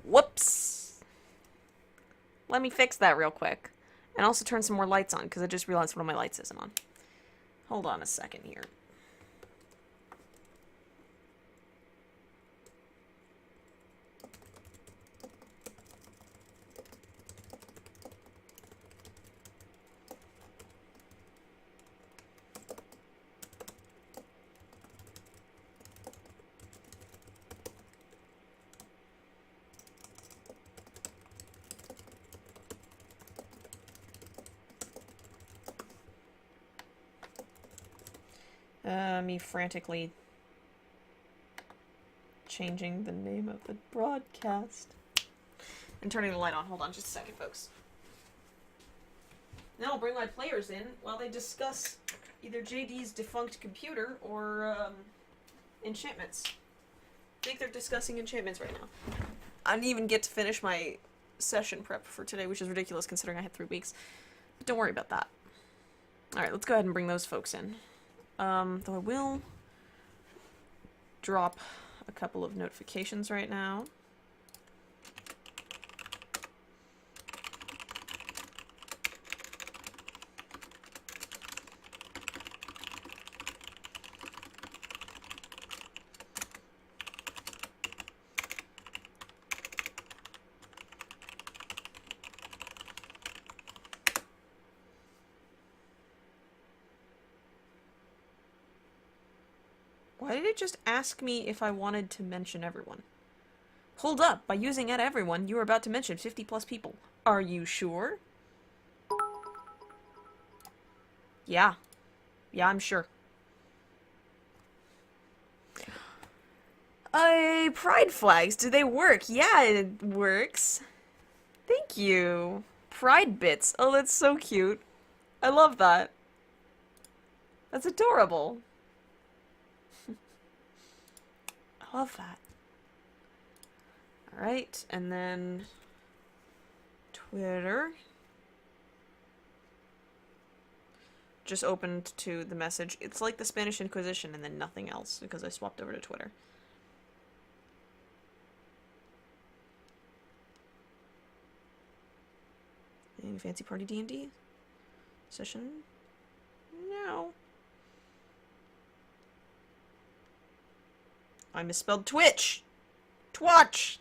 Whoops! Let me fix that real quick. And also turn some more lights on, because I just realized one of my lights isn't on. Hold on a second here. Me frantically changing the name of the broadcast. And turning the light on. Hold on just a second, folks. Now I'll bring my players in while they discuss either JD's defunct computer or enchantments. I think they're discussing enchantments right now. I didn't even get to finish my session prep for today, which is ridiculous considering I had 3 weeks. But don't worry about that. Alright, let's go ahead and bring those folks in. Though I will drop a couple of notifications right now. Why did it just ask me if I wanted to mention everyone? Hold up, by using at everyone, you are about to mention 50 plus people. Are you sure? Yeah. Yeah, I'm sure. Pride flags, do they work? Yeah, it works. Thank you. Pride bits. Oh, that's so cute. I love that. That's adorable. I love that. Alright, and then Twitter. Just opened to the message. It's like the Spanish Inquisition and then nothing else because I swapped over to Twitter. Any fancy party D&D? Session? No. I misspelled Twitch! Twatch!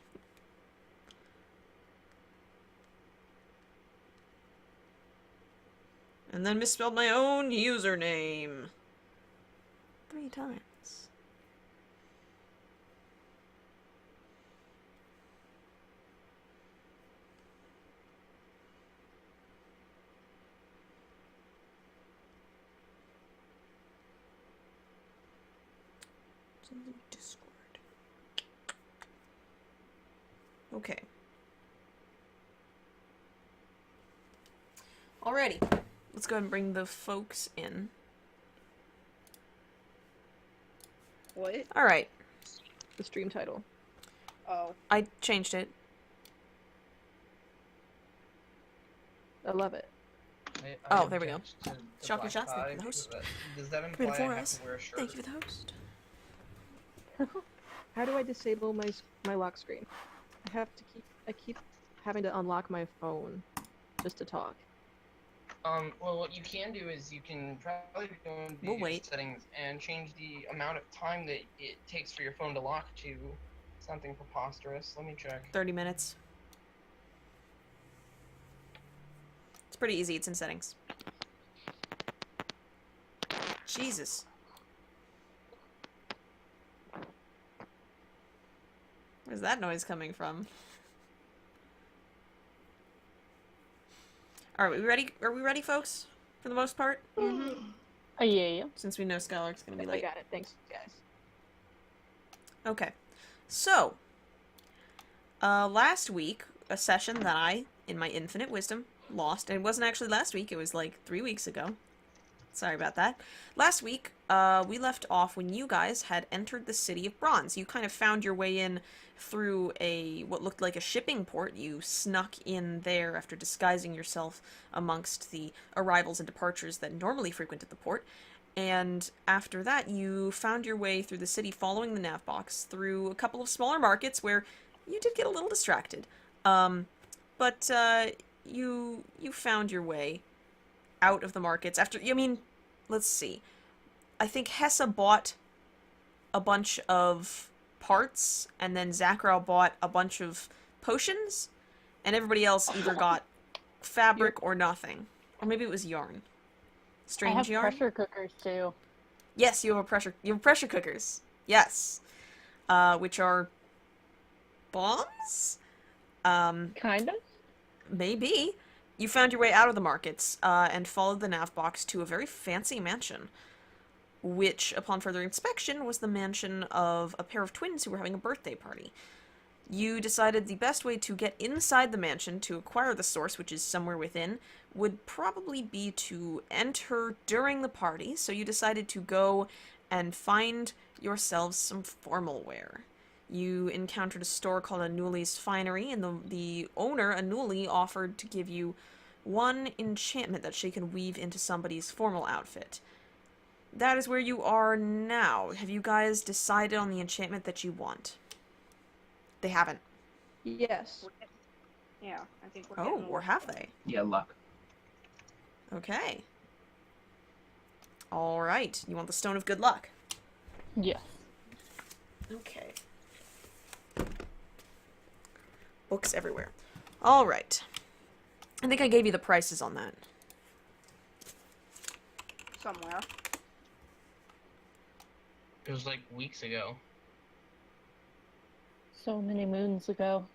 And then misspelled my own username. 3 times. It's in the Discord. Okay. Alrighty. Let's go ahead and bring the folks in. What? Alright. The stream title. Oh. I changed it. I love it. Oh, there we go. To Shocking Black shots, thank you Five, for the host. Does that Come in imply I for have us. to wear a shirt? Thank you for the host. How do I disable my lock screen? I keep having to unlock my phone just to talk. Well, what you can do is you can probably go into We'll your wait. settings and change the amount of time that it takes for your phone to lock to something preposterous. Let me check. 30 minutes. It's pretty easy. It's in settings. Jesus. Where's that noise coming from? Alright, are we ready, folks? For the most part? Mm-hmm. Yeah. Since we know Skylark's gonna be I late. got it. Thanks, guys. Okay. So, last week, a session that I, in my infinite wisdom, lost. And it wasn't actually last week, it was like 3 weeks ago. Sorry about that. Last week, we left off when you guys had entered the city of Bronze. You kind of found your way in through what looked like a shipping port. You snuck in there after disguising yourself amongst the arrivals and departures that normally frequented the port. And after that, you found your way through the city following the nav box, through a couple of smaller markets where you did get a little distracted. But you found your way out of the markets after. I mean, let's see. I think Hessa bought a bunch of parts, and then Zackrow bought a bunch of potions, and everybody else either got fabric or nothing. Or maybe it was yarn. I Strange have yarn? pressure cookers too. Yes, you have pressure cookers. Yes. Which are bombs? Kind of. Maybe. You found your way out of the markets, and followed the nav box to a very fancy mansion, which, upon further inspection, was the mansion of a pair of twins who were having a birthday party. You decided the best way to get inside the mansion to acquire the source, which is somewhere within, would probably be to enter during the party, so you decided to go and find yourselves some formal wear. You encountered a store called Anuli's Finery, and the owner, Anuli, offered to give you one enchantment that she can weave into somebody's formal outfit. That is where you are now. Have you guys decided on the enchantment that you want? They haven't. Yes. Yeah, I think we're Oh, getting or have they? Yeah, luck. Okay. Alright, you want the Stone of Good Luck? Yes. Okay. Books everywhere. Alright. I think I gave you the prices on that. somewhere. It was like weeks ago. So many moons ago.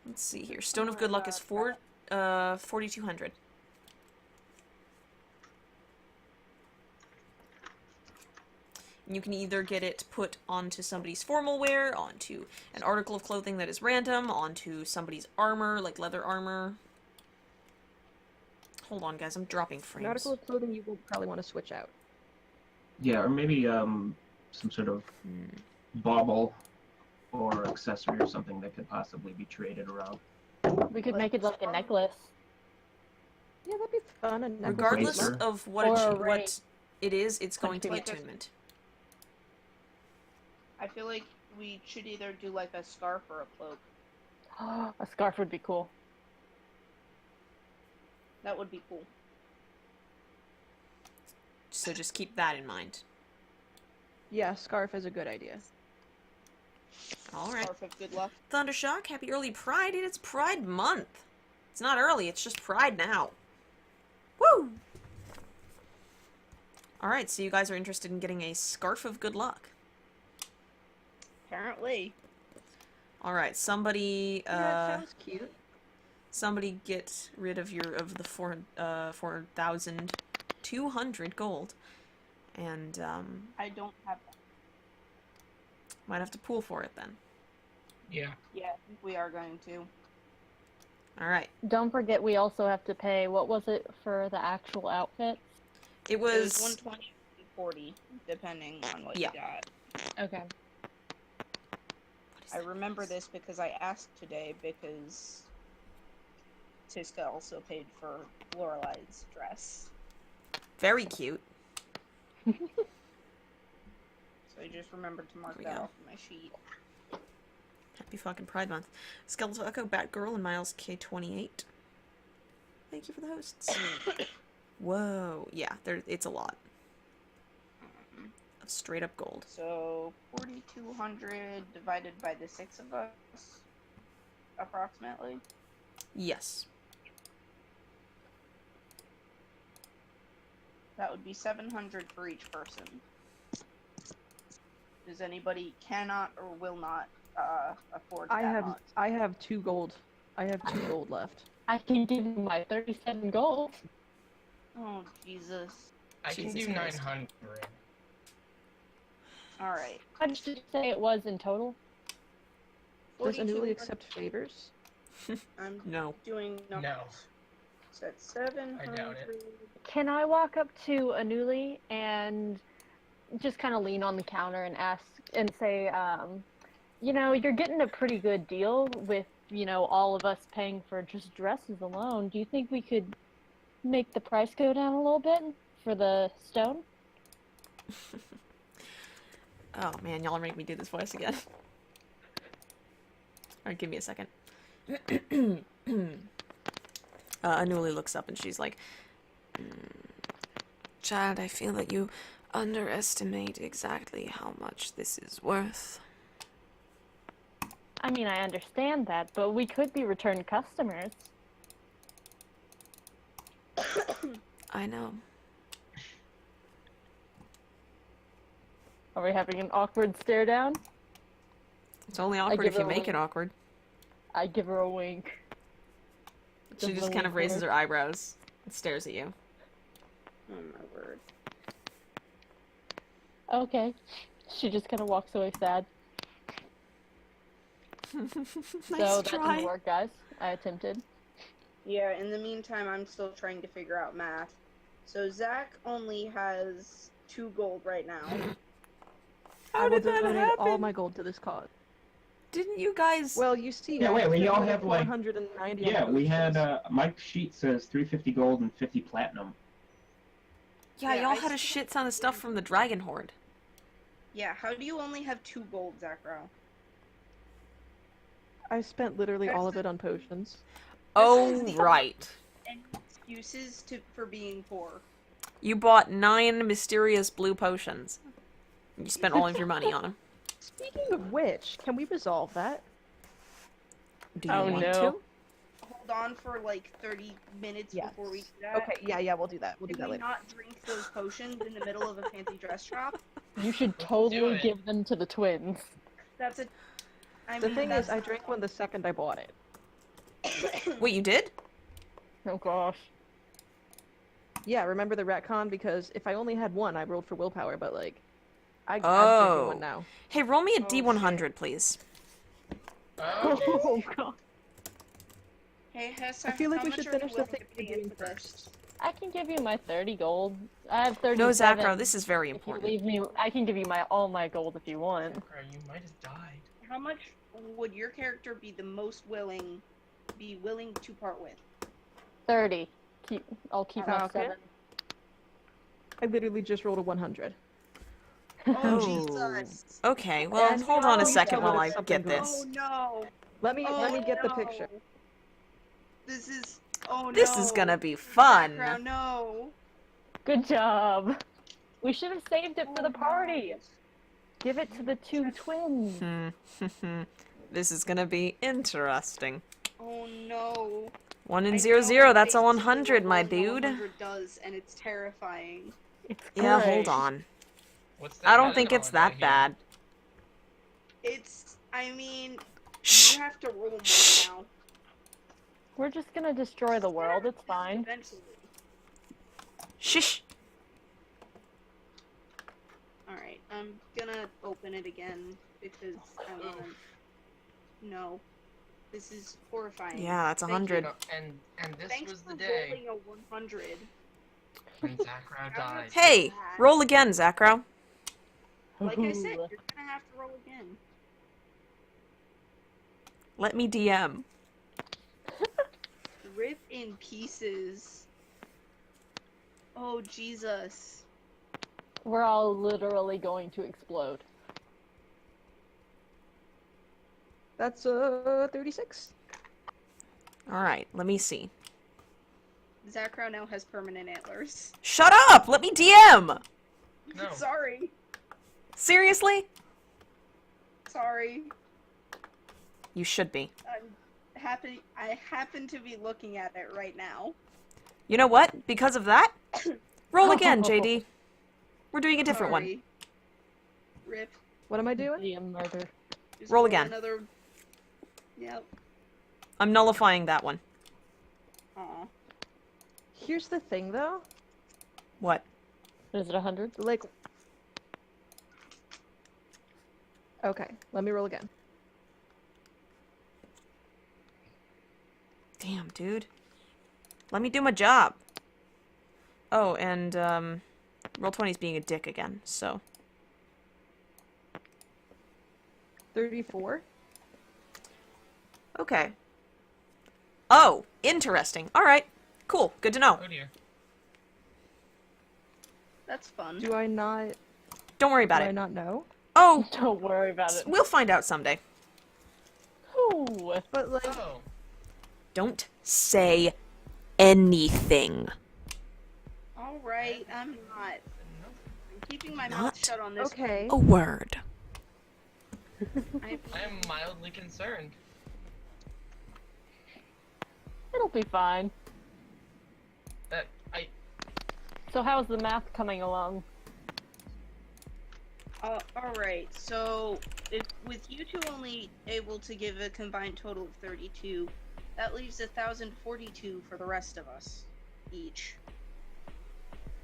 Let's see here. Stone of Good Luck is 4,200. You can either get it put onto somebody's formal wear, onto an article of clothing that is random, onto somebody's armor, like leather armor. Hold on, guys, I'm dropping An frames. article of clothing you will probably want to switch out. Yeah, or maybe some sort of bauble or accessory or something that could possibly be traded around. We could make it like a necklace. Yeah, that'd be fun. And Regardless Bracer. of what Or it, a what ring. it is, it's going to be Like a- attunement. I feel like we should either do like a scarf or a cloak. A scarf would be cool. That would be cool. So just keep that in mind. Yeah, scarf is a good idea. Alright. Scarf of good luck. Thundershock, happy early Pride. It's Pride month. It's not early, it's just Pride now. Woo! Alright, so you guys are interested in getting a Scarf of Good Luck. Apparently. Alright, somebody, Yeah, it sounds cute. somebody get rid of the 4,200 gold. And, I don't have that. might have to pool for it then. Yeah. Yeah, I think we are going to. Alright. Don't forget we also have to pay, what was it for the actual outfit? It It was was 120 and 40, depending on what Yeah. you got. Okay. I remember this because I asked today because Tiska also paid for Lorelei's dress. very cute. So I just remembered to mark There we that go. off on my sheet. Happy fucking Pride Month. Skeletal Echo, Batgirl, and Miles K28. Thank you for the hosts. Whoa. Yeah, it's a lot of straight up gold. So 4,200 divided by the 6 of us, approximately. Yes. That would be 700 for each person. Does anybody cannot or will not afford that much? I have 2 gold. I have 2 gold left. I can give you my 37 gold. Oh Jesus! I can Jesus do Christ. 900. All right. How much did you say it was in total? Does 4,200. Anuli accept favors? I'm No. doing No. So that's 700. I doubt it. Can I walk up to Anuli and just kind of lean on the counter and ask and say, you know, you're getting a pretty good deal with, you know, all of us paying for just dresses alone. Do you think we could make the price go down a little bit for the stone? Oh man, y'all are making me do this voice again. Alright, give me a second. Anuli looks up and she's like, Child, I feel that you underestimate exactly how much this is worth. I mean, I understand that, but we could be return customers. I know. Are we having an awkward stare down? It's only awkward give if you her a make it wink. awkward. I give her a wink. She Just just a kind of wink raises wink. her eyebrows and stares at you. Oh my word. Okay. She just kind of walks away sad. Nice So that try. didn't work, guys. I attempted. Yeah, in the meantime, I'm still trying to figure out math. So Zach only has 2 gold right now. How I will did that donate happen? all my gold to this cause. Didn't you guys... Well, you see, Yeah, I wait, we all spent have, like- 490 Yeah, on we had, potions. my sheet says 350 gold and 50 platinum. yeah, yeah, y'all I had a see. shit ton of stuff from the Dragon Horde. Yeah, how do you only have 2 gold, Zackrow? I spent literally all of it on potions. Oh, the- right. Any excuses for being poor? You bought 9 mysterious blue potions. You spent all of your money on them. Speaking of which, can we resolve that? Do you Oh, want no. to? Hold on for like 30 minutes Yes. before we do that. Okay, yeah, we'll do that. We'll do Can that we later. not drink those potions in the middle of a fancy dress shop? You should do totally it. give them to the twins. That's a. I The mean, thing is, that's I not- drank one the second I bought it. Wait, you did? Oh gosh. Yeah, remember the retcon? Because if I only had one, I rolled for willpower, but like, I'm Oh. drinking one now. Hey, roll me a Oh, D100, please. Oh, Oh god. Hey, Hessa, I feel like how we much should are finish you the willing thing to we're pay in doing for first. this? I can give you my 30 gold. I have 30. No, Zackrow, this is very If you important. leave me, I can give you all my gold if you want. Zackrow, you might have died. How much would your character be the most willing to part with? 30. I'll keep my Okay. 7. I literally just rolled a 100. Oh, Oh. Jesus! Okay, well, And hold on a now second we while know I it's get something this. Oh no! Let me Oh, get the no. picture. This is. Oh no! This is gonna be fun. Background, no! Good job. We should have saved it for Oh, the party. no. Give it to the 2 twins. This is gonna be interesting. Oh no! 1 and I 0, know 0, that's a basically 100, what my rolling a dude. 100 does, and it's terrifying. It's Yeah, great. hold on. What's that I don't meta think it's knowledge I that hear? bad. It's. I mean, Shh! you have to roll more now. We're just gonna destroy the world. It's fine. Eventually. Shish! Alright, I'm gonna open it again because I wanna. No. This is horrifying. Yeah, that's Thank 100. No, and this Thanks was for the day rolling a 100. when Zackrow died. Hey, roll again, Zackrow. Like I said, Ooh. you're gonna have to roll again. Let me DM. Rip in pieces. Oh, Jesus. We're all literally going to explode. That's 36. Alright, let me see. Zackrow now has permanent antlers. Shut up! Let me DM! No. Sorry. Seriously? Sorry. You should be. I happen to be looking at it right now. You know what? Because of that, roll again, JD. We're doing a different one. Sorry. Rip. What am I doing? DM murder. Just Roll again. Another. Yep. I'm nullifying that one. Aw. Here's the thing, though. What? Is it 100? Like. Okay, let me roll again. Damn, dude. Let me do my job. Oh, and, Roll20's being a dick again, so. 34. Okay. Oh, interesting. Alright. Cool. Good to know. Oh dear. That's fun. Do I not? Don't worry about Do I it. not know? Oh, Don't worry about it. we'll find out someday. Ooh. with. But like, Oh. Don't say anything. All right, I'm not. I'm keeping my Not mouth shut on this. okay. A word. I, I am mildly concerned. It'll be fine. That I So how's the math coming along? all right. So, with you two only able to give a combined total of 32, that leaves 1,042 for the rest of us, each.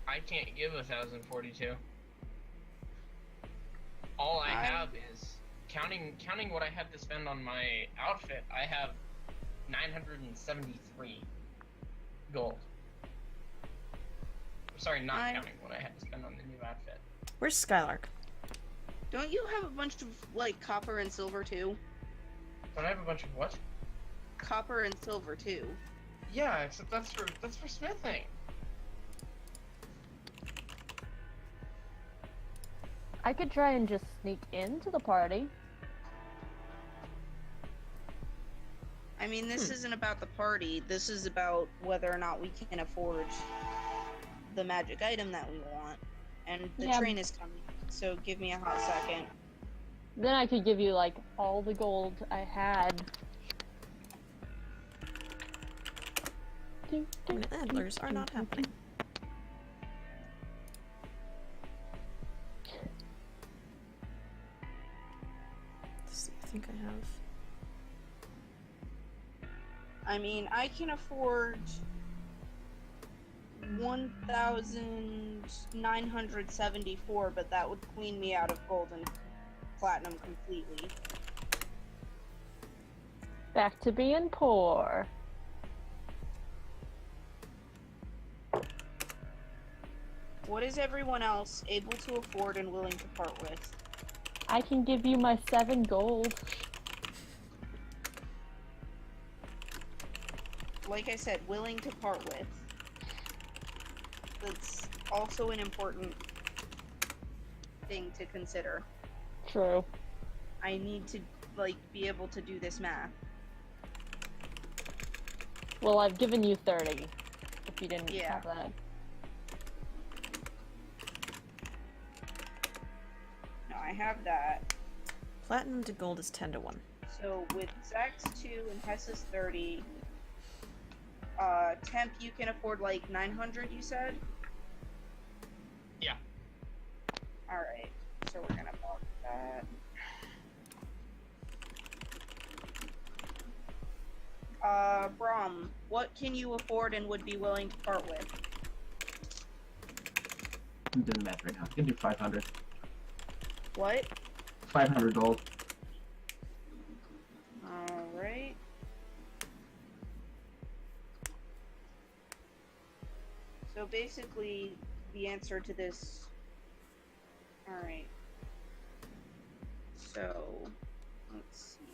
I can't give 1,042. All I have is counting what I have to spend on my outfit. I have 973 gold. Sorry, not counting what I had to spend on the new outfit. Where's Skylark? Don't you have a bunch of like copper and silver too? Don't I have a bunch of what? Copper and silver too. Yeah, except that's for smithing. I could try and just sneak into the party. I mean, this isn't about the party. This is about whether or not we can afford the magic item that we want. And the Yeah. train is coming, so give me a hot second. Then I could give you, like, all the gold I had. Permanent antlers are not happening. Let's see, I think I have. I mean, I can afford 1,974, but that would clean me out of gold and platinum completely. Back to being poor. What is everyone else able to afford and willing to part with? I can give you my 7 gold. Like I said, willing to part with. That's also an important thing to consider. True. I need to, like, be able to do this math. Well, I've given you 30. If you didn't Yeah. have that. No, I have that. Platinum to gold is 10 to 1. So with Zach's 2 and Hessa's 30, Temp, you can afford like 900, you said? Yeah. Alright, so we're gonna mark that. Brom, what can you afford and would be willing to part with? I'm doing the math right now. I can do 500. What? 500 gold. Alright. So basically, the answer to this... Alright. So, let's see.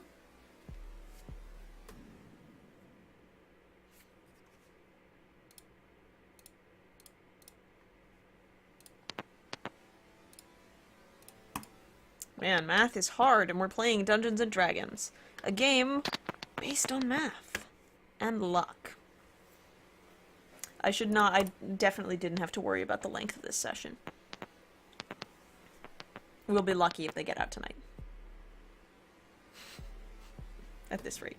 Man, math is hard, and we're playing Dungeons and Dragons. A game based on math. And luck. I definitely didn't have to worry about the length of this session. We'll be lucky if they get out tonight. At this rate.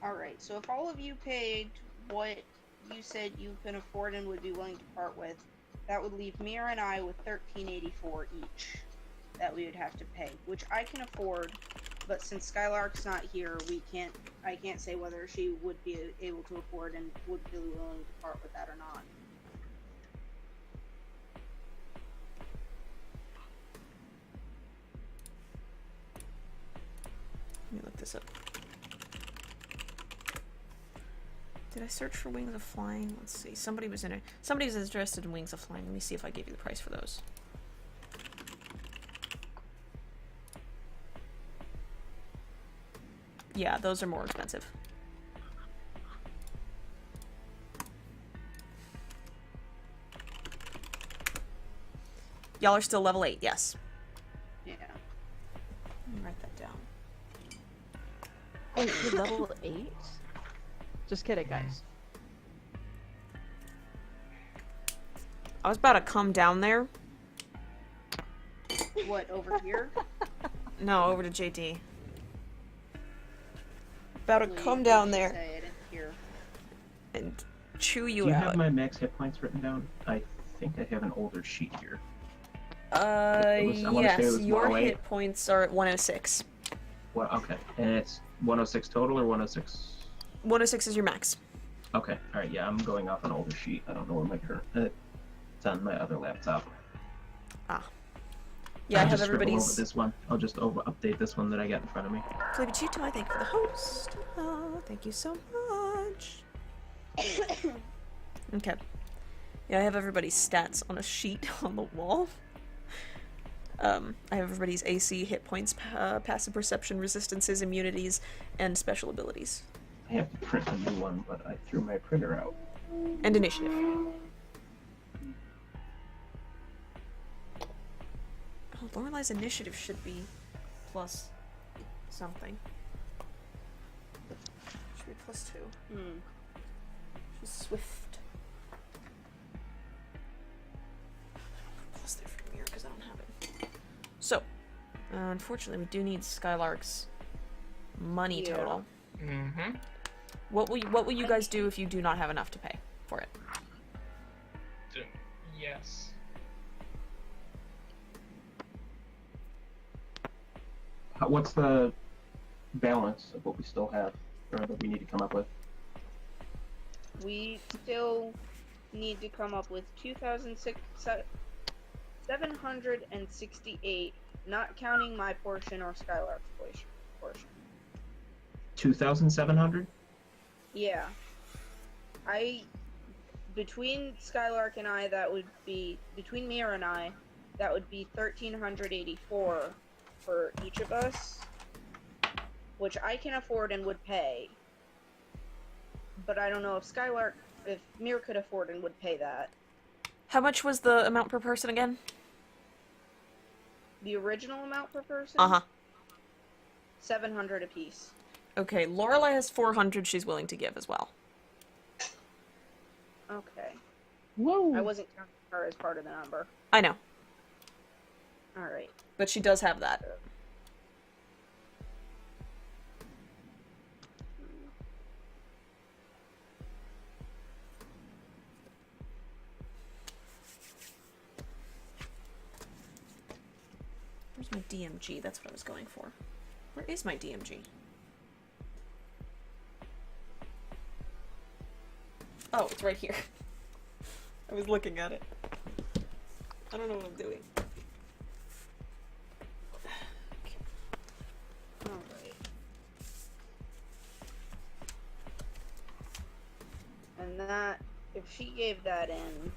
Alright, so if all of you paid what you said you can afford and would be willing to part with, that would leave Mira and I with $13.84 each that we would have to pay, which I can afford, but since Skylark's not here, I can't say whether she would be able to afford and would be willing to part with that or not. Let me look this up. Did I search for Wings of Flying? Let's see. Somebody was interested in Wings of Flying. Let me see if I gave you the price for those. Yeah, those are more expensive. Y'all are still level 8, yes. Yeah. Let me write that down. Oh, you're level 8? Just kidding, guys. I was about to come down there. What, over here? No, over to JD. About to Wait, come what down did you there say? I didn't hear. and chew Do you you out. have my max hit points written down? I think I have an older sheet here. I wanna say it Yes, was your 108. hit points are at 106. Well, okay. And it's 106 total or 106? 106 is your max. Okay. All right. Yeah, I'm going off an older sheet. I don't know where my current. It's on my other laptop. Yeah, I I'll have just scribble everybody's... over this one. I'll just update this one that I got in front of me. Flippy I thank you for the host. Thank you so much. Okay. Yeah, I have everybody's stats on a sheet on the wall. I have everybody's AC, hit points, passive perception, resistances, immunities, and special abilities. I have to print a new one, but I threw my printer out. And initiative. Oh, Lorelai's initiative should be plus something. Should be plus 2. She's swift. Plus 3 for Mir, because I don't have it. So, unfortunately, we do need Skylark's money Yeah. total. Mm-hmm. What will you guys do if you do not have enough to pay for it? Yes. What's the balance of what we still have, or that we need to come up with? We still need to come up with 2,768, not counting my portion or Skylark's portion. 2,700? Yeah. Between Skylark and I, that would be, between Mira and I, that would be 1,384 for each of us, which I can afford and would pay. But I don't know if Mir could afford and would pay that. How much was the amount per person again? The original amount per person? Uh-huh. 700 apiece. Okay, Lorelai has 400 she's willing to give as well. Okay. Whoa! I wasn't counting her as part of the number. I know, Alright. but she does have that. Where's my DMG? That's what I was going for. Where is my DMG? Oh, it's right here. I was looking at it. I don't know what I'm doing. Alright. And that, if she gave that in,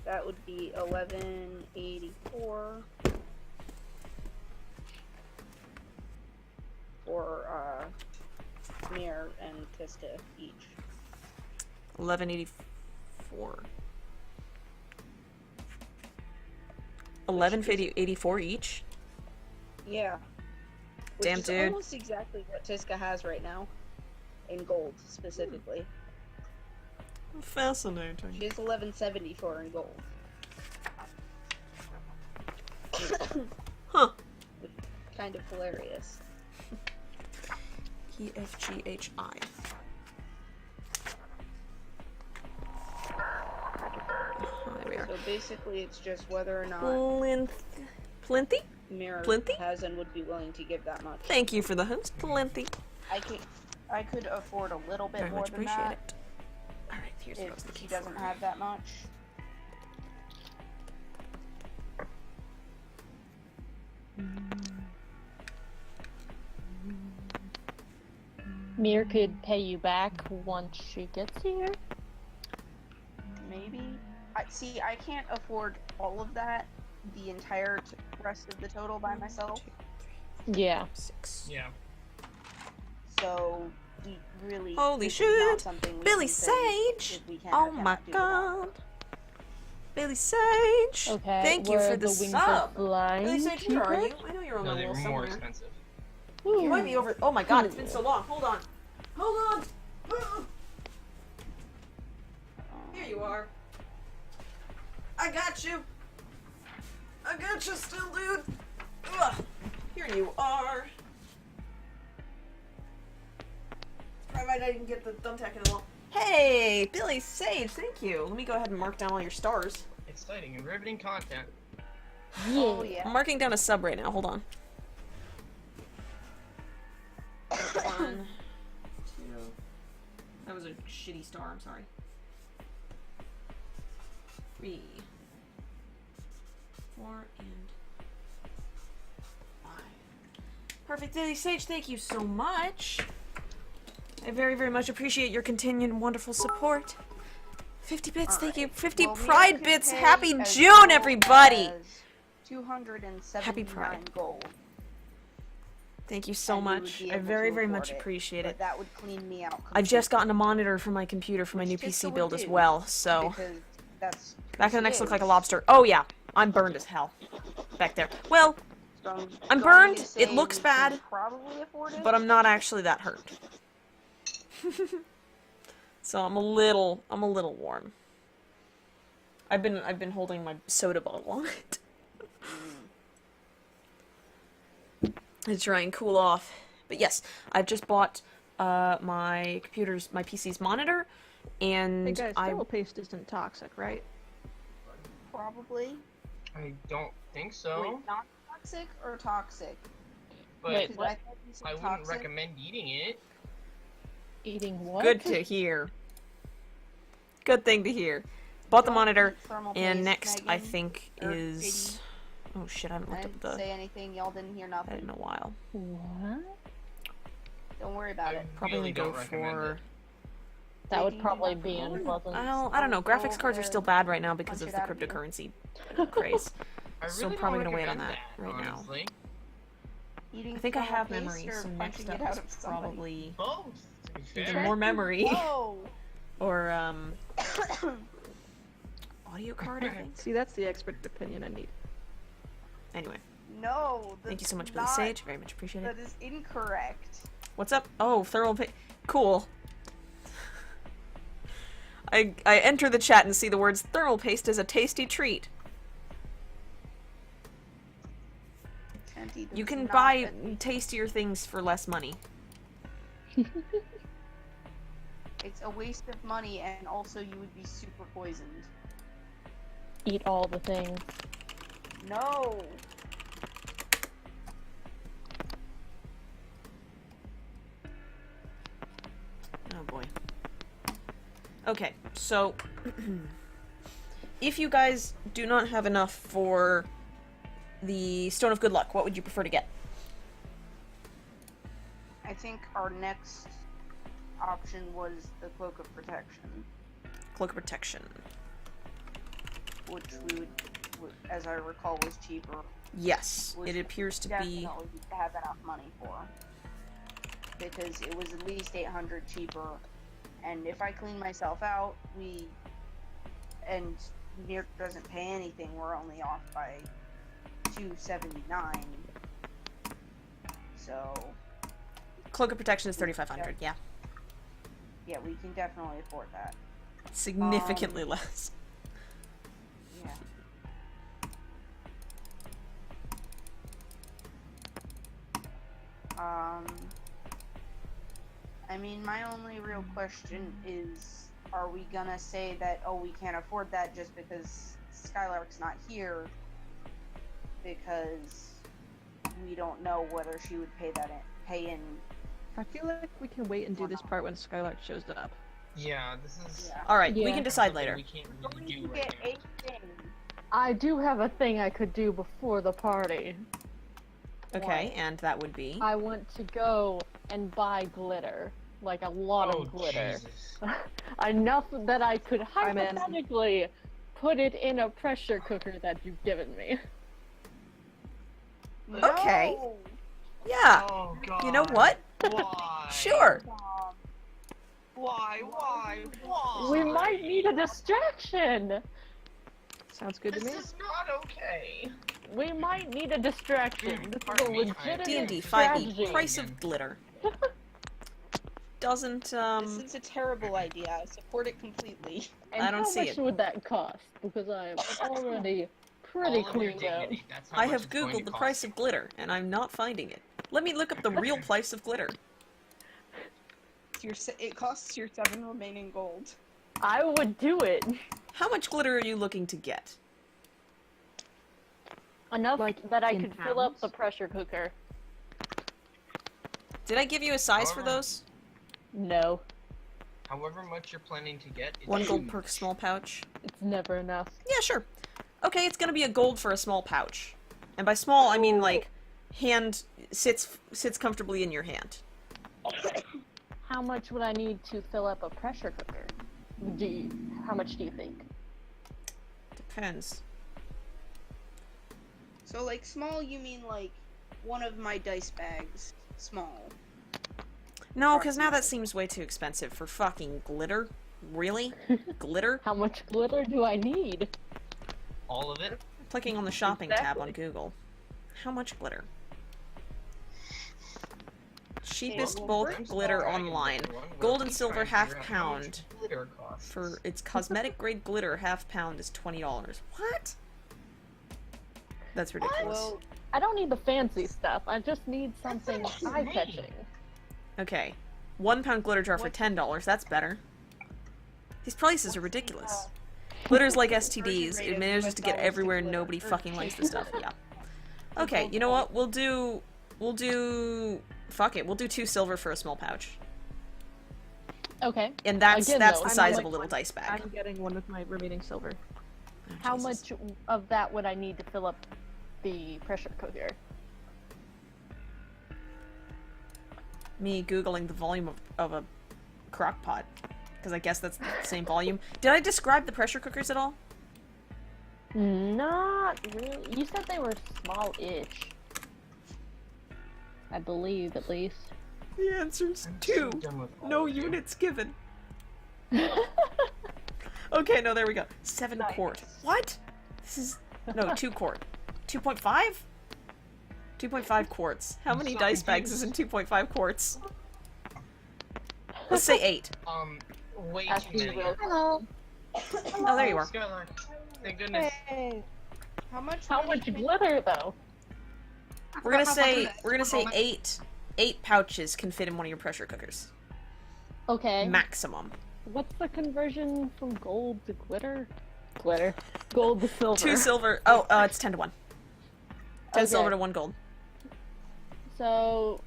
that would be 1184 for Mir and Kista each. 1184. 1184 each? Yeah. Which Damn, is dude. almost exactly what Tiska has right now. In gold, specifically. Fascinating. She has 1174 in gold. Huh. Kind of hilarious. EFGHI. There we are. So basically, it's just whether or not Plinty? Mirror Plenty? has and would be willing to give that much. Thank you for the host, Plinty. I could afford a little bit Very more much than appreciate that it. Alright, here's what I was if looking she doesn't for. have that much. Mir could pay you back once she gets here. Maybe. See, I can't afford all of that, the entire rest of the total by myself. Yeah. 6. Yeah. So we really. Holy this is not shit! something we Billy can say Sage! if we can Oh or my cannot do without. god! Bailey Sage! Okay. Thank you were for the wings sub! of flying Bailey Sage, where are you? cheaper? I know you're on No, my they wall were more somewhere. expensive. You might be over. Oh my god, it's been so long. Hold on. Hold on! Here you are. I got you! I got you still, dude! Ugh. Here you are. I didn't get the thumbtack in the wall. Hey, Billy Sage, thank you. Let me go ahead and mark down all your stars. Exciting and riveting content. Oh yeah. I'm marking down a sub right now. Hold on. 1, 2. That was a shitty star. I'm sorry. 3, 4, and 5. Perfect, Billy Sage. Thank you so much. I very, very much appreciate your continued wonderful support. 50 bits, thank you. 50 Well, Pride Mia bits. could Happy pay as June, low everybody. as 279 Happy Pride. gold. Thank you so and we would much. be I able very, to very afford much it, appreciate but it. that would clean me out. I've just completely, gotten a monitor for my computer for my new which Tissa PC would build as do, well, so because that's back who in the she next look like a is. lobster. Oh yeah, I'm burned as hell. Back there. Well, So I'm going burned, to it say looks we bad, can probably afford it. but I'm not actually that hurt. So I'm a little warm. I've been holding my soda bottle on it. To try and cool off. But yes, I've just bought my PC's monitor, and Hey guys, I thermal paste isn't toxic, right? Probably. I don't think so, Wait, not toxic or toxic? but Wait, Because I thought you said I wouldn't toxic. recommend eating it. Eating what? good to hear. Good thing to hear. Bought the Don't monitor, eat thermal and paste, next I Megan, think or is oh shit, I haven't I looked up didn't the say anything. Y'all didn't hear that nothing. in a while. What? Don't worry about I it. Probably really gonna don't go recommend for. it. That would JD, probably not be for unpleasant. Well, I don't know. Go Graphics cards over are still there, bad right now because punch of it the out of you. cryptocurrency craze. I So really probably don't gonna wait on recommend that right now. honestly. Eating I think I thermal have paste memory, or so punching next it up out is of somebody? probably Both, to be either fair. more memory Whoa! or audio card, I think. See, that's the expert opinion I need. Anyway, No. thank you so much, that's Billy not- Sage. Very much appreciated. That is incorrect. What's up? Oh, thermal paste. Cool. I enter the chat and see the words thermal paste is a tasty treat. Shanty, You that's can not buy a- tastier things for less money. It's a waste of money, and also you would be super poisoned. Eat all the things. No. Oh boy. Okay, so if you guys do not have enough for the Stone of Good Luck, what would you prefer to get? I think our next option was the Cloak of Protection, Cloak of Protection. which we would, as I recall, was cheaper. Yes, Was it appears to be. Definitely have enough money for. Because it was at least 800 cheaper, and if I clean myself out, and Mirk doesn't pay anything, we're only off by 279. So Cloak of Protection is 3,500. Yeah, yeah, we can definitely afford that. significantly less. Yeah. I mean, my only real question is, are we gonna say that, oh, we can't afford that just because Skylark's not here? Because we don't know whether she would pay in. I feel like we can wait and do this part when Skylark shows up. Yeah, this is Yeah. Alright, we Yeah. can decide something later. we can't Going really to do get right a thing. I do have a thing I could do before the party. Okay, and that would be. I want to go and buy glitter. Like a lot now. of glitter. Jesus. Enough that I could I'm in. hypothetically put it in a pressure cooker that you've given me. Okay. No! Yeah, Oh god. you know what? Why? Sure. Mom. Why? We might need a distraction! Sounds good to me. This is not okay. We might need a distraction. This is a Pardon me, legitimate D&D strategy. 5e, price of glitter. Doesn't, This is a terrible idea. I support it completely. And I don't how see much it. would that cost? Because I'm already pretty All of your cleaned out. dignity, that's how I much have it's going googled to the cost price you. of glitter, and I'm not finding it. Let me look up the real price of glitter. It costs your 7 remaining gold. I would do it. How much glitter are you looking to get? Enough Like, that I in could fill up pounds? the pressure cooker. Did I give you a size for However- those? No, However much you're planning to get, it's 1 gold huge. per small pouch? it's never enough. Yeah, sure. Okay, it's gonna be a gold for a small pouch. And by small, I mean, like, hand sits comfortably in your hand. How much would I need to fill up a pressure cooker? How much do you think? Depends. So, like, small, you mean, like, one of my dice bags. Small. No, because now that seems way too expensive for fucking glitter. Really? Glitter? How much glitter do I need? All of it? Clicking on the shopping tab on Exactly. Google. How much glitter? Cheapest well, bulk first glitter Alright, online. everyone, we're Gold and trying silver to half figure out how much pound. glitter costs. For its cosmetic grade glitter, half pound is $20. What? That's ridiculous. Well, I don't need the fancy stuff. I just need something That's what I mean. eye-catching. Okay. 1 pound glitter jar for What- $10. That's better. These prices are what's the, ridiculous. Glitter's like STDs. rate It of manages US to get dollars to everywhere. glitter? Nobody Or- fucking likes the stuff. Yeah. The Okay, gold you know what? coin. We'll do. Fuck it. We'll do 2 silver for a small pouch. Okay. And that's Again, that's though, the I'm size like of a little dice bag. I'm getting one of my remaining silver. Oh, How Jesus. much of that would I need to fill up the pressure cooker? Me googling the volume of a crock pot, because I guess that's the same volume. Did I describe the pressure cookers at all? Not really. You said they were small-ish. I believe, at least. The answer's I'm so done with all No of you. units given. Okay, no, there we go. 7 Nice. quart. What? This is no 2 quart. 2.5? 2.5 quarts. How many so dice bags is in 2.5 quarts? Let's say 8. Way As too many. usual. Hello. Oh, there you are. Skylar, thank goodness. Hey. how much How money much can- glitter, though? We're gonna say 8 pouches can fit in one of your pressure cookers. Okay. Maximum. What's the conversion from gold to glitter? Glitter. Gold to silver. 2 silver. Oh, it's 10 to 1. 10 Okay. silver to 1 gold. So,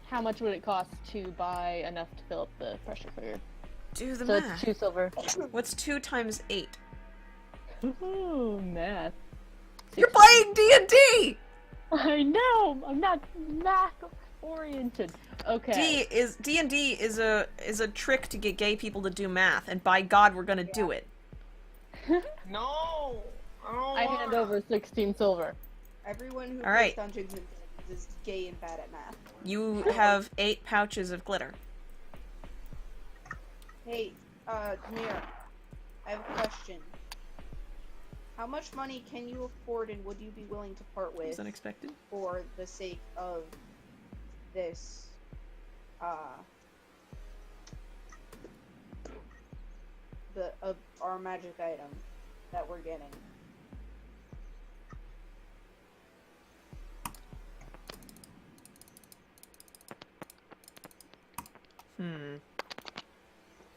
how much would it cost to buy enough to fill up the pressure cooker? Do the So math. it's 2 silver. What's 2 times 8? Ooh, math. You're playing D&D! I know! I'm not math oriented. Okay. D&D is a trick to get gay people to do math, and by God, we're gonna do it. No! I hand over 16 silver. Everyone who All right. plays Dungeons and Dragons is gay and bad at math. You have 8 pouches of glitter. Hey, Mira, I have a question. How much money can you afford and would you be willing to part Was with unexpected. for the sake of this, of our magic item that we're getting?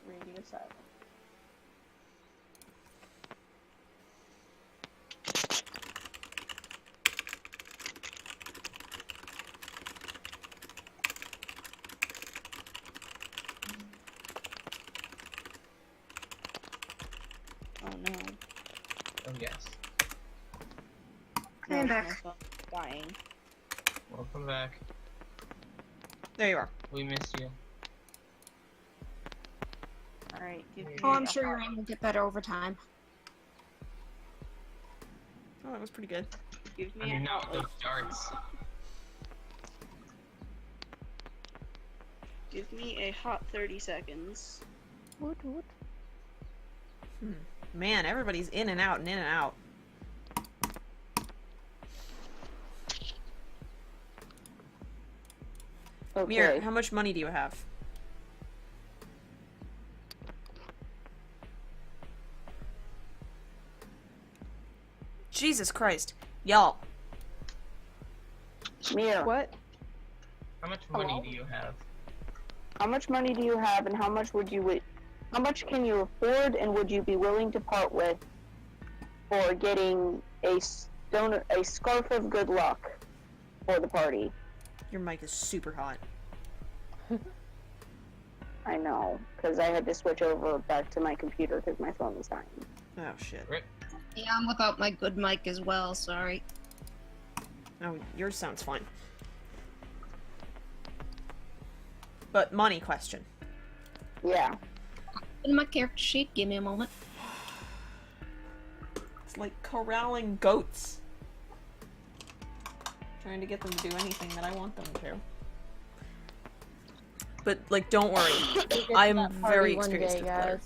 Radio silent. Oh no. Oh yes. No, I'm my back. phone's dying. Welcome back. There you are. We missed you. Alright, give me Oh, I'm a sure your hot- aim will get better over time. Oh, that was pretty good. Give I me mean, a not hot- with those darts. Give me a hot 30 seconds. Woot woot. Man, everybody's in and out and in and out. Okay. Mir, how much money do you have? Jesus Christ. Y'all. Mir, What? How much money Hello? do you have? how much money do you have, and how much how much can you afford, and would you be willing to part with for getting a scarf of good luck for the party? Your mic is super hot. I know, because I had to switch over back to my computer because my phone was dying. Oh, shit. Yeah, I'm without my good mic as well, sorry. Oh, yours sounds fine. But money question. Yeah. In my character sheet, give me a moment. It's like corralling goats. Trying to get them to do anything that I want them to. But, like, don't worry. We'll get to I'm that party very one experienced day, with Claire.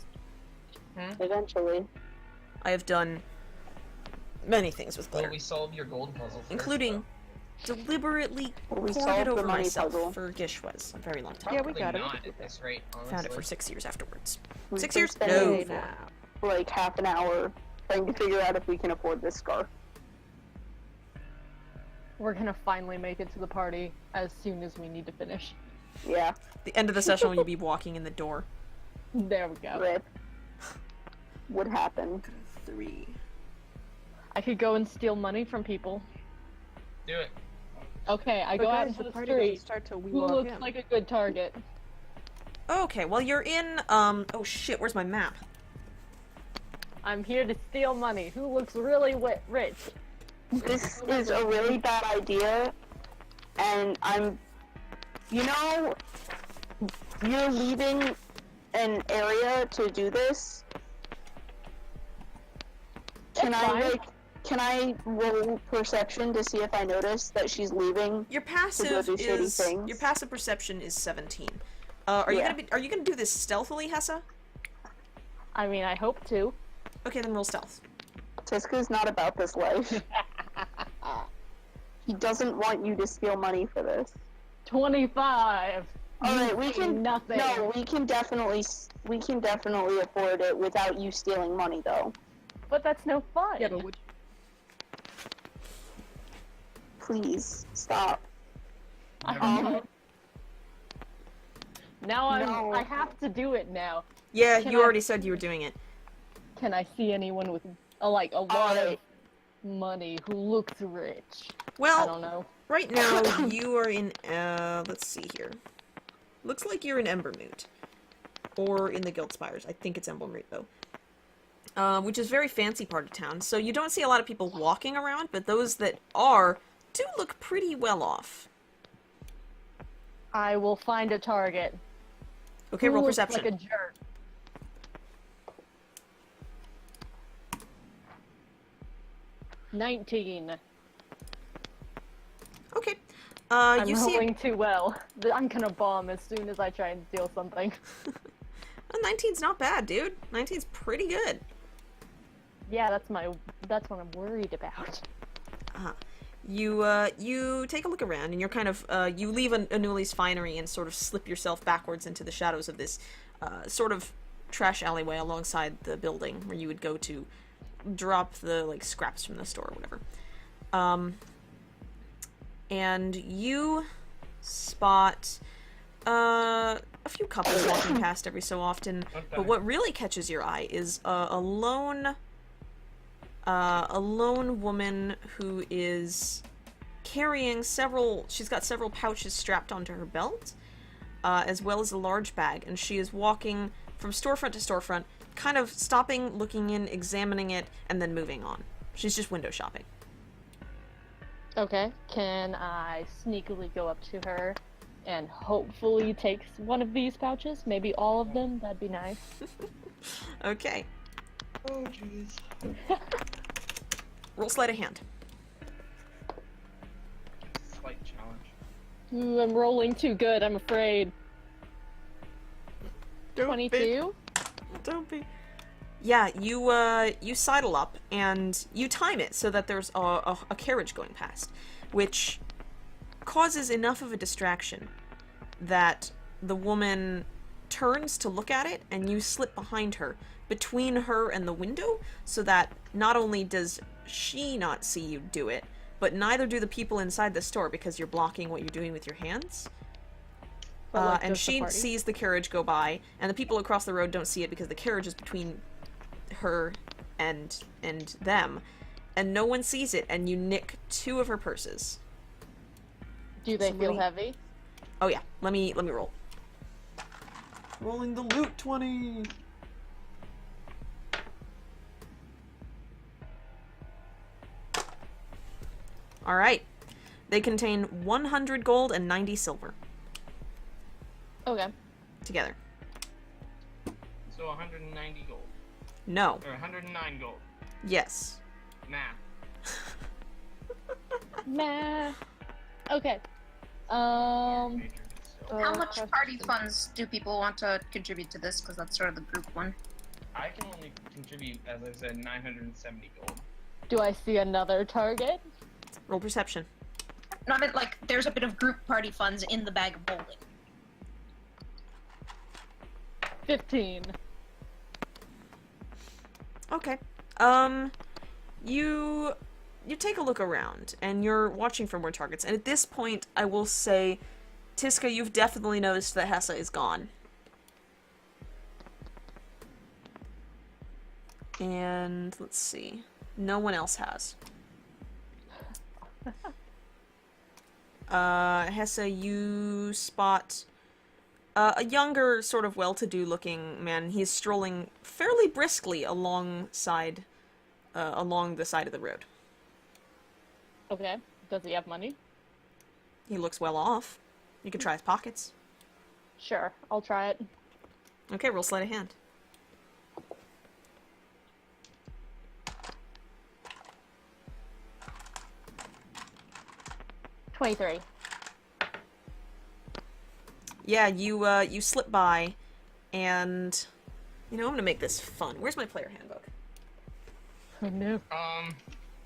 guys. Eventually. I have done many things with Well, Claire, we solved your gold puzzle first, including deliberately We poured solved it the over money myself puzzle. for Gishwas a very long though. time. Yeah, we Probably got it. not at this rate, honestly. Found it for 6 years afterwards. We've 6 been years? spending No. Hey, four. now. like half an hour trying to figure out if we can afford this scarf. We're gonna finally make it to the party as soon as we need to finish. Yeah. The end of the session when you'll be walking in the door. There we go. Rip. Would happen. 3. I could go and steal money from people. Do it. Okay, I But go out guys, into the the party doesn't street. start till we Who log looks in. like a good target? Okay, well you're in, oh shit, where's my map? I'm here to steal money. Who looks really rich? This is a really bad idea, and you know, you're leaving an area to do this. Can That's fine. can I roll perception to see if I notice that she's leaving? Your passive do shitty is, things. your passive perception is 17. Are Yeah. you gonna do this stealthily, Hessa? I mean, I hope to. Okay, then roll stealth. Tiska's not about this life. He doesn't want you to steal money for this. 25. Alright, we can Nothing. No, we can definitely afford it without you stealing money though. But that's no fun. Yeah, but would Please stop. Now No. I have to do it now. Yeah, Can you I- already said you were doing it. Can I see anyone with a lot of Alright. money who looks rich? I Well, don't know. right now you are in, let's see here. Looks like you're in Embermoot. Or in the Guild Spires. I think it's Embermoot, though. Which is a very fancy part of town, so you don't see a lot of people walking around, but those that are do look pretty well off. I will find a target. Okay, Who roll looks perception. like a jerk. $19. Okay. I'm You see rolling too well. I'm gonna bomb as soon as I try and steal something. 19's not bad, dude. 19's pretty good. Yeah, that's what I'm worried about. You take a look around, and you're kind of, you leave Anuli's finery and sort of slip yourself backwards into the shadows of this, sort of trash alleyway alongside the building where you would go to drop the, like, scraps from the store or whatever. And you spot, a few couples walking past every so often, but what really catches your eye is, a lone woman who is carrying she's got several pouches strapped onto her belt, as well as a large bag, and she is walking from storefront to storefront, kind of stopping, looking in, examining it, and then moving on. She's just window shopping. Okay, can I sneakily go up to her and hopefully take one of these pouches? Maybe all of them? That'd be nice. Okay. Oh, jeez. Roll sleight of hand. Slight challenge. Ooh, I'm rolling too good, I'm afraid. Don't 22? Don't be. Yeah, you sidle up, and you time it so that there's a carriage going past, which causes enough of a distraction that the woman turns to look at it, and you slip behind her, between her and the window, so that not only does she not see you do it, but neither do the people inside the store, because you're blocking what you're doing with your hands. But, like, And does the she party? sees the carriage go by, and the people across the road don't see it because the carriage is between her and them, and no one sees it, and you nick 2 of her purses. Do they So feel we- heavy? Oh yeah, let me roll. Rolling the loot 20. All right. They contain 100 gold and 90 silver Okay. together. So 190 gold. No. Or 109 gold. Yes. Math. Meh. Okay. Major, so. How much party funds do people want to contribute to this? Because that's sort of the group one. I can only contribute, as I said, 970 gold. Do I see another target? Roll perception. No, I meant like there's a bit of group party funds in the bag of holding. 15. Okay. You take a look around, and you're watching for more targets. And at this point, I will say, Tiska, you've definitely noticed that Hessa is gone. And let's see. No one else has. Hessa, you spot a younger, sort of well-to-do looking man. He's strolling fairly briskly along the side of the road. Okay. Does he have money? He looks well off. You could try his pockets. Sure. I'll try it. Okay, roll sleight of hand. 23. Yeah, you slip by, and I'm gonna make this fun. Where's my player handbook? Oh no. Um,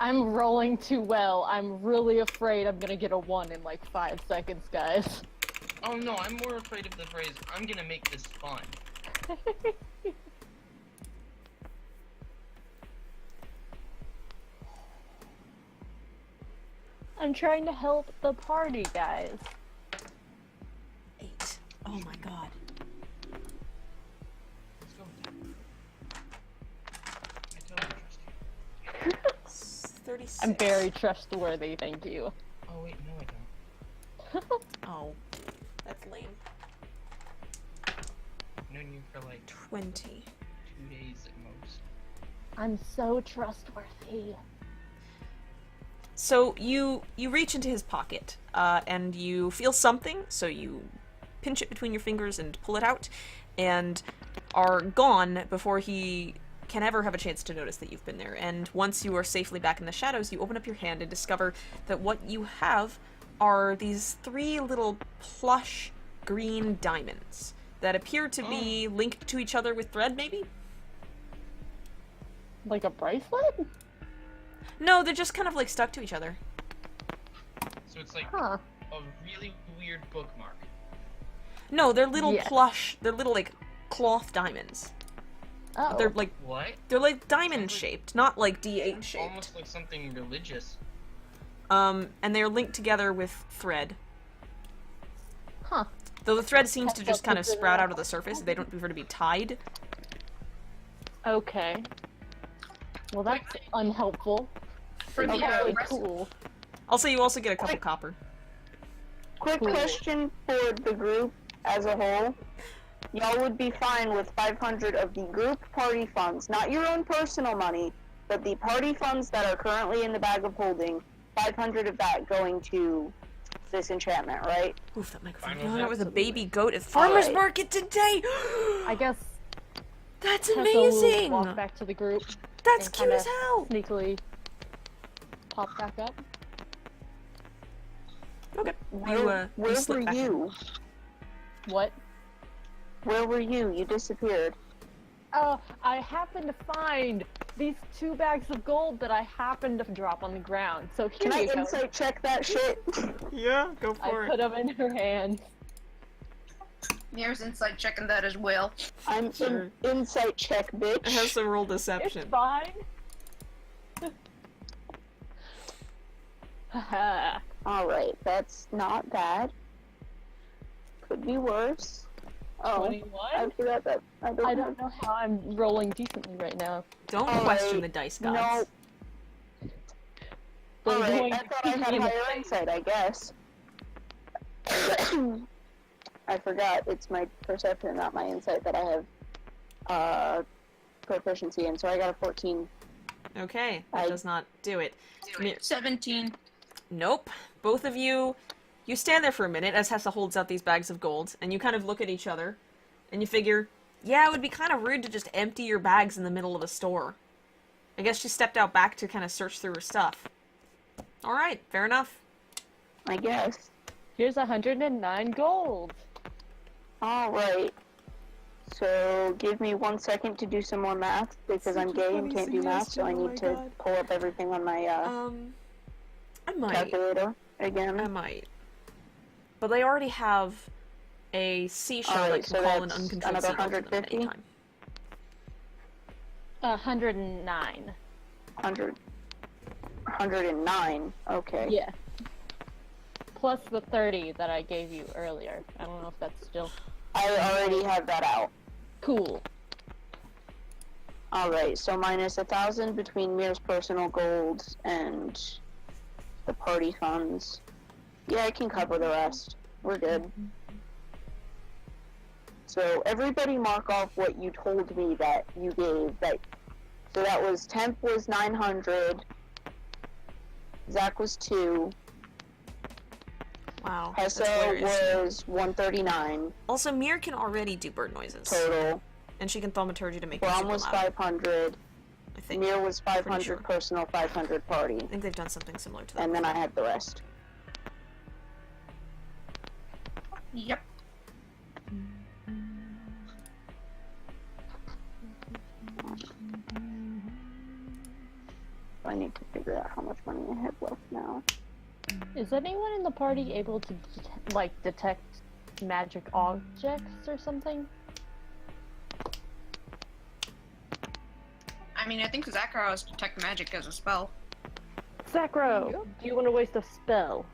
I'm rolling too well. I'm really afraid I'm gonna get a 1 in like 5 seconds, guys. oh no, I'm more afraid of the phrase, I'm gonna make this fun. I'm trying to help the party, guys. 8. Oh my god. Let's go with that. I totally trust you. 36. I'm very trustworthy, thank you. Oh wait, no I don't. Oh, that's lame. I've known you for like 20. 2 days at most. I'm so trustworthy. So you reach into his pocket, and you feel something, so you pinch it between your fingers and pull it out, and are gone before he can ever have a chance to notice that you've been there. And once you are safely back in the shadows, you open up your hand and discover that what you have are these 3 little plush green diamonds that appear to be linked to each other with thread, maybe? Like a bracelet? No, they're just kind of like stuck to each other. So it's like Huh. a really weird bookmark. No, they're little Yes. plush, they're little like cloth diamonds. Oh. They're like What? diamond shaped, not like D8 shaped. Almost like something religious. And they're linked together with thread. Huh. Though the thread seems to That's just kind of good to sprout know. out of the surface, they don't prefer to be tied. Okay. Well, that's unhelpful. For the Okay, rest cool. Also, you also get a couple copper. Quick Cool. question for the group as a whole. Y'all would be fine with 500 of the group party funds, not your own personal money, but the party funds that are currently in the bag of holding, 500 of that going to this enchantment, right? Oof, that microphone. Fine with There that. was a baby goat at farmer's Alright. market today! I guess That's Hessa will amazing! walk back to the group That's and cute kinda as hell! sneakily pop back up. Okay. Where, you where slip were back in. you? What? Where were you? You disappeared. I happened to find these 2 bags of gold that I happened to drop on the ground. So here Can I you go. insight check that shit? Yeah, go I put them in her hands. Mirror's inside checking that as well. I'm Sure. insight check, bitch. Hessa roll It's deception. fine. Haha. Alright, that's not bad. Could be worse. Oh, 21? I forgot that. I don't know how I'm rolling decently right now. Don't Alright, question the dice gods. No. They're Alright, going I to thought I kick had me in the higher face. insight, I guess. I forgot, it's my perception, not my insight, that I have proficiency in, so I got a 14. Okay, that does not do it. Mir- 17. Nope. Both of you, you stand there for a minute as Hessa holds out these bags of gold, and you kind of look at each other, and you figure, yeah, it would be kind of rude to just empty your bags in the middle of a store. I guess she stepped out back to kind of search through her stuff. Alright, fair enough. I guess. Here's 109 gold. Alright. So, give me 1 second to do some more math, because I'm gay and can't do math, so I need to pull up everything on my I might. calculator I again. might. But they already have a seashell Alright, that can so call an that's uncontrolled another seagull to them at 150? any time. 109. 109. Okay. Yeah. Plus the 30 that I gave you earlier. I don't know if that's still I already have that out. cool. Alright, so minus 1,000 between Mir's personal gold and the party funds. Yeah, I can cover the rest. We're good. So everybody mark off what you told me that you gave. So that was temp was 900. Zach was 2. Wow, that's Hessa hilarious. was 139 Also, Mir can already do bird noises. total. And she can thaumaturgy to make Brom music was loud. 500. I think. Mir was 500 sure. personal, 500 party. I think they've done something similar to that. And then I had the rest. Yep. I need to figure out how much money I have left now. Is anyone in the party able to detect magic objects or something? I mean, I think Zackrow has detect magic as a spell. Zackrow, Yep. do you want to waste a spell?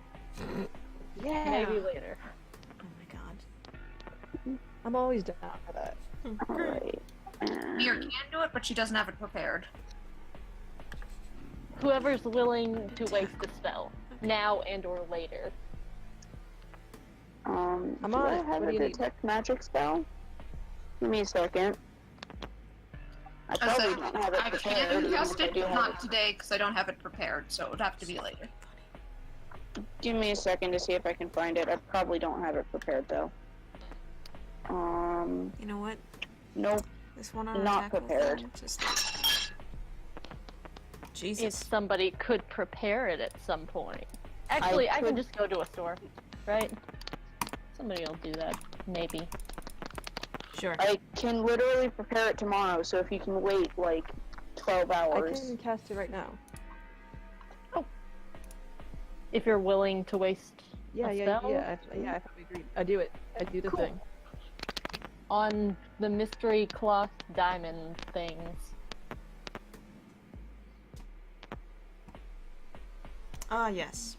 Yeah. Maybe later. Oh my god. I'm always down for that. Alright. Mir can do it, but she doesn't have it prepared. Whoever's willing to waste a spell, now and or later. I'm do on I it. have What a do you need? detect magic spell? Give me a second. I probably don't have it I prepared, can even cast if I it, do have not it. today, because I don't have it prepared, so it would have to be later. Give me a second to see if I can find it. I probably don't have it prepared, though. You know what? Nope. This one on Not attack roll prepared. thing, just... Jesus. If somebody could prepare it at some point. Actually, I can could- just go to a store, right? Somebody will do that, maybe. Sure. I can literally prepare it tomorrow, so if you can wait, like, 12 I hours. can cast it right now. If you're willing to waste Yeah, a yeah, spell yeah. I thought we agreed. I do it. I do the Cool. thing. on the mystery cloth diamond things. Ah, yes.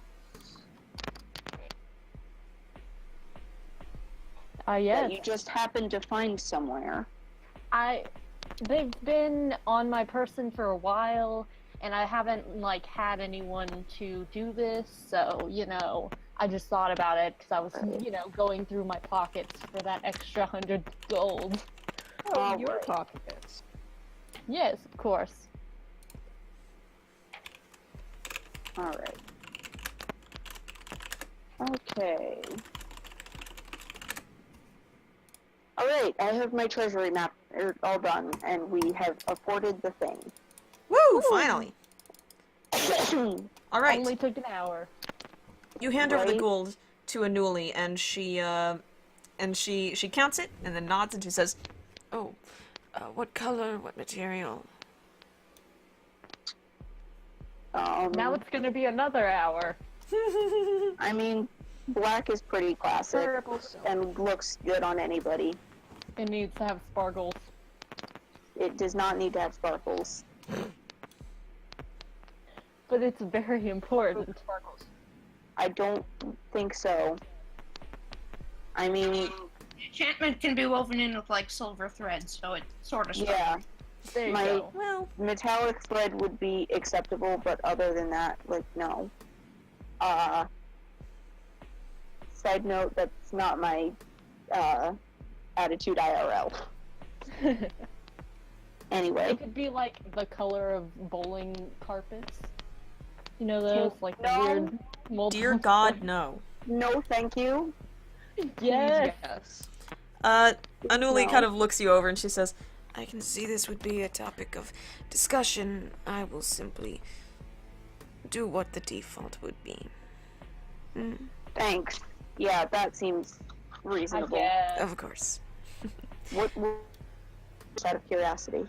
Yes. That you just happened to find somewhere. They've been on my person for a while, and I haven't had anyone to do this, so I just thought about it because I was going through my pockets for that extra 100 gold. Oh, your Alright. pockets. Yes, of course. Alright. Okay. Alright, I have my treasury map all done, and we have afforded the thing. Woo! Finally. All right. Only took an hour. You hand over the Right. gold to Anuli, and she counts it, and then nods, and she says, "Oh, what color? What material?" Now it's gonna be another hour. I mean, Black is pretty classic Purple silk. and looks good on anybody. It needs to have sparkles. It does not need to have sparkles. But it's very important. Sparkles. I don't think so. I mean, Enchantment can be woven in with like silver thread, so it sort of. yeah, There you My- go. Well, metallic thread would be acceptable, but other than that, like, no. Side note, that's not my, attitude IRL. Anyway. It could be like the color of bowling carpets. You know those, like the No. weird multiple. dear God, no. No, thank you. Yes. Yes. Anuli No. kind of looks you over and she says, I can see this would be a topic of discussion. I will simply do what the default would be. Thanks. Yeah, that seems I reasonable. guess. Of course. What out of curiosity?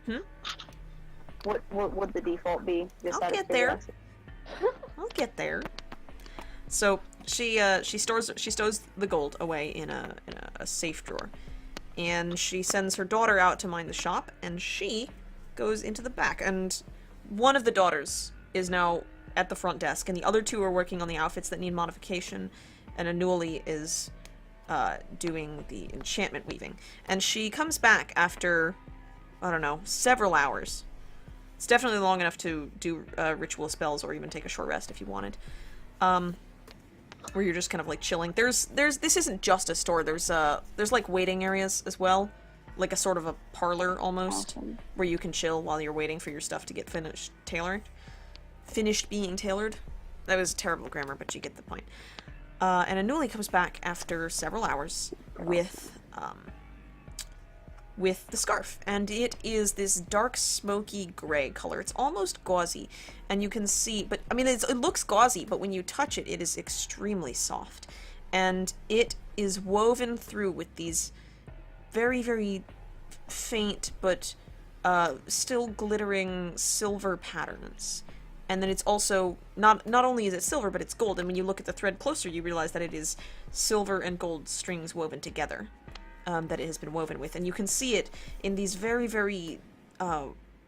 Hmm? What would the default be? Just I'll out of get there. curiosity? I'll get there. So she stores the gold away in a safe drawer, and she sends her daughter out to mind the shop, and she goes into the back. And one of the daughters is now at the front desk, and the other two are working on the outfits that need modification, and Anuli is doing the enchantment weaving. And she comes back after, I don't know, several hours. It's definitely long enough to do ritual spells or even take a short rest if you wanted. Where you're just kind of like chilling. This isn't just a store. There's like waiting areas as well, like a sort of a parlor almost, Awesome. where you can chill while you're waiting for your stuff to get finished being tailored. That was terrible grammar, but you get the point. And Anuli comes back after several hours with the scarf, and it is this dark smoky gray color. It's almost gauzy, and you can see, but I mean it looks gauzy, but when you touch it, it is extremely soft, and it is woven through with these very, very faint but still glittering silver patterns. And then it's also not only is it silver, but it's gold, and when you look at the thread closer, you realize that it is silver and gold strings woven together. That it has been woven with, and you can see it in these very, very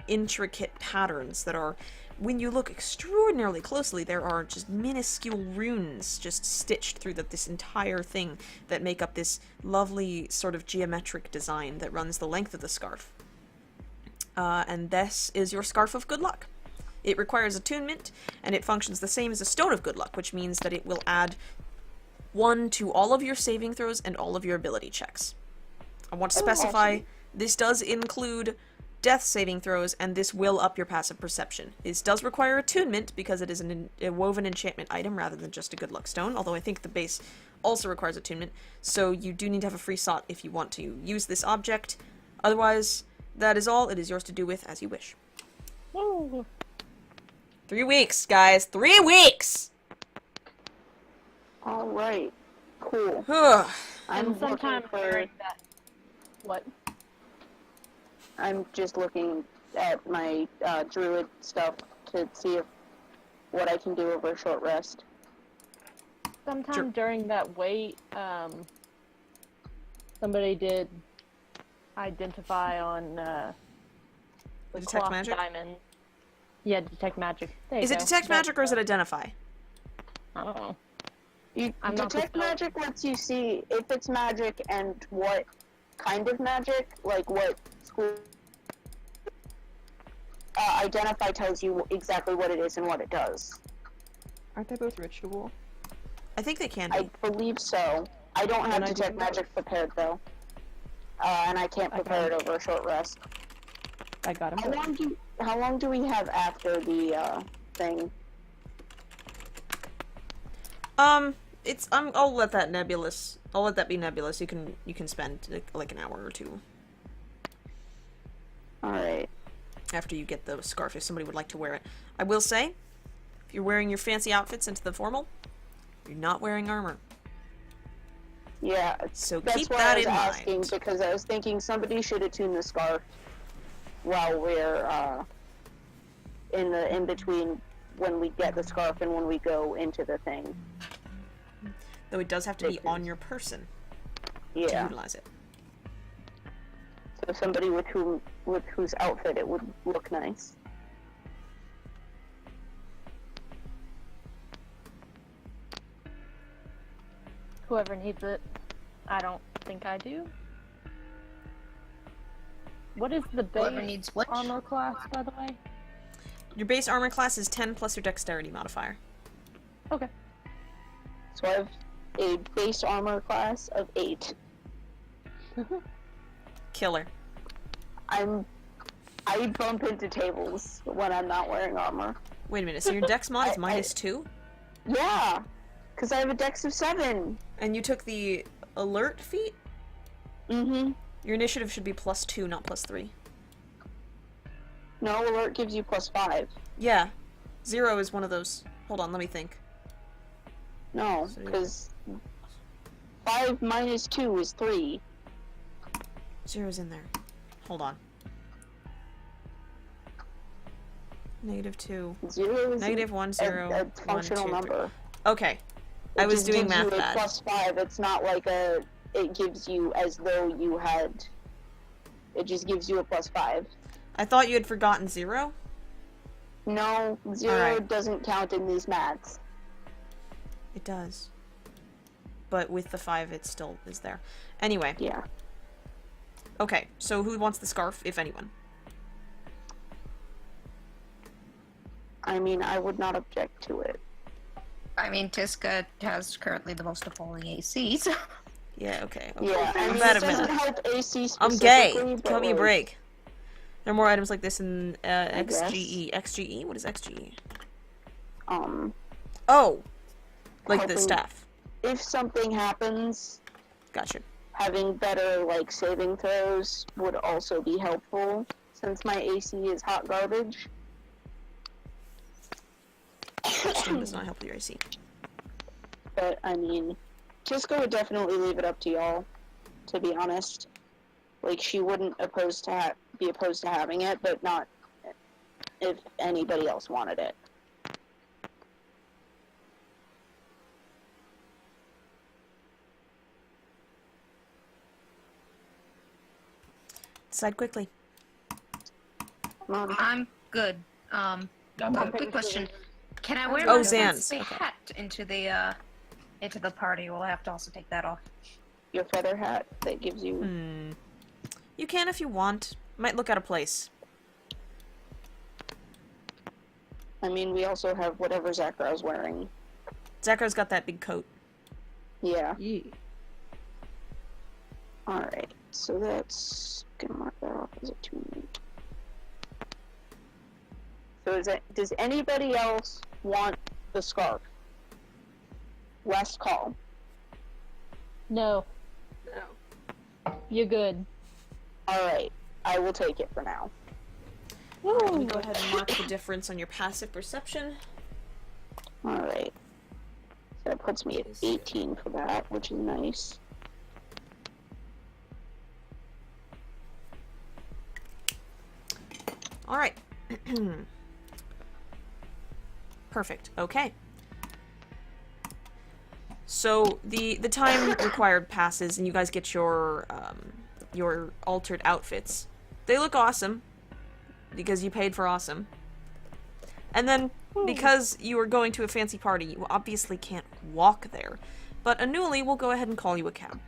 intricate patterns that are, when you look extraordinarily closely, there are just minuscule runes just stitched through this entire thing that make up this lovely sort of geometric design that runs the length of the scarf. And this is your Scarf of Good Luck. It requires attunement, and it functions the same as a Stone of Good Luck, which means that it will add 1 to all of your saving throws and all of your ability checks. I want to specify, awesome. This does include death saving throws, and this will up your passive perception. This does require attunement, because it is a woven enchantment item rather than just a good luck stone, although I think the base also requires attunement, so you do need to have a free slot if you want to use this object. Otherwise, that is all. It is yours to do with as you wish. Woo. 3 weeks, guys. 3 weeks! Alright. Cool. Ugh. I'm And sometime looking for, during that. What? I'm just looking at my druid stuff to see what I can do over a short rest. Sometime Sure. during that wait, somebody did identify on the Detect cloth magic? diamond. Yeah, detect magic. There you Is it go. detect That's magic or is it identify? I don't know. Detect I'm not the spell- magic lets you see if it's magic and what kind of magic, like what school. Identify tells you exactly what it is and what it does. Aren't they both ritual? I think they can be. I believe so. I don't have Then I do detect both. magic prepared though, and I can't prepare it over a short rest. I got him. How long do we have after the thing? I'll let that nebulous. I'll let that be nebulous. You can spend like an hour or two All right. after you get the scarf if somebody would like to wear it. I will say, if you're wearing your fancy outfits into the formal, you're not wearing armor. Yeah, So that's keep why that I was in asking mind. because I was thinking somebody should attune the scarf while we're in between when we get the scarf and when we go into the thing. Though it does have to be on your person to Yeah. utilize it. So somebody with whose outfit it would look nice. Whoever needs it. I don't think I do. What is the Whoever base needs what? armor class, by the way? Your base armor class is 10 plus your dexterity modifier. Okay. So I have a base armor class of 8. Killer. I bump into tables when I'm not wearing armor. Wait a minute, so your dex mod is I- minus 2? Yeah, because I have a dex of 7. And you took the alert feat? Mm-hmm. Your initiative should be plus 2, not plus 3. No, alert gives you plus 5. Yeah. 0 is one of those. Hold on, let me think. No, So- because 5 minus 2 is 3. 0's in there. Hold on. -2. 0 is Negative 1, 0, a 1, 2, functional 3. number. Okay. I It was just doing gives math you a bad. plus 5. It's not like a. It gives you as though you had. It just gives you a plus 5. I thought you had forgotten 0? No, 0 Alright. doesn't count in these maths. It does. But with the 5, it still is there. Anyway. Yeah. Okay, so who wants the scarf, if anyone? I mean, I would not object to it. I mean, Tiska has currently the most appalling AC, so... Yeah, okay. Yeah, I I'm mean, bad it at doesn't math. help AC I'm specifically, gay. but, Give me a like, break. There are more items like this in guess. XGE. XGE? What is XGE? Helping- Oh! Like the staff. If something happens, Gotcha. having better, like, saving throws would also be helpful, since my AC is hot garbage. Steam does not help with your AC. But, I mean, Tisco would definitely leave it up to y'all, to be honest. Like, she wouldn't be opposed to having it, but not if anybody else wanted it. Decide quickly. I'm good. I'm Quick question. Can I wear Oh, my Zan's. fancy Okay. hat into the party? Will I have to also take that off? Your feather hat that gives you... Hmm. You can if you want. Might look out of place. I mean, we also have whatever Zackrow's wearing. Zackrow's got that big coat. Yeah. Yeah. Alright, so that's gonna mark that off as a 2. So does anybody else want the scarf? Last call. No, No. you're good. Alright, I will take it for now. Let me go ahead and mark the difference on your passive perception. Alright. So that puts me at 18 for that, which is nice. Alright. Perfect. Okay. So the time required passes, and you guys get your altered outfits. They look awesome because you paid for awesome. And then because you are going to a fancy party, you obviously can't walk there. But Anuli will go ahead and call you a cab.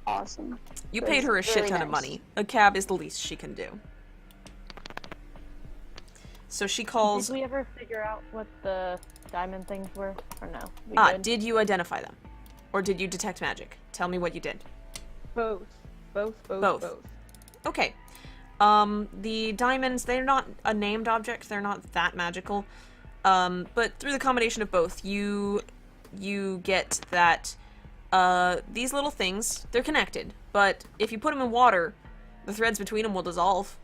Awesome. You That's paid her a shit very ton of nice. money. A cab is the least she can do. So she calls. Did we ever figure out what the diamond things were, or no? We did? Did you identify them? Or did you detect magic? Tell me what you did. Both. Both. Both. Okay. The diamonds, they're not a named object, they're not that magical. But through the combination of both, you get that these little things, they're connected, but if you put them in water, the threads between them will dissolve.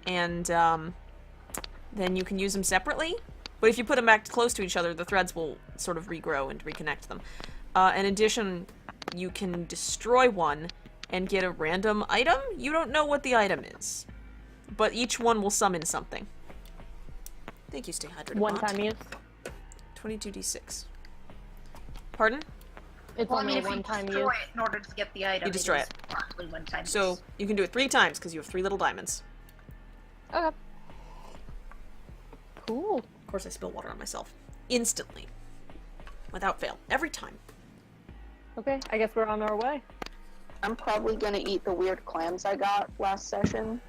And then you can use them separately, but if you put them back close to each other, the threads will sort of regrow and reconnect them. In addition, you can destroy one and get a random item. You don't know what the item is, but each one will summon something. Thank you, stay hydrated. One Mont. time use. 22d6. Pardon? It's Well, I only mean, if a you one-time destroy use. it in order to get the item, You destroy is practically one time So use. you can do it 3 times because you have 3 little diamonds. Okay. Cool. Of course, I spill water on myself. Instantly. Without fail. Every time. Okay, I guess we're on our way. I'm probably gonna eat the weird clams I got last session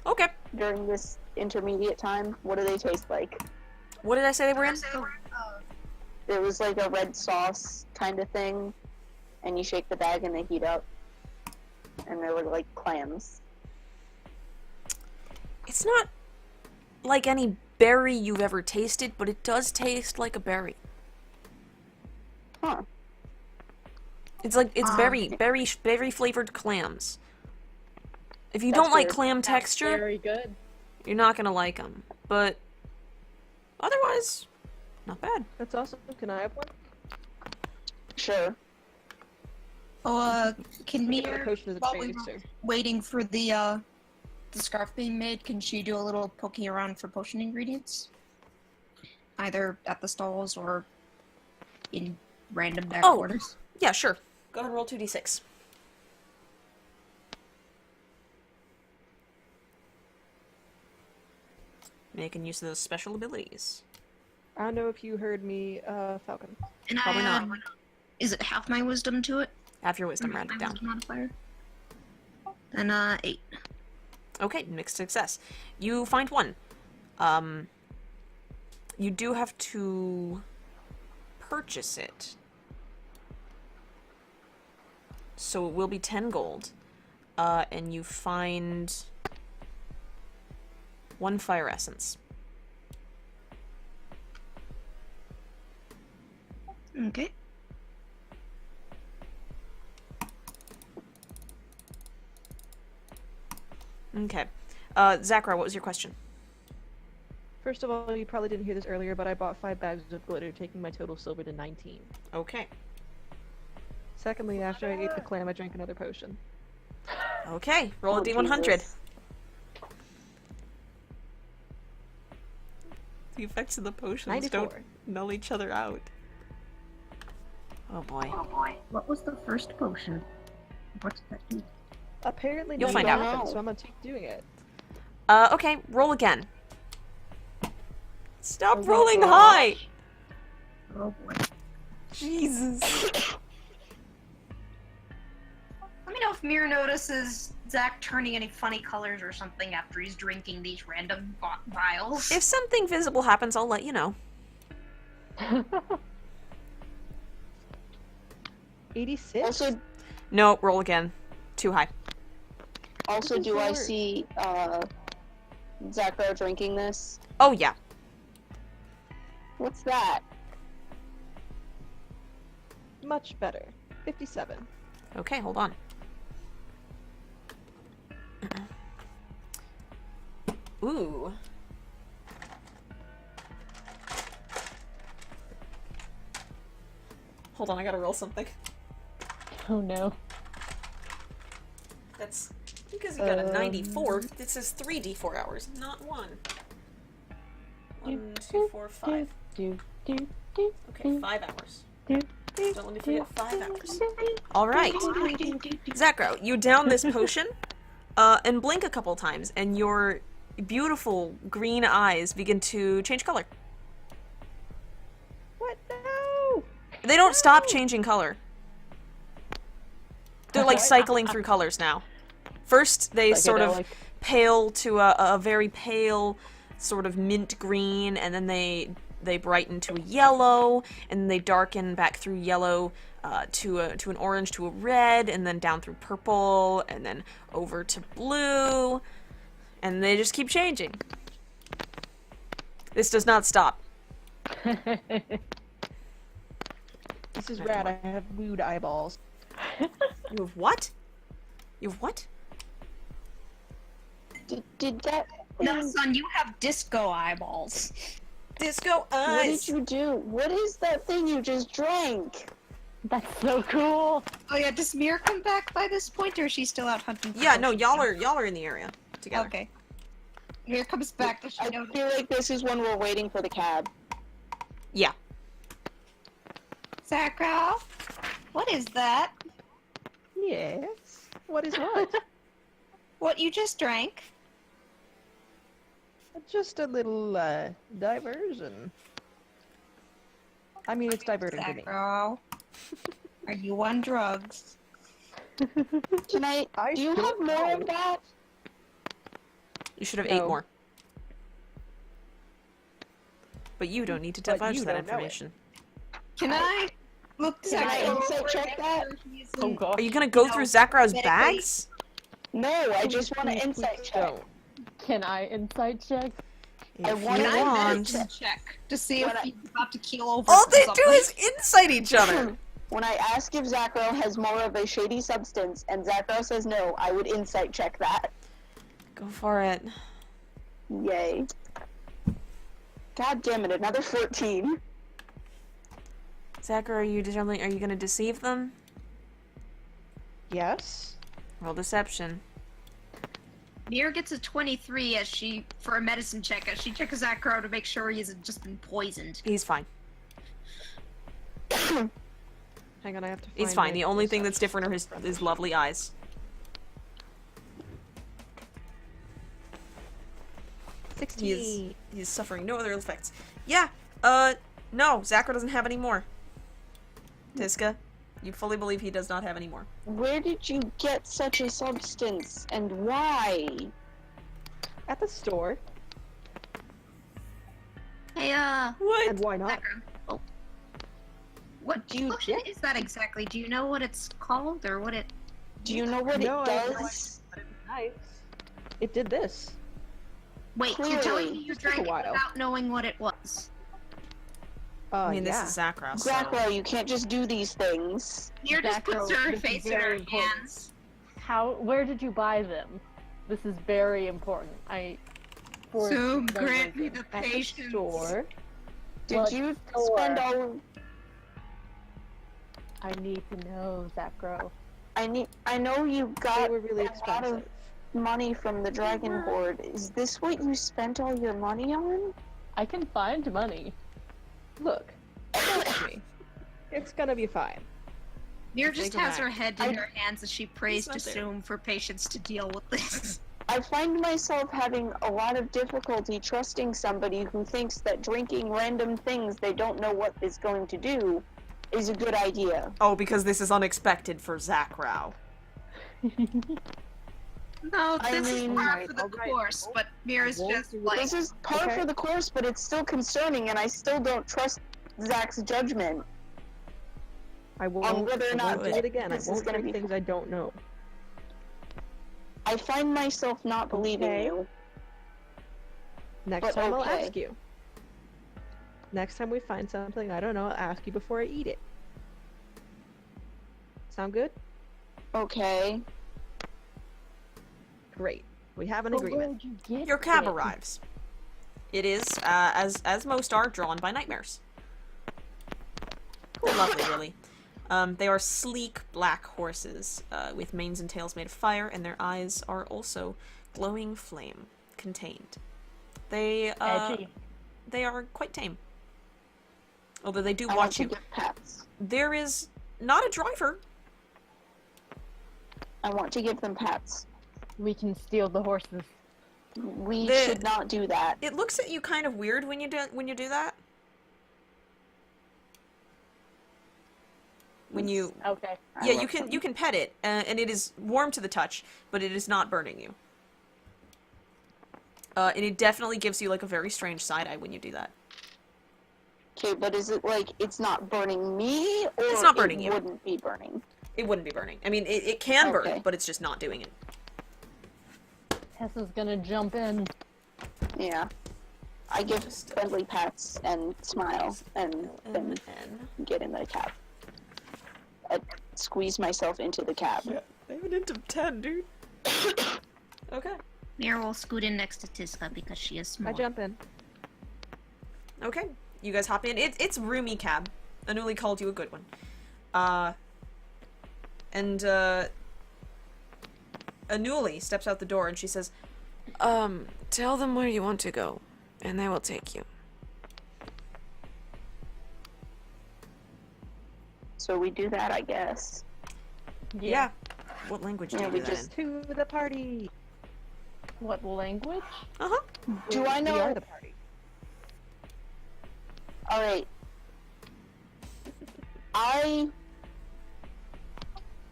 Okay. during this intermediate time. What do they taste like? What did I say they were in? It was like a red sauce kind of thing, and you shake the bag and they heat up. And they look like clams. It's not like any berry you've ever tasted, but it does taste like a berry. Huh. It's like, it's berry flavored clams. If you That's don't like weird. clam texture, Very good. you're not gonna like them. But otherwise, not bad. That's awesome. Can I have one? Sure. Oh, can Get a Mir, potion as a while we tracer. were waiting for the scarf being made, can she do a little poking around for potion ingredients? Either at the stalls or in random back Oh. quarters. Yeah, sure. Go ahead and roll 2d6. Making use of those special abilities. I don't know if you heard me, Falcon. And Probably I not. Is it half my wisdom to it? Have your wisdom Half rounded my down. wisdom modifier. Then 8. Okay, mixed success. You find one. You do have to purchase it. So it will be 10 gold. And you find 1 fire essence. Okay. Okay. Zackrow, what was your question? First of all, you probably didn't hear this earlier, but I bought 5 bags of glitter, taking my total silver to 19. Okay. Secondly, after I ate the clam, I drank another potion. Okay, roll a Oh, d100. Jesus. The effects of the potions 94. don't null each other out. Oh boy. Oh boy. What was the first potion? What's that do? Apparently, You'll none find of out. it happened, so I'm gonna keep doing it. Okay, roll again. Stop Oh my rolling gosh. high! Oh boy. Jesus. Let me know if Mir notices Zach turning any funny colors or something after he's drinking these random vials. If something visible happens, I'll let you know. 86? Also, No, roll again. Too high. do I Lord. see Zackrow drinking this? Oh yeah. What's that? Much better. 57. Okay, hold on. Ooh. Hold on, I gotta roll something. Oh no. That's because you got a 94. It says 3 d4 hours, not 1. 1, 2, 4, 5. Do. Okay, 5 hours. Do. Don't let me forget 5 hours. Alright. Zackrow, you down this potion, and blink a couple times, and your beautiful green eyes begin to change color. What? No! They don't stop changing color. They're like cycling through colors now. First, they sort of Psychedelic. pale to a very pale, sort of mint green, and then they brighten to a yellow, and then they darken back through yellow to an orange to a red, and then down through purple, and then over to blue, and they just keep changing. This does not stop. This is rad. I have wooed eyeballs. You have what? You have what? Did that? No, son, you have disco eyeballs. Disco What eyes. did you do? What is that thing you just drank? That's so cool. Oh yeah, does Mir come back by this point, or is she still out hunting? For Yeah, no, potions? y'all are in the area together. Okay. Mir comes back. Does she I know? feel like this is when we're waiting for the cab. Yeah. Zackrow, what is that? Yes. What is what? What you just drank? Just a little diversion. I mean, it's diverting to me. Zackrow, are you on drugs? Can I? I Do you have don't more know. of that? You should have No. 8 more. But you don't need to But divulge you that don't know it. information. Can I look Can I Zackrow insight over check and that? make sure he's Oh in- god. Are you gonna go No, through Zackrow's medically- bags? No, I just want to insight check. Don't. Can I insight check? I If want you Can I want. medicine check to see if What I- he's about to keel over? All from they do something? is incite each other. When I ask if Zackrow has more of a shady substance and Zackrow says no, I would insight check that. Go for it. Yay. God damn it, another 14. Zackrow, are you gonna deceive them? Yes. Roll deception. Mir gets a 23 for a medicine check as she checks Zackrow to make sure he hasn't just been poisoned. He's fine. Hang on, I have to find He's fine. my The only thing that's perception different are his from this. lovely eyes. 16. He's suffering no other effects. Yeah, no, Zackrow doesn't have any more. Tiska, you fully believe he does not have any more. Where did you get such a substance and why? At the store. Hey, What? And why not? Zackrow. Oh. What Do you- potion is that exactly? Do you know what it's called or what it? Do you know what No, it I have no does? Nice. It did this. Wait, you're telling Clearly. me you Just took a drank it while. without knowing what it was? I mean, yeah. this is Zackrow, so... Zackrow, you can't just do these things. Mir just puts Zackrow, her this is face in very her important. hands. Where did you buy them? This is very important. So grant me the At the patience. store. Did What you store? spend all? I need to know, Zackrow. I know you They got were really a lot of expensive. money from the Dragon Horde. Is this what you spent all your money on? I can find money. Look. Trust me. It's gonna be fine. Mir just Take her has her back. head in her hands as she prays not to there. Zoom for patience to deal with this. I find myself having a lot of difficulty trusting somebody who thinks that drinking random things they don't know what is going to do is a good idea. Oh, because this is unexpected for Zackrow. No, I this is mean- par for the Alright, course, but Mir is won't just do like, This is par Okay. for the course, but it's still concerning, and I still don't trust Zach's judgment. I won't, whether or I not won't do it again. I this is won't gonna drink be things I don't know. I find myself not believing Okay. you. Next But time I'll okay. ask you. Next time we find something I don't know, I'll ask you before I eat it. Sound good? Okay. Great. We have an But agreement. where'd you get Your cab it? arrives. It is, as most are, drawn by nightmares. They're lovely, really. They are sleek black horses, with manes and tails made of fire, and their eyes are also glowing flame contained. They Edgy. they are quite tame. Although they do I want watch to you. give pats. There is not a driver. I want to give them pats. We can steal the horses. We The- should not do that. It looks at you kind of weird when you do that. When you Okay. I yeah, love you can pet it, and it is warm to the touch, but it is not burning you. And it definitely gives you like a very strange side eye when you do that. Okay, but is it like it's not burning me, or It's not burning it you. wouldn't be burning? It wouldn't be burning. I mean, it can burn, Okay. but it's just not doing it. Hessa's gonna jump in. Yeah. I give friendly pats and smile, and then N. get in the cab. I squeeze myself into the cab. I have an int of 10, dude. Okay. Mir will scoot in next to Tiska because she is I small. jump in. Okay. You guys hop in. It's roomy cab. Anuli called you a good one. Anuli steps out the door and she says, tell them where you want to go, and they will take you. So we do that, I guess. Yeah. What language do Yeah, you we do that just- To the party. What language? in? Uh-huh. Do I know? We are the party. All right.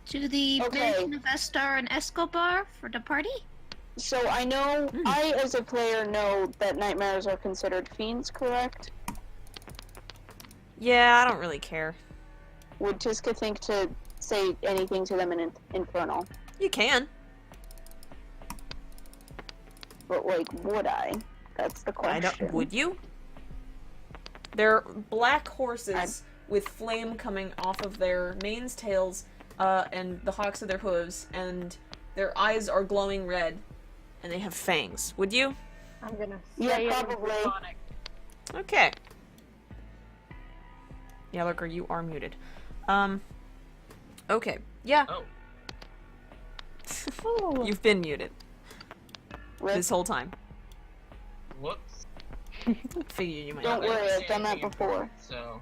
To the Okay. mention of Estar and Escobar for the party? So I know, Hmm. I as a player know that nightmares are considered fiends, correct? Yeah, I don't really care. Would Tiska think to say anything to them in Infernal? You can. But, like, would I? That's the I question. don't. Would you? They're black horses with flame coming off of their manes, tails, and the hocks of their hooves, and their eyes are glowing red, and they have fangs. Would you? I'm gonna Yeah, say it in probably. Draconic. Okay. Yeah, Lurker, you are muted. Okay. Yeah. Oh. Ooh. You've been muted Rip. this whole time. Whoops. Figured you might Don't not. I worry, didn't I've say done that anything before. important, So.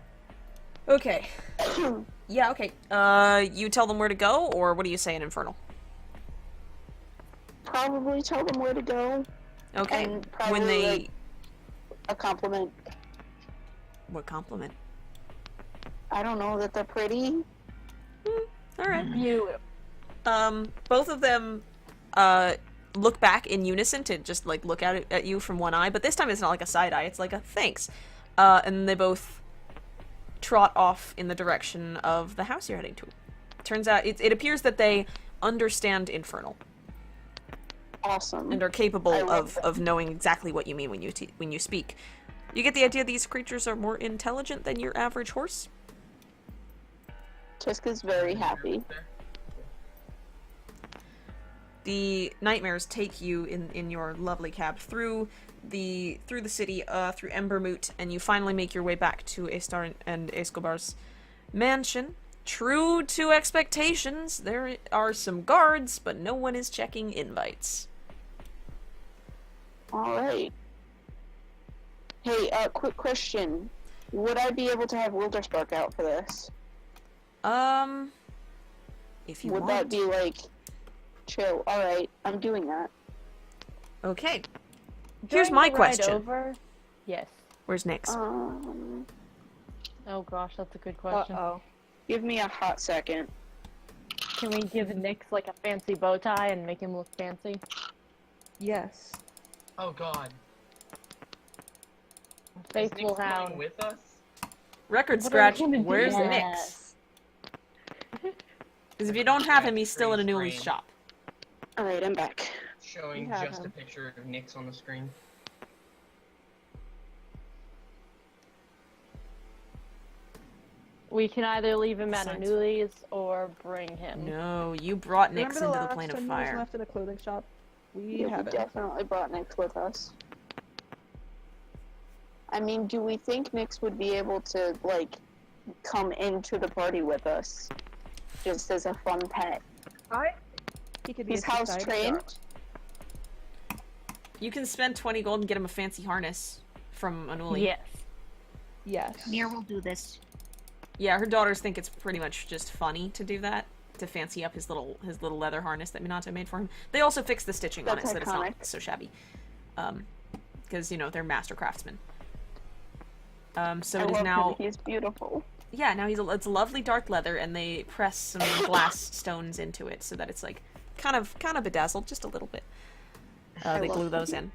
Okay. Yeah, okay. You tell them where to go, or what do you say in Infernal? Probably tell them where to go. Okay. And probably, When they... like, a compliment. What compliment? I don't know, that they're pretty. Alright. Beautiful. Both of them, look back in unison to just, like, look at you from one eye, but this time it's not like a side eye, it's like a thanks. And they both trot off in the direction of the house you're heading to. Turns out, it appears that they understand Infernal, Awesome. and are capable I love of knowing exactly what you mean when you speak. You get the idea these creatures are more intelligent than your average horse? Tiska's very happy. The nightmares take you in your lovely cab through the city, through Embermoot, and you finally make your way back to Estar and Escobar's mansion. True to expectations, there are some guards, but no one is checking invites. Alright. Hey, quick question. Would I be able to have Wilderspark out for this? If you Would want. that be, like, chill? Alright, I'm doing that. Okay. Here's During my the ride question. Over, yes. Where's Nyx? Oh gosh, that's a good question. Uh-oh. Give me a hot second. Can we give Nyx like a fancy bow tie and make him look fancy? Yes. Oh God. Is Faithful Nick going hound. with us? Record What are scratch. we gonna do? Where's Yeah. Nyx? Because if you don't have him, he's still in a Freeze Newly's frame. shop. Alright, I'm back. Showing We have just him. a picture of Nick's on the screen. We can either leave him at Besides- Anuli's or bring him. No, you brought Nyx Remember the into the last plane of time he was fire. left in a clothing shop? We Yeah, have we it. definitely brought Nyx with us. I mean, do we think Nyx would be able to, like, come into the party with us? Just as a fun pet. He could be He's a house society trained? dog. You can spend 20 gold and get him a fancy harness from Anuli. Yes. Yes. Mir will do this. Yeah, her daughters think it's pretty much just funny to do that, to fancy up his little leather harness that Minato made for him. They also fix the stitching on it That's so that it's not iconic. so shabby. Because, you know, they're master craftsmen. So I it is love now... him. He's beautiful. Yeah, now it's lovely dark leather, and they press some glass stones into it so that it's like kind of bedazzled just a little bit. I They love glue those them. in.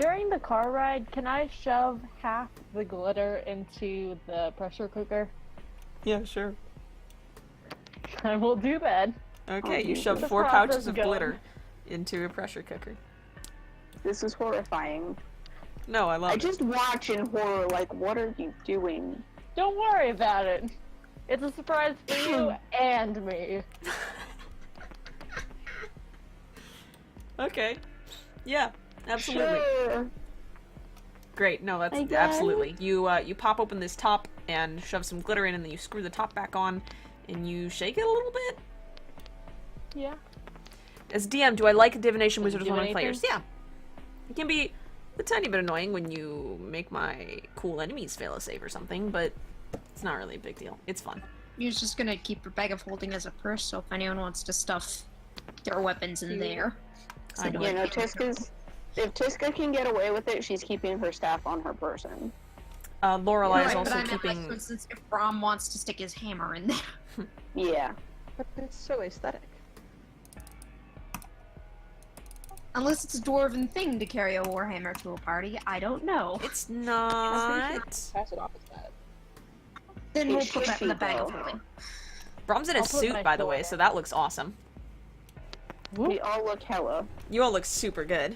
During the car ride, can I shove half the glitter into the pressure cooker? Yeah, sure. I will do that. Okay, you Okay. shoved The 4 process pouches of going. glitter into a pressure cooker. This is horrifying. No, I love I it. just watch in horror, like, what are you doing? Don't worry about it. It's a surprise for you and me. Okay. Yeah, absolutely. Sure. Great. No, that's Again? absolutely. You pop open this top and shove some glitter in, and then you screw the top back on, and you shake it a little bit. Yeah. As DM, do I like divination Does it wizards do on my anything? players? Yeah. It can be a tiny bit annoying when you make my cool enemies fail a save or something, but it's not really a big deal. It's fun. Mira's just gonna keep her bag of holding as a purse, so if anyone wants to stuff their weapons in there. I know. You know, if Tiska can get away with it, she's keeping her staff on her person. Lorelai is Right, also but I meant, keeping. like, for instance, if Brom wants to stick his hammer in there. Yeah. But it's so aesthetic. Unless it's a dwarven thing to carry a warhammer to a party, I don't know. It's I'm not. pretty sure pass it off as that. Then It we'll should put that in the be, bag of though. holding. Brom's in a I'll put suit, my by the sword way, in. so that looks awesome. We all look hella. You all look super good.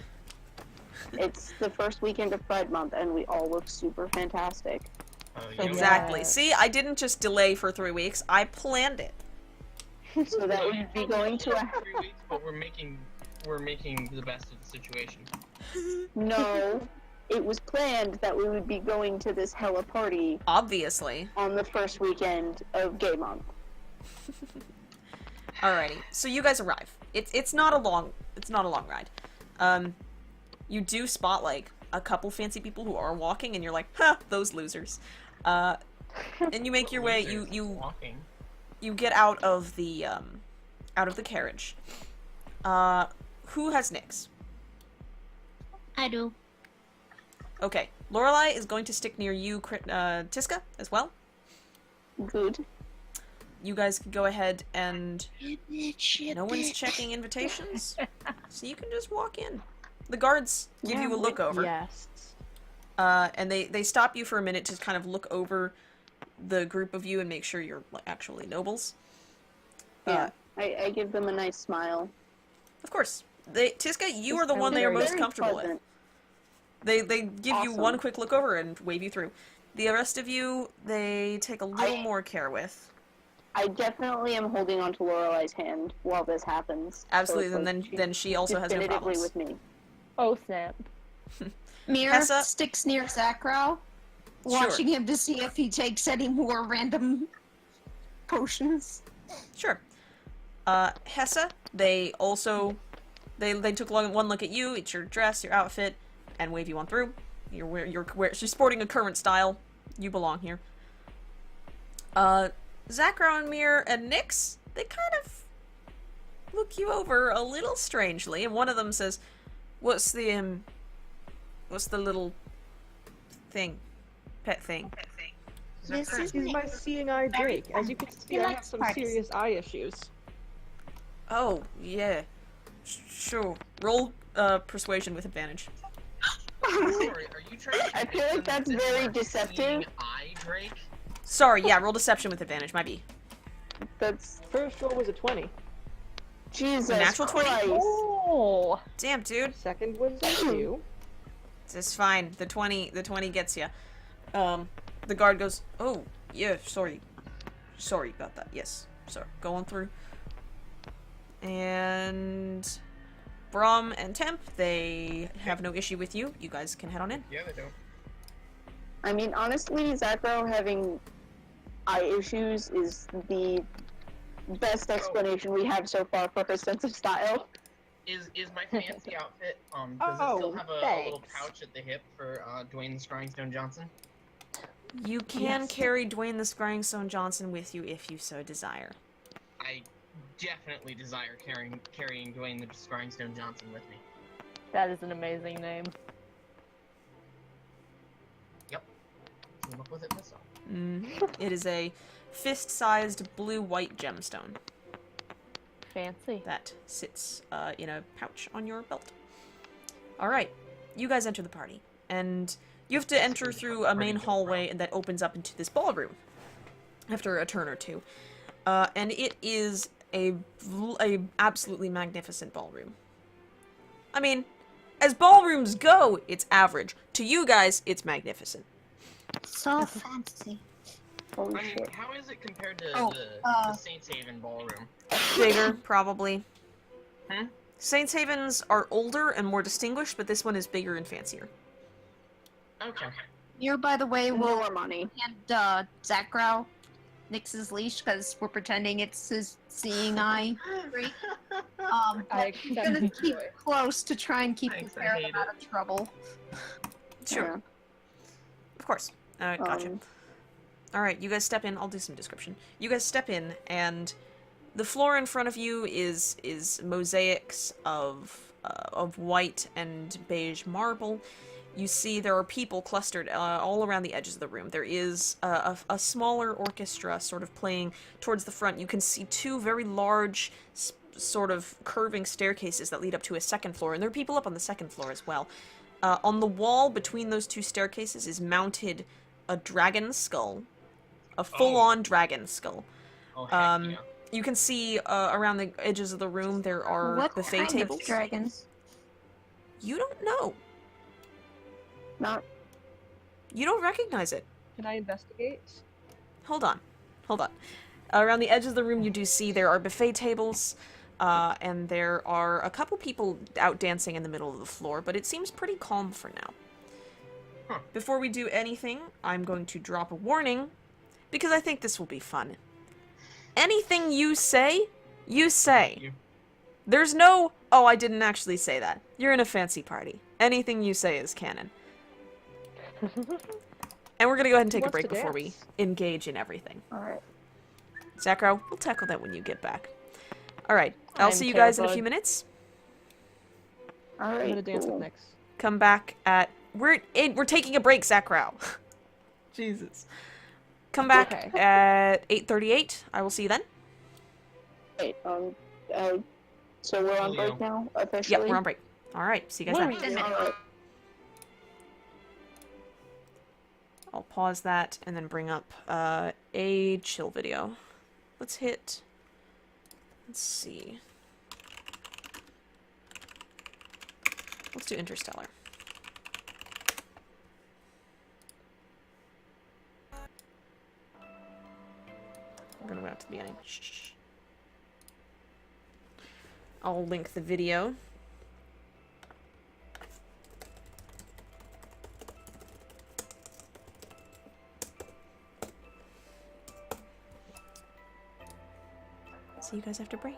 It's the first weekend of Pride Month, and we all look super fantastic. Exactly. Yeah. See, I didn't just delay for 3 weeks. I planned it. So that would be going to a... 3 weeks, but we're making the best of the situation. No, it was planned that we would be going to this hella party Obviously. on the first weekend of Gay Month. Alrighty. So you guys arrive. It's not a long ride. You do spot like a couple fancy people who are walking, and you're like, "Ha, those losers." And you make your way. You Walking. you get out of the carriage. Who has Nyx? I do. Okay, Lorelai is going to stick near you, Tiska, as well. Good. You guys can go ahead and no one's checking invitations, so you can just walk in. The guards give you a look over, Yes. and they stop you for a minute to kind of look over the group of you and make sure you're like, actually nobles. Yeah. I give them a nice smile. Of course. Tiska, you are the I'm one they are Very most comfortable pleasant. with. They give you Awesome. one quick look over and wave you through. The rest of you, they take a little more care with. I definitely am holding on to Lorelai's hand while this happens. So Absolutely, it's and like she's then she also has no definitively problems. with me. Oh snap. Mira Hessa? sticks near Zackrow, watching him to see if he takes any more random potions. Sure. Hessa, they also they took one look at you, it's your dress, your outfit, and wave you on through. She's sporting a current style. You belong here. Zackrow and Mir and Nyx, they kind of look you over a little strangely, and one of them says, what's the little thing? Pet thing? This is He's my seeing eye Drake. As you can see, I have likes some parties. serious eye issues. Oh, yeah. Sure. Roll, persuasion with advantage. Sorry, are you trying to I feel make like that's them very seem deceptive. eye Drake? Sorry, yeah, roll deception with advantage, might be. That's First roll was a 20. Jesus natural 20? Christ. Oh. Damn, dude. Second was a 2. It's fine. The 20 gets you. The guard goes, oh, yeah, sorry. Sorry about that. Yes. Sorry. Go on through. And Brom and Temp, they have no issue with you. You guys can head on in. Yeah, they don't. I mean, honestly, Zackrow having eye issues is the best explanation we have so far for her sense of style. Is my fancy outfit, does it still have a little thanks. pouch at the hip for Dwayne the Scrying Stone Johnson? You can carry Dwayne the Scrying Stone Johnson with you if you so desire. I definitely desire carrying Dwayne the Scrying Stone Johnson with me. That is an amazing name. Came up with it myself. It is a fist-sized blue-white gemstone Fancy. that sits in a pouch on your belt. Alright, you guys enter the party, and you have to enter through a main hallway that opens up into this ballroom after a turn or two. And it is a absolutely magnificent ballroom. I mean, as ballrooms go, it's average. To you guys, it's magnificent. So fancy. Holy I mean, shit. how is it compared to Oh, the Saints Haven ballroom? Bigger, probably. Hmm? Saints Havens are older and more distinguished, but this one is bigger and fancier. Okay. Mira, by the way, will More money. hand Zackrow Nyx's leash because we're pretending it's his seeing eye. I I'm accept gonna it. keep close to try and keep Thanks, the I pair hate out of trouble. Sure, of course. Gotcha. Alright, you guys step in. I'll do some description. You guys step in, and the floor in front of you is mosaics of white and beige marble. You see there are people clustered all around the edges of the room. There is a smaller orchestra sort of playing towards the front. You can see two very large sort of curving staircases that lead up to a second floor, and there are people up on the second floor as well. On the wall between those two staircases is mounted a dragon skull. A full-on dragon skull. Oh, heck yeah. You can see around the edges of the room there are What buffet kind tables. of dragons? You don't know. Not. You don't recognize it. Can I investigate? Hold on. Hold on. Around the edges of the room you do see there are buffet tables, and there are a couple people out dancing in the middle of the floor, but it seems pretty calm for now. Huh. Before we do anything, I'm going to drop a warning, because I think this will be fun. Anything you say, you say. There's no, oh, I didn't actually say that. You're in a fancy party. Anything you say is canon. And we're gonna go ahead and take a wants break to before we dance? engage in everything. Alright. Zackrow, we'll tackle that when you get back. Alright, I'll I'm see you guys in a terrified. few minutes. I'm Alright. gonna dance cool. with Nyx. Come back at... We're taking a break, Zackrow. Jesus. Come back Okay. at 8:38. I will see you then. Wait, so we're on break now, officially? Yep, we're on break. Alright, see you guys What then. are we doing? Alright. I'll pause that and then bring up a chill video. Let's hit... Let's see. Let's do Interstellar. I'm gonna go out to the beginning. Shh. I'll link the video. See you guys after break.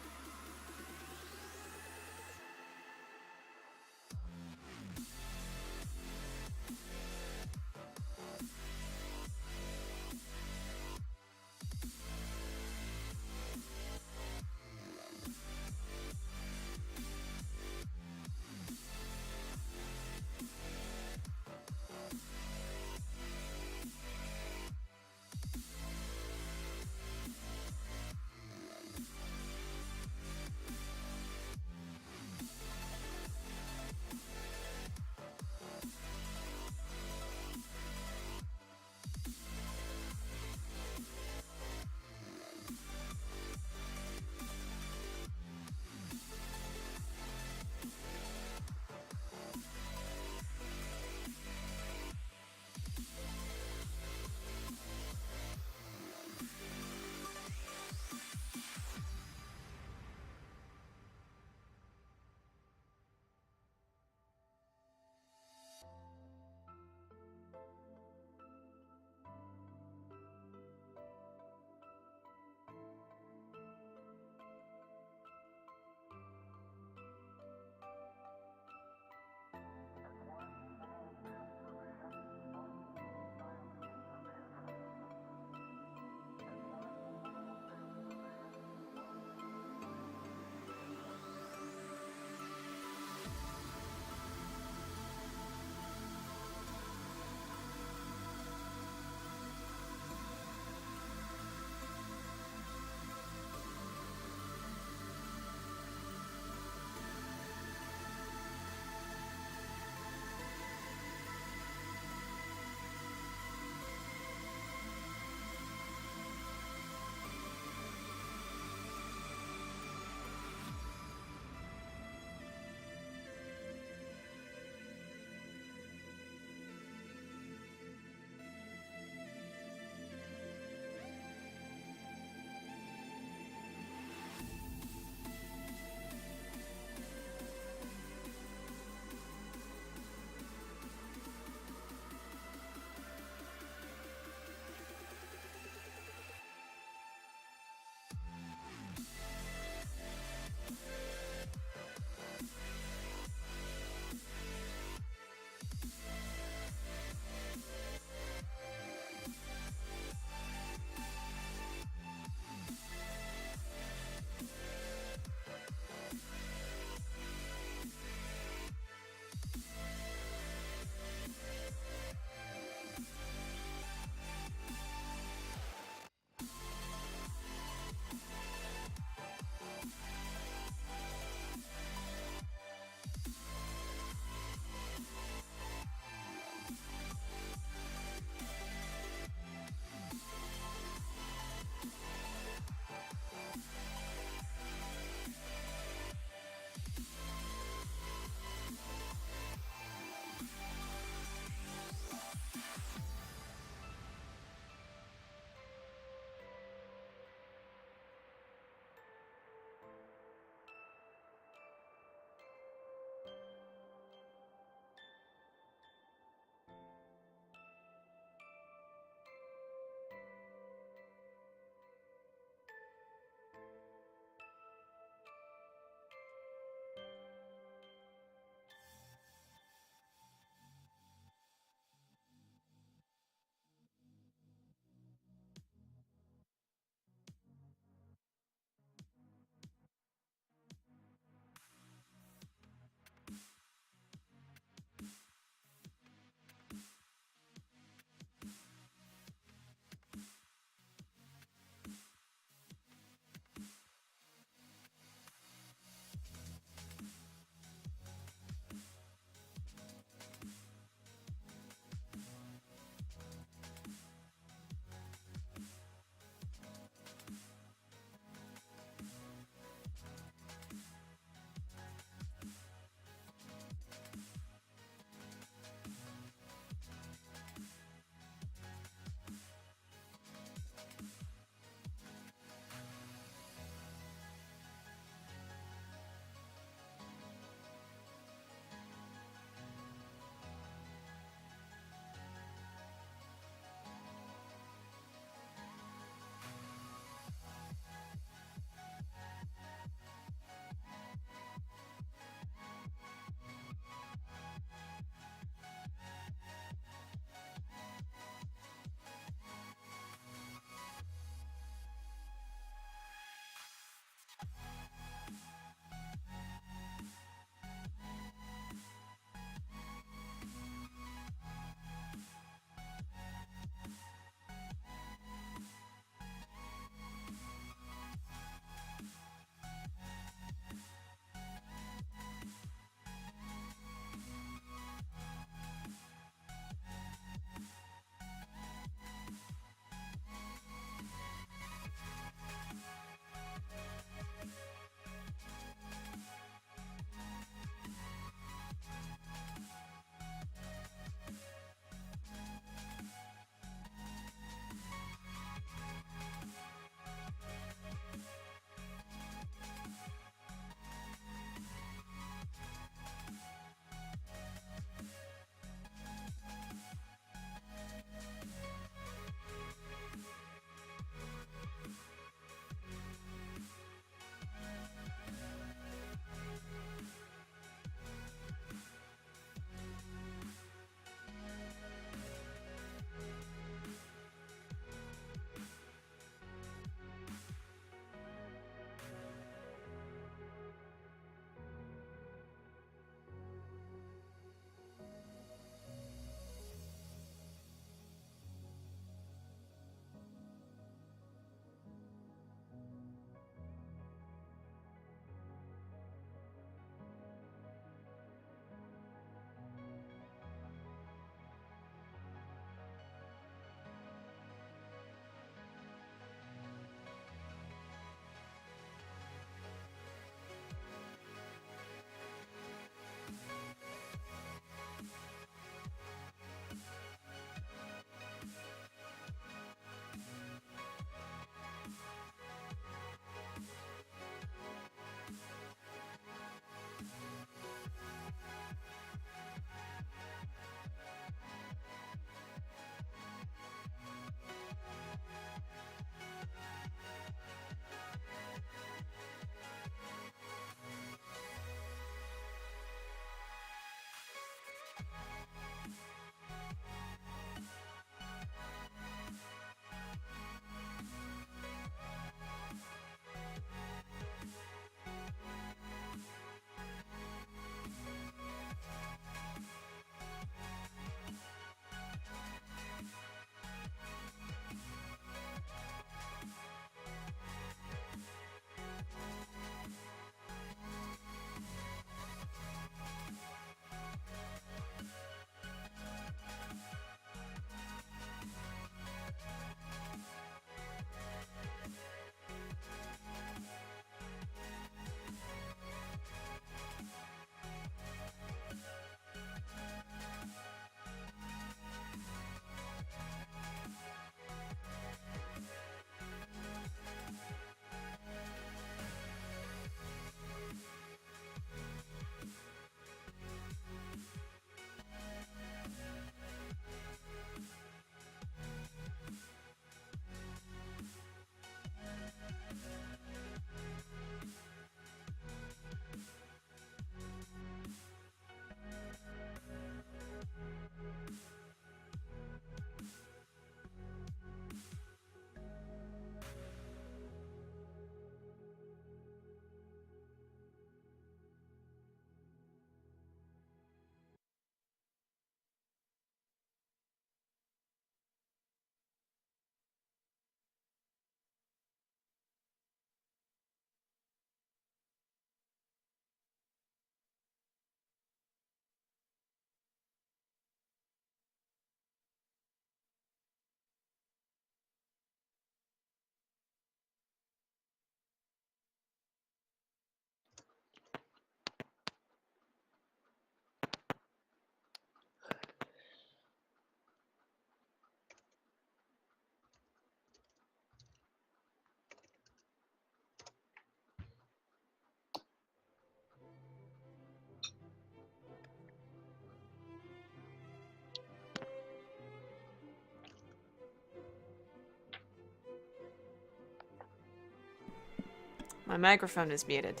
My microphone is muted.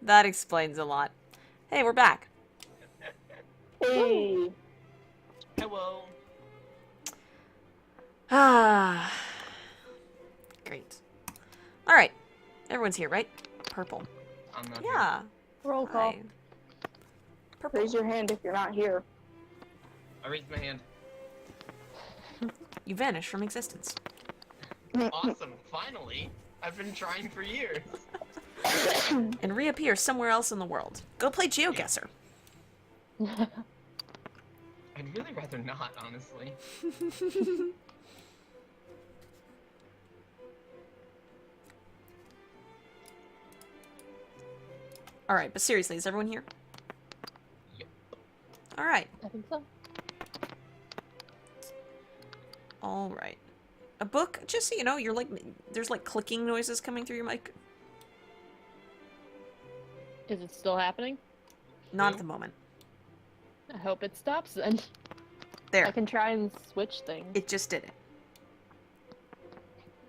That explains a lot. Hey, we're back. Hey. Hello. Ah. Great. Alright. Everyone's here, right? Purple. I'm not here. Yeah. Roll call. Hi. Purple. Raise your hand if you're not here. I raised my hand. You vanish from existence. Awesome. Finally. I've been trying for years. And reappear somewhere else in the world. Go play GeoGuessr. I'd really rather not, honestly. Alright, but seriously, is everyone here? Yep. Alright. I think so. Alright. A book, just so you know, you're like, there's like clicking noises coming through your mic. Is it still happening? Not No. at the moment. I hope it stops then. There. I can try and switch things. It just did it.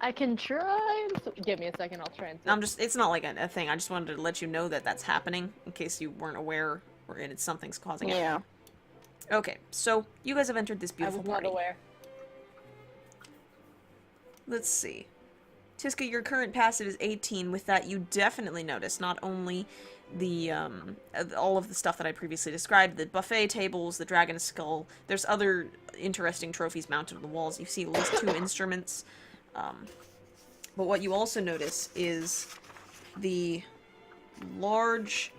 I can try and give me a second, I'll try and switch. It's not like a thing. I just wanted to let you know that that's happening in case you weren't aware or it's something's causing it. Yeah. Okay, so you guys have entered this I beautiful was not party. aware. Let's see. Tiska, your current passive is 18. With that, you definitely notice not only the, all of the stuff that I previously described, the buffet tables, the dragon skull, there's other interesting trophies mounted on the walls. You see at least 2 instruments. But what you also notice is the large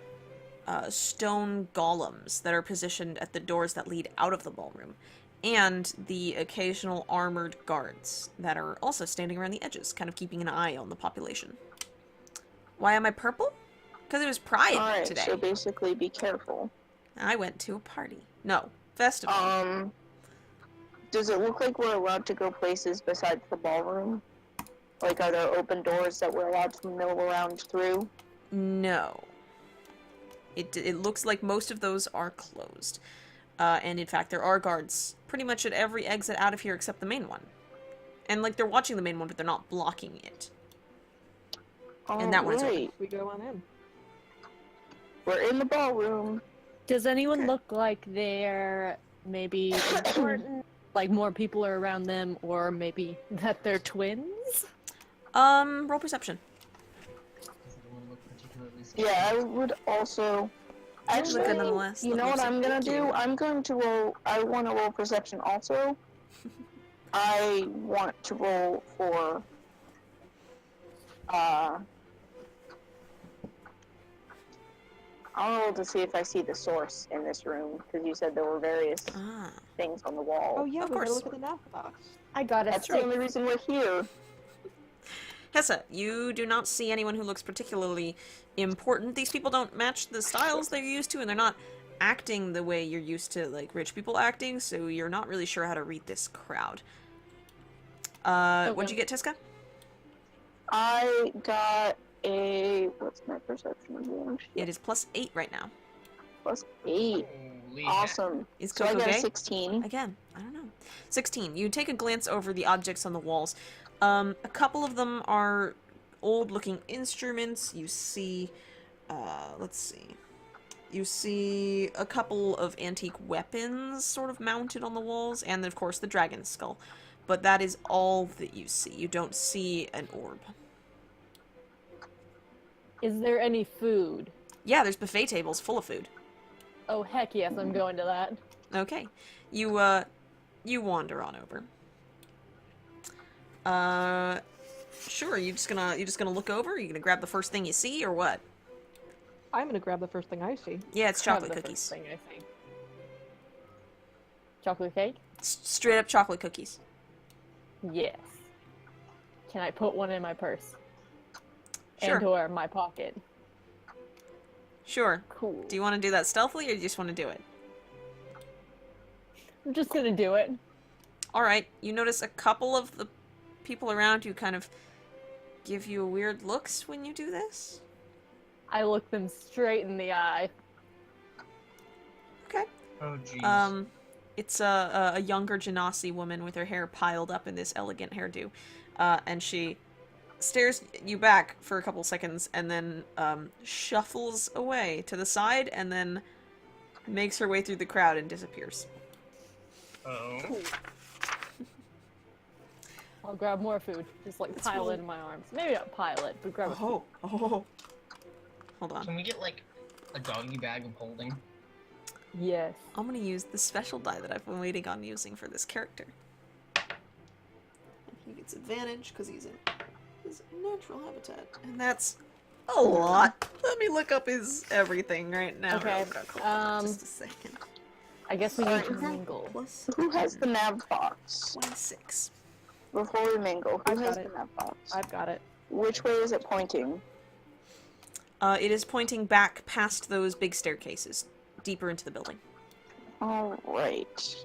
stone golems that are positioned at the doors that lead out of the ballroom, and the occasional armored guards that are also standing around the edges, kind of keeping an eye on the population. Why am I purple? Because it was Pride Alright, today. so basically be careful. I went to a party. No, festival. Does it look like we're allowed to go places besides the ballroom? Like, are there open doors that we're allowed to mill around through? No. It looks like most of those are closed. And in fact, there are guards pretty much at every exit out of here except the main one. And, like, they're watching the main one, but they're not blocking it. And that one's open. Alright, We go on in. we're in the ballroom. Does anyone look like they're maybe important? Like more people are around them, or maybe that they're twins? Roll perception. Does anyone look particularly scary? Yeah, I would also... Look good Actually, nonetheless. you Look know what awesome. I'm gonna Thank do? you. I'm going to roll... I want to roll perception also. I want to roll for... I'll roll to see if I see the source in this room, because you said there were various Ah. things on the wall. Oh yeah, Of we gotta course. look at the nav box. I got a That's the 6. only reason we're here. Hessa, you do not see anyone who looks particularly important. These people don't match the styles they're used to, and they're not acting the way you're used to, like, rich people acting, so you're not really sure how to read this crowd. What'd you get, Tiska? I got a... What's my perception again? It is +8 right now. Plus 8. Holy heck. Awesome. Is So I Coco got a gay? 16. Again, I don't know. 16. You take a glance over the objects on the walls. A couple of them are old-looking instruments. You see, let's see. You see a couple of antique weapons sort of mounted on the walls, and of course the dragon skull. But that is all that you see. You don't see an orb. Is there any food? Yeah, there's buffet tables full of food. Oh heck yes, I'm going to that. Okay. You wander on over. Sure, you just gonna look over? You gonna grab the first thing you see, or what? I'm gonna grab the first thing I see. Yeah, it's Grab chocolate the first cookies. thing I see. Chocolate cake? Straight up chocolate cookies. Yes. Can I put one in my purse? Sure. And or my pocket? Sure. Cool. Do you want to do that stealthily, or do you just want to do it? I'm just gonna do it. Alright, you notice a couple of the people around you kind of give you weird looks when you do this? I look them straight in the eye. Okay. Oh, jeez. It's a younger Genasi woman with her hair piled up in this elegant hairdo. And she stares you back for a couple seconds and then shuffles away to the side and then makes her way through the crowd and disappears. Oh. I'll grab more food. Just like It's pile really- it in my arms. Maybe not pile it, but grab it. Oh, oh. Hold on. Can we get like a doggy bag of holding? Yes. I'm gonna use the special die that I've been waiting on using for this character. And he gets advantage because he's in his natural habitat. And that's a lot. Let me look up his everything right now. Okay, Hold on just a second. I guess we need to mingle. Plus Who has the nav box? 26. Before we mingle, who I've has got the it. nav box? I've got it. Which way is it pointing? It is pointing back past those big staircases, deeper into the building. Alright.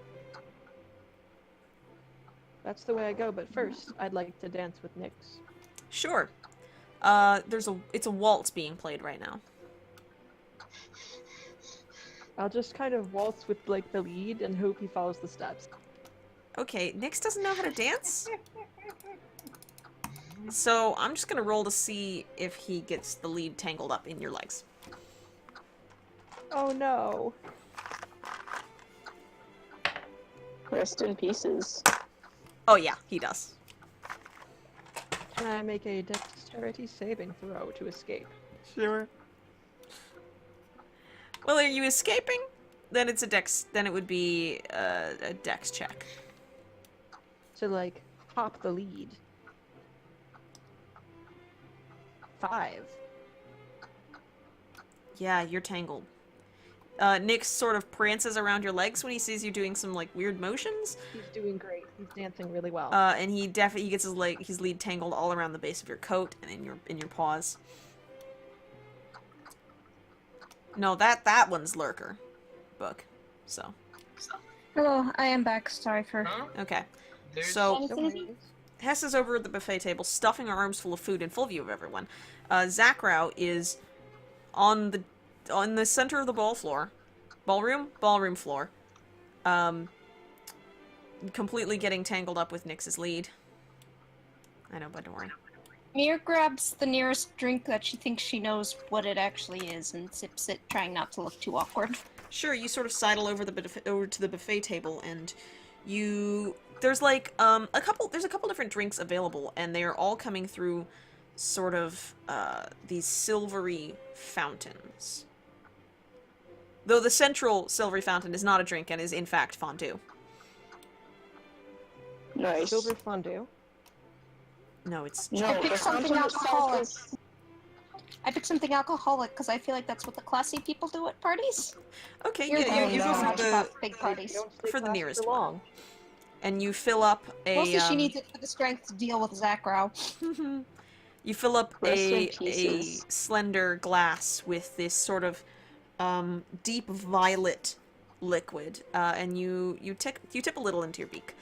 That's the way I go, but first, I'd like to dance with Nyx. Sure. It's a waltz being played right now. I'll just kind of waltz with, like, the lead and hope he follows the steps. Okay, Nyx doesn't know how to dance? So I'm just gonna roll to see if he gets the lead tangled up in your legs. Oh no. Rest in pieces. Oh yeah, he does. Can I make a dexterity saving throw to escape? Sure. Well, are you escaping? Then it's a dex. Then it would be a dex check. To, like, pop the lead. 5. Yeah, you're tangled. Nyx sort of prances around your legs when he sees you doing some like weird motions. He's doing great. He's dancing really well. And he definitely gets his lead tangled all around the base of your coat and in your paws. No, that one's lurker book. So Hello, I am back. Sorry for. Huh? okay. There's So No worries. Hessa's over at the buffet table, stuffing her arms full of food in full view of everyone. Zackrow is on the center of the ballroom floor, completely getting tangled up with Nyx's lead. I know, but don't worry. Mir grabs the nearest drink that she thinks she knows what it actually is and sips it, trying not to look too awkward. Sure, you sort of sidle over to the buffet table, and there's like there's a couple different drinks available, and they are all coming through sort of these silvery fountains. Though the central silvery fountain is not a drink and is in fact fondue. Nice. Silver fondue. No, it's No, I the picked something fountain itself alcoholic. is- I picked something alcoholic because I feel like that's what the classy people do at parties. okay. You're Yeah, the you one go who knows for about big parties. Don't stay for the classy nearest for one. long. and you fill up a. Mostly she needs it for the strength to deal with Zackrow. You fill up Rest in a pieces. slender glass with this sort of deep violet liquid, and you tip a little into your beak,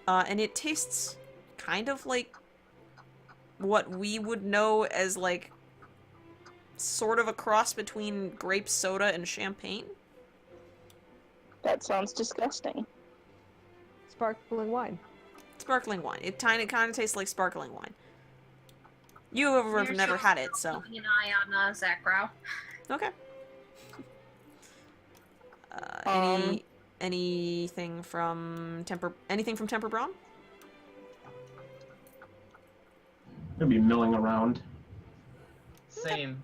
and it tastes kind of like what we would know as like sort of a cross between grape soda and champagne. That sounds disgusting. Sparkling wine. Sparkling wine. It kind of tastes like sparkling wine. You have never had it, so Keeping an eye on Zackrow. okay. Anything from Temper Brom? Gonna be milling around. Same.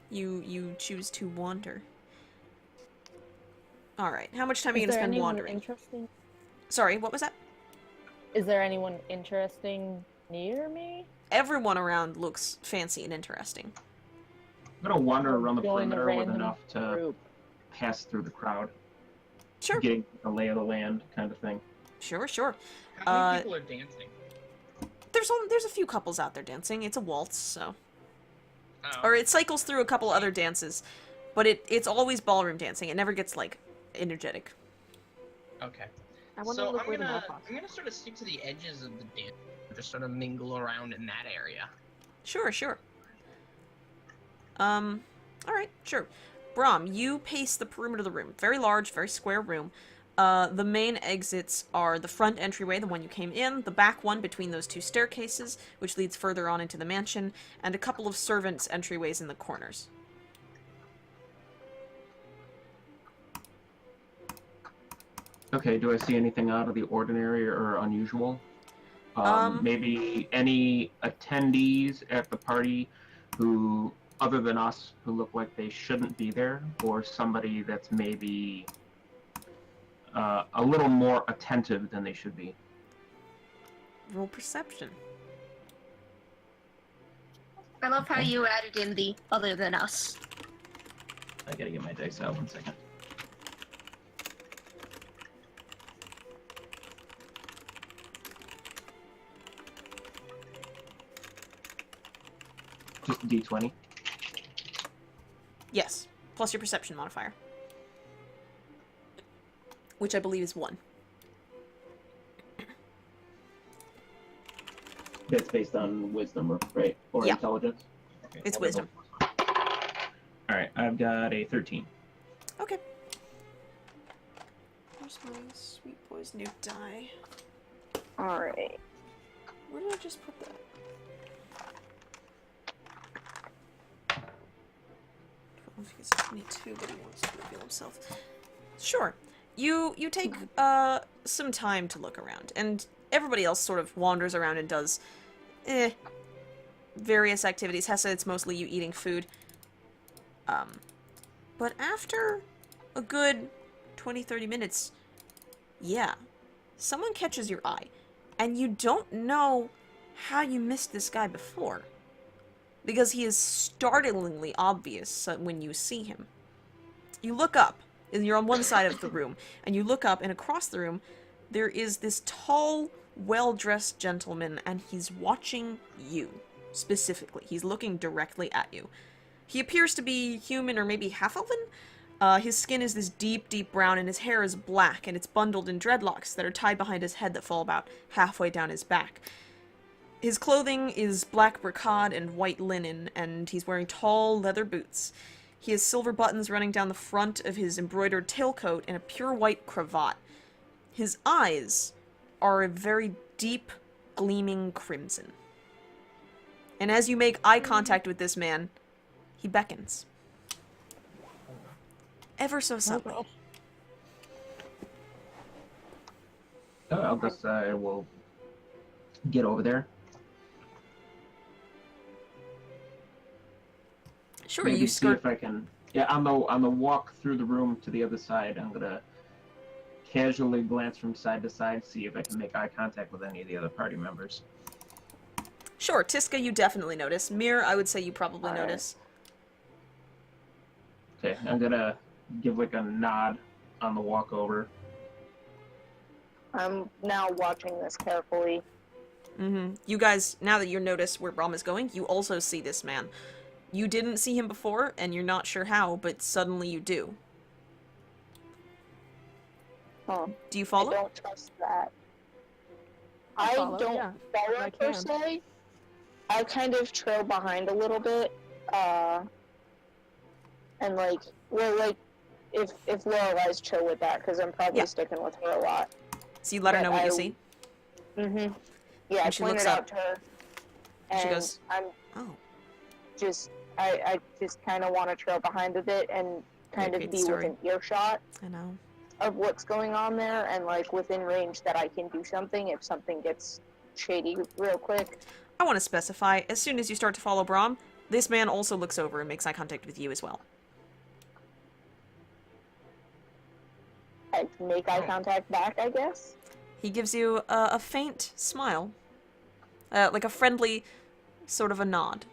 You choose to wander. All right. How much time are you Is gonna there spend anyone wandering? interesting? Sorry, what was that? Is there anyone interesting near me? Everyone around looks fancy and interesting. I'm gonna wander around the Join a perimeter with random enough to group. pass through the crowd, Sure, getting the lay of the land kind of thing. sure. How many people are dancing? There's a few couples out there dancing. It's a waltz, so Oh. or it cycles through a couple other dances, but it's always ballroom dancing. It never gets like energetic. Okay. I wonder So where the mailbox I'm gonna sort of stick to the edges of the dance, just sort of mingle around in that area. Sure. All right, sure. Brom, you pace the perimeter of the room. Very large, very square room. The main exits are the front entryway, the one you came in, the back one between those two staircases, which leads further on into the mansion, and a couple of servants' entryways in the corners. Okay, do I see anything out of the ordinary or unusual? Maybe any attendees at the party who, other than us, who look like they shouldn't be there, or somebody that's maybe a little more attentive than they should be. Roll perception. I love how you added in the other than us. I gotta get my dice out 1 second. Just a D20. Yes, plus your perception modifier. Which I believe is 1. That's based on wisdom, right? Or Yeah. intelligence? Okay, It's I'll wisdom. Alright, I've got a 13. Okay. Where's my sweet boy's new die? Alright. Where did I just put that? 12, he's 22, but he wants to reveal himself. Sure. You take some time to look around, and everybody else sort of wanders around and does various activities. Hessa, it's mostly you eating food. But after a good 20-30 minutes, yeah, someone catches your eye, and you don't know how you missed this guy before, because he is startlingly obvious when you see him. You look up, and you're on one side of the room, and you look up, and across the room, there is this tall, well-dressed gentleman, and he's watching you, specifically. He's looking directly at you. He appears to be human or maybe half-elven. His skin is this deep, deep brown, and his hair is black, and it's bundled in dreadlocks that are tied behind his head that fall about halfway down his back. His clothing is black brocade and white linen, and he's wearing tall leather boots. He has silver buttons running down the front of his embroidered tailcoat and a pure white cravat. His eyes are a very deep, gleaming crimson. And as you make eye contact with this man, he beckons. Ever so subtly. I'll just, will get over there. Sure, Maybe you see skirt. if I can. Yeah, on the walk through the room to the other side, I'm gonna casually glance from side to side, see if I can make eye contact with any of the other party members. Sure, Tiska, you definitely notice. Mir, I would say you probably notice. Okay, I'm gonna give like a nod on the walk over. I'm now watching this carefully. Mm-hmm. You guys, now that you notice where Brom is going, you also see this man. You didn't see him before, and you're not sure how, but suddenly you do. Huh. Do you follow? I don't trust that. I I follow, don't yeah, follow I per can. se. I kind of trail behind a little bit, and like, well, like, if Lorelai's chill with that, because I'm probably Yeah. sticking with her a lot. So you let her But know what you I- see? Mm-hmm. Yeah, I And she point looks it up. out to her, and She goes, I'm oh, just, I just kind of want to trail behind a bit and kind Great of be story. within earshot I know. of what's going on there, and like within range that I can do something if something gets shady real quick. I want to specify, as soon as you start to follow Brom, this man also looks over and makes eye contact with you as well. I make eye contact back, I guess. He gives you a faint smile. Like a friendly sort of a nod.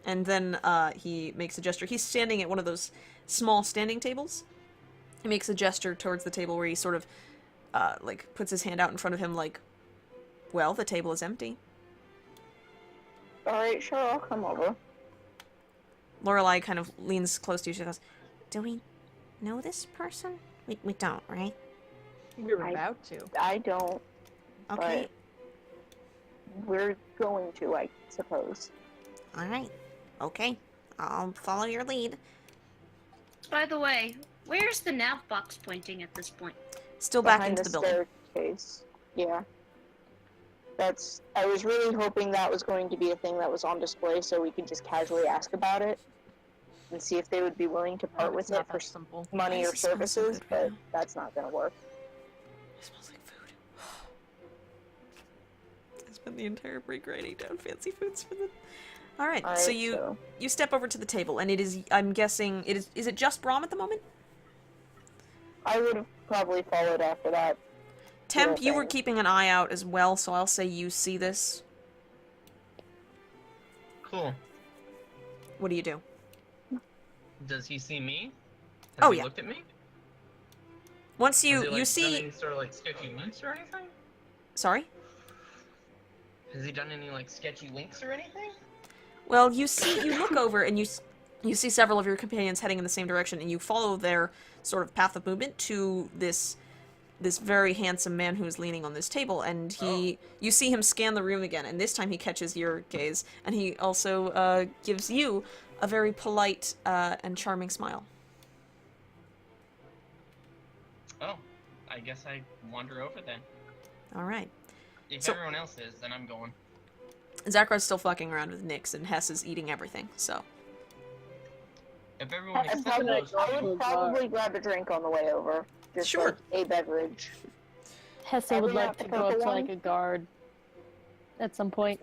And then he makes a gesture. He's standing at one of those small standing tables. He makes a gesture towards the table where he sort of like puts his hand out in front of him like, well, the table is empty. Alright, sure, I'll come over. Lorelai kind of leans close to you. She goes, do we know this person? We don't, right? We were I- about to. I don't. Okay. We're going to, I suppose. Alright. Okay. I'll follow your lead. by the way, where's the nav box pointing at this point? Still back Behind into the building. staircase. Yeah. I was really hoping that was going to be a thing that was on display so we could just casually ask about it and see if they would be willing to part with it for simple. money Why or does it smell so services, good right but now? that's not going to work. It smells like food. I spent the entire break writing down fancy foods for them. Alright, so you step over to the table, and it is, I'm guessing, is it just Brom at the moment? I would have probably followed after that. Temp, you were thing. keeping an eye out as well, so I'll say you see this. Cool. What do you do? Does he see me? Oh, Has he yeah. looked at me? Once Has he, you like, see... done any sort of like sketchy winks or anything? Sorry? Has he done any like sketchy winks or anything? Well, you look over and you see several of your companions heading in the same direction, and you follow their sort of path of movement to this very handsome man who's leaning on this table, and you see him scan the room again, and this time he catches your gaze, and he also gives you a very polite and charming smile. Oh, I guess I wander over then. All right. If So- everyone else is, then I'm going. Zackrow's still fucking around with Nyx, and Hess is eating everything, so... If everyone I except those would probably grab a drink on the way over. Just Sure. like a beverage. Hessa would Every like not to the go up purple to like one? a guard at some point.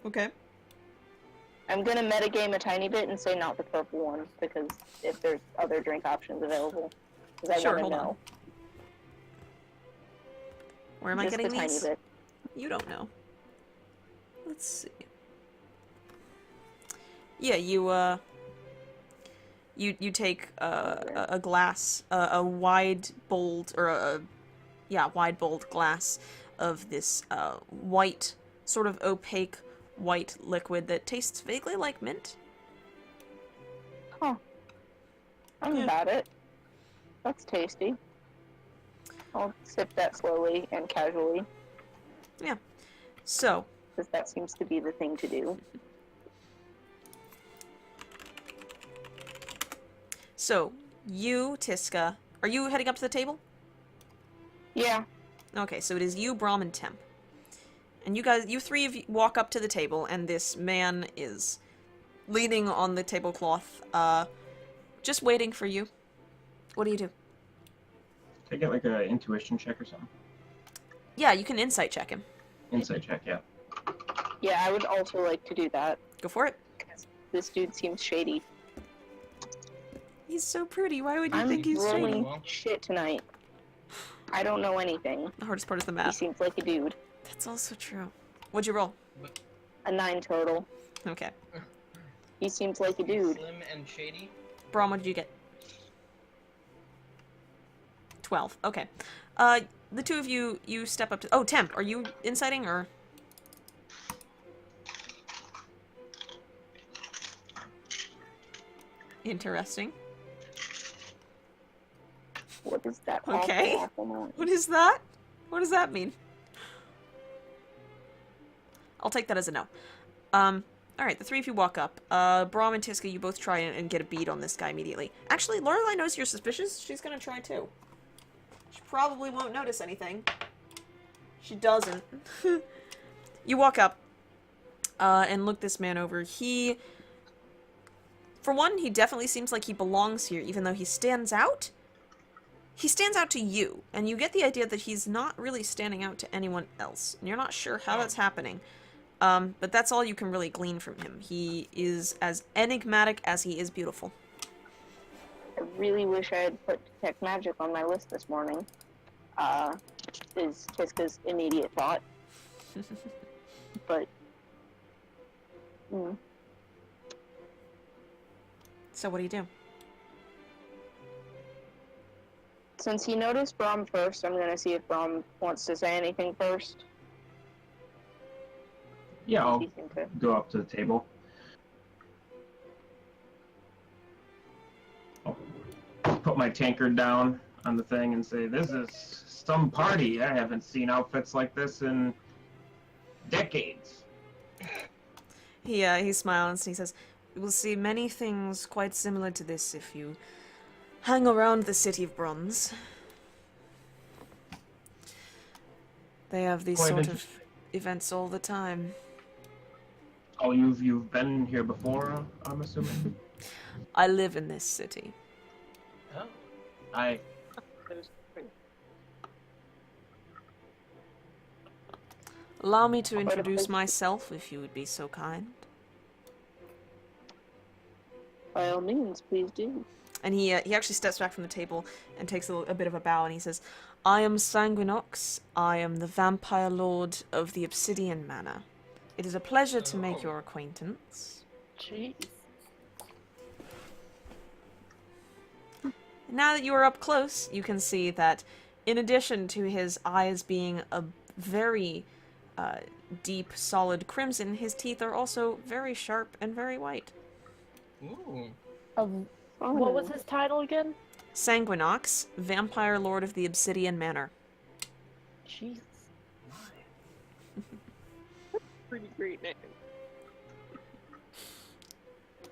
Okay. I'm gonna metagame a tiny bit and say not the purple one, because if there's other drink options available. Because I Sure, wanna hold on. know. Where am I Just getting a these? tiny bit. You don't know. Let's see. Yeah, you take a glass, a wide bowled, or wide bowled glass of this white, sort of opaque white liquid that tastes vaguely like mint. Huh. I'm about it. That's tasty. I'll sip that slowly and casually, So, because that seems to be the thing to do. you, Tiska, are you heading up to the table? Yeah. Okay, so it is you, Brom, and Temp. And you three of you walk up to the table, and this man is leaning on the tablecloth, just waiting for you. What do you do? Can I get like a intuition check or something? Yeah, you can insight check him. Insight check, yeah. Yeah, I would also like to do that. Go for it. This dude seems shady. He's so pretty. Why would you I'm think he's shady? rolling Well. shit tonight. I don't know anything. The hardest part is the He math. seems like a dude. That's also true. What'd you roll? A 9 total. Okay. He seems like a dude. Slim and shady. Brom, what did you get? 12. Okay. The two of you step up to... Oh, Temp, are you inciting, or... Interesting. What is that? Okay. Awful noise? What is that? What does that mean? I'll take that as a no. Alright, the three of you walk up. Brom and Tiska, you both try and get a bead on this guy immediately. Actually, Lorelei knows you're suspicious. She's gonna try too. She probably won't notice anything. She doesn't. You walk up, and look this man over. For one, he definitely seems like he belongs here, even though he stands out. He stands out to you, and you get the idea that he's not really standing out to anyone else. And you're not sure how that's happening. But that's all you can really glean from him. He is as enigmatic as he is beautiful. I really wish I had put Detect Magic on my list this morning. Is Kiska's immediate thought. But... So what do you do? Since he noticed Brom first, I'm gonna see if Brom wants to say anything first. Yeah, I'll He seemed to. go up to the table. I'll put my tankard down on the thing and say, this is some party. I haven't seen outfits like this in decades. He smiles and he says, will see many things quite similar to this if you hang around the City of Bronze. They have these Quite sort of interesting. events all the time. Oh, you've been here before, I'm assuming? I live in this city. Oh. I Allow me to Quite a introduce place. myself, if you would be so kind. By all means, please do. And he actually steps back from the table and takes a bit of a bow, and he says, I am Sanguinox. I am the vampire lord of the Obsidian Manor. It is a pleasure to make Oh. your acquaintance. Jeez. Now that you are up close, you can see that in addition to his eyes being a very deep, solid crimson, his teeth are also very sharp and very white. Ooh. What was his title again? Sanguinox, vampire lord of the Obsidian Manor. Jeez. Pretty great name.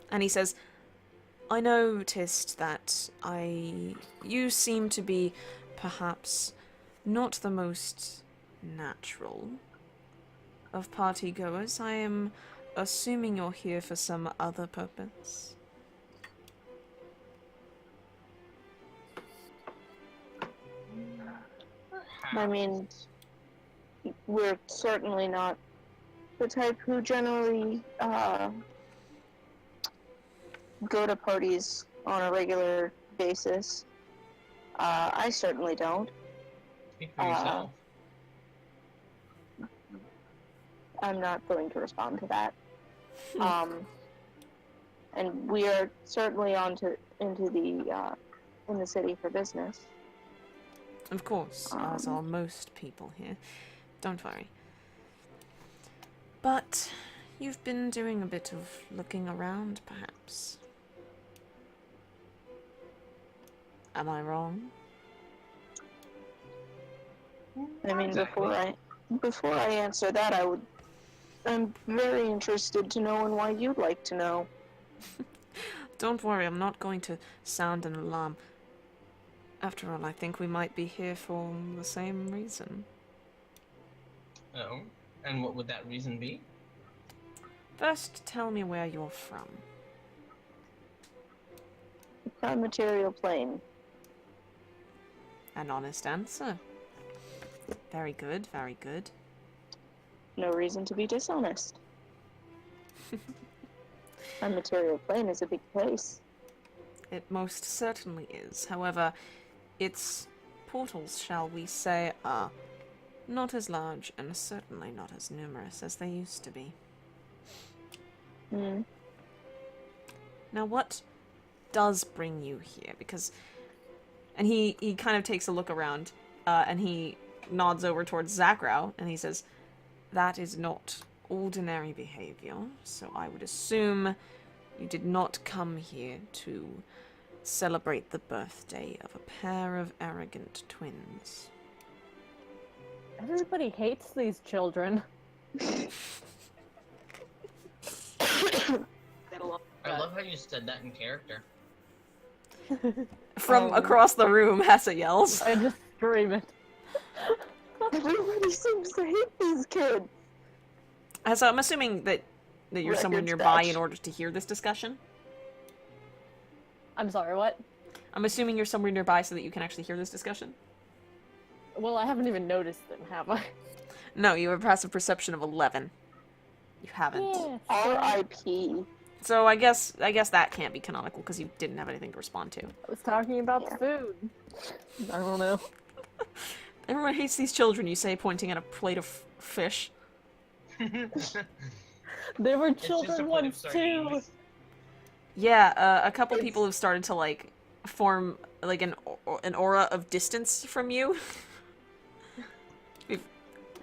And he says, I noticed that you seem to be perhaps not the most natural of party goers. I am assuming you're here for some other purpose. I mean, we're certainly not the type who generally go to parties on a regular basis. I certainly don't. Speak for yourself. I'm not going to respond to that. And we are certainly into the in the city for business. Of course, as are most people here. Don't worry. But you've been doing a bit of looking around, perhaps. Am I wrong? I mean, Exactly. before I answer that, I'm very interested to know and why you'd like to know. Don't worry, I'm not going to sound an alarm. After all, I think we might be here for the same reason. Oh. And what would that reason be? First, tell me where you're from. The prime material plane. An honest answer. Very good, very good. No reason to be dishonest. Prime material plane is a big place. It most certainly is. However, its portals, shall we say, are not as large and certainly not as numerous as they used to be. Hmm. Now, what does bring you here? Because... And he kind of takes a look around, and he nods over towards Zackrow, and he says, that is not ordinary behavior, so I would assume you did not come here to celebrate the birthday of a pair of arrogant twins. Everybody hates these children. I love how you said that in character. From across the room, Hessa yells. I just scream it. Everybody seems to hate these kids. Hessa, I'm assuming that you're somewhere Record nearby scratch. in order to hear this discussion? I'm sorry, what? I'm assuming you're somewhere nearby so that you can actually hear this discussion? Well, I haven't even noticed them, have I? No, you have a passive perception of 11. You haven't. Yes. R.I.P. So I guess that can't be canonical because you didn't have anything to respond to. I was talking about the food. I don't know. Everyone hates these children, you say, pointing at a plate of fish. They were It's just a children plate of once too. sardines. Yeah, a couple people have started to, like, form, like, an aura of distance from you.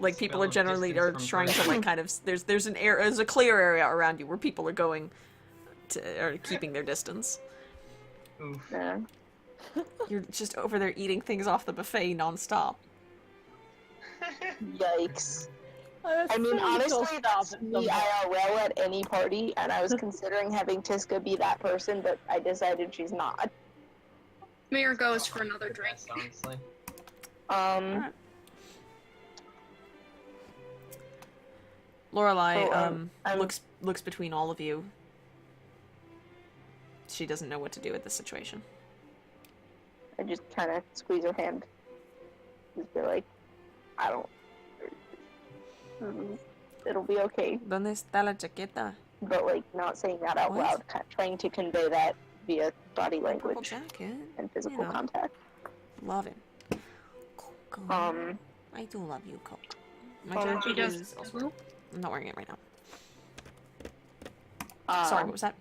Like, people Spell are of generally distance are from trying to, friends. like, kind of... There's a clear area around you where people are going to... are keeping their distance. Oof. Yeah. You're just over there eating things off the buffet nonstop. Yikes. I mean, honestly, that's at me IRL at any party, and I was considering having Tiska be that person, but I decided she's not. Mayor goes for another The drink. best, honestly. Alright. Lorelai, I'm- looks between all of you. She doesn't know what to do with the situation. I just kind of squeeze her hand. Just be like, I don't. It'll be okay. ¿Dónde está la chaqueta? But, like, not saying that out What? loud, trying to convey that via body Purple language jacket. and physical You know. contact. Love it. Coco. I do love you, Coco. My Um, She jacket does. is also... I'm not wearing it right now. Um, Sorry, what was that?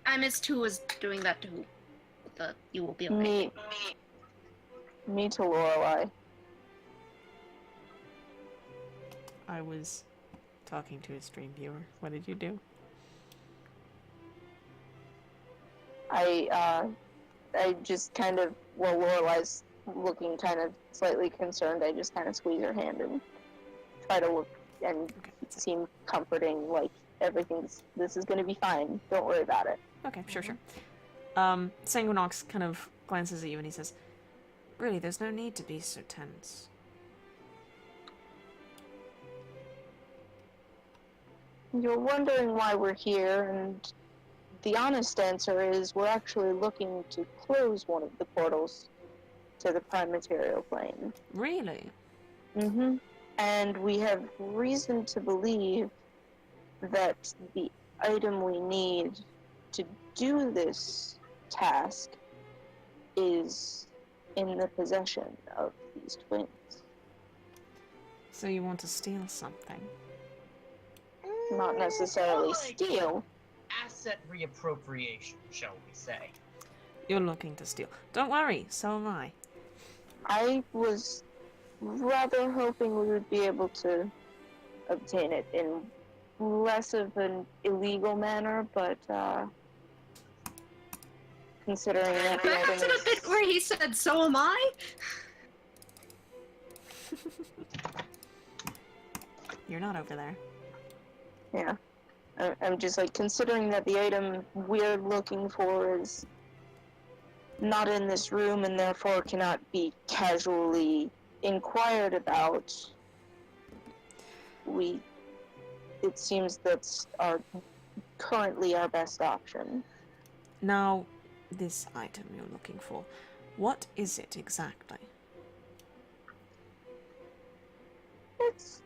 I missed who was doing that to who. The you will be okay. Me to Lorelai. I was talking to a stream viewer. What did you do? I just kind of, while Lorelai's looking kind of slightly concerned, I just kind of squeeze her hand and try to look and Okay. seem comforting, like, this is gonna be fine, don't worry about it. Okay, sure. Sanguinox kind of glances at you and he says, "Really, there's no need to be so tense." You're wondering why we're here, and the honest answer is we're actually looking to close one of the portals to the prime material plane. Really? Mm-hmm. And we have reason to believe that the item we need to do this task is in the possession of these twins. So you want to steal something? Not necessarily Like steal. Asset reappropriation, shall we say. You're looking to steal. Don't worry, so am I. I was rather hoping we would be able to obtain it in less of an illegal manner, but considering that the Back item to the bit is... where he said, "So am I." You're not over there. Yeah. I'm just like, considering that the item we're looking for is not in this room and therefore cannot be casually inquired about, it seems that's currently our best option. Now, this item you're looking for, what is it exactly? It's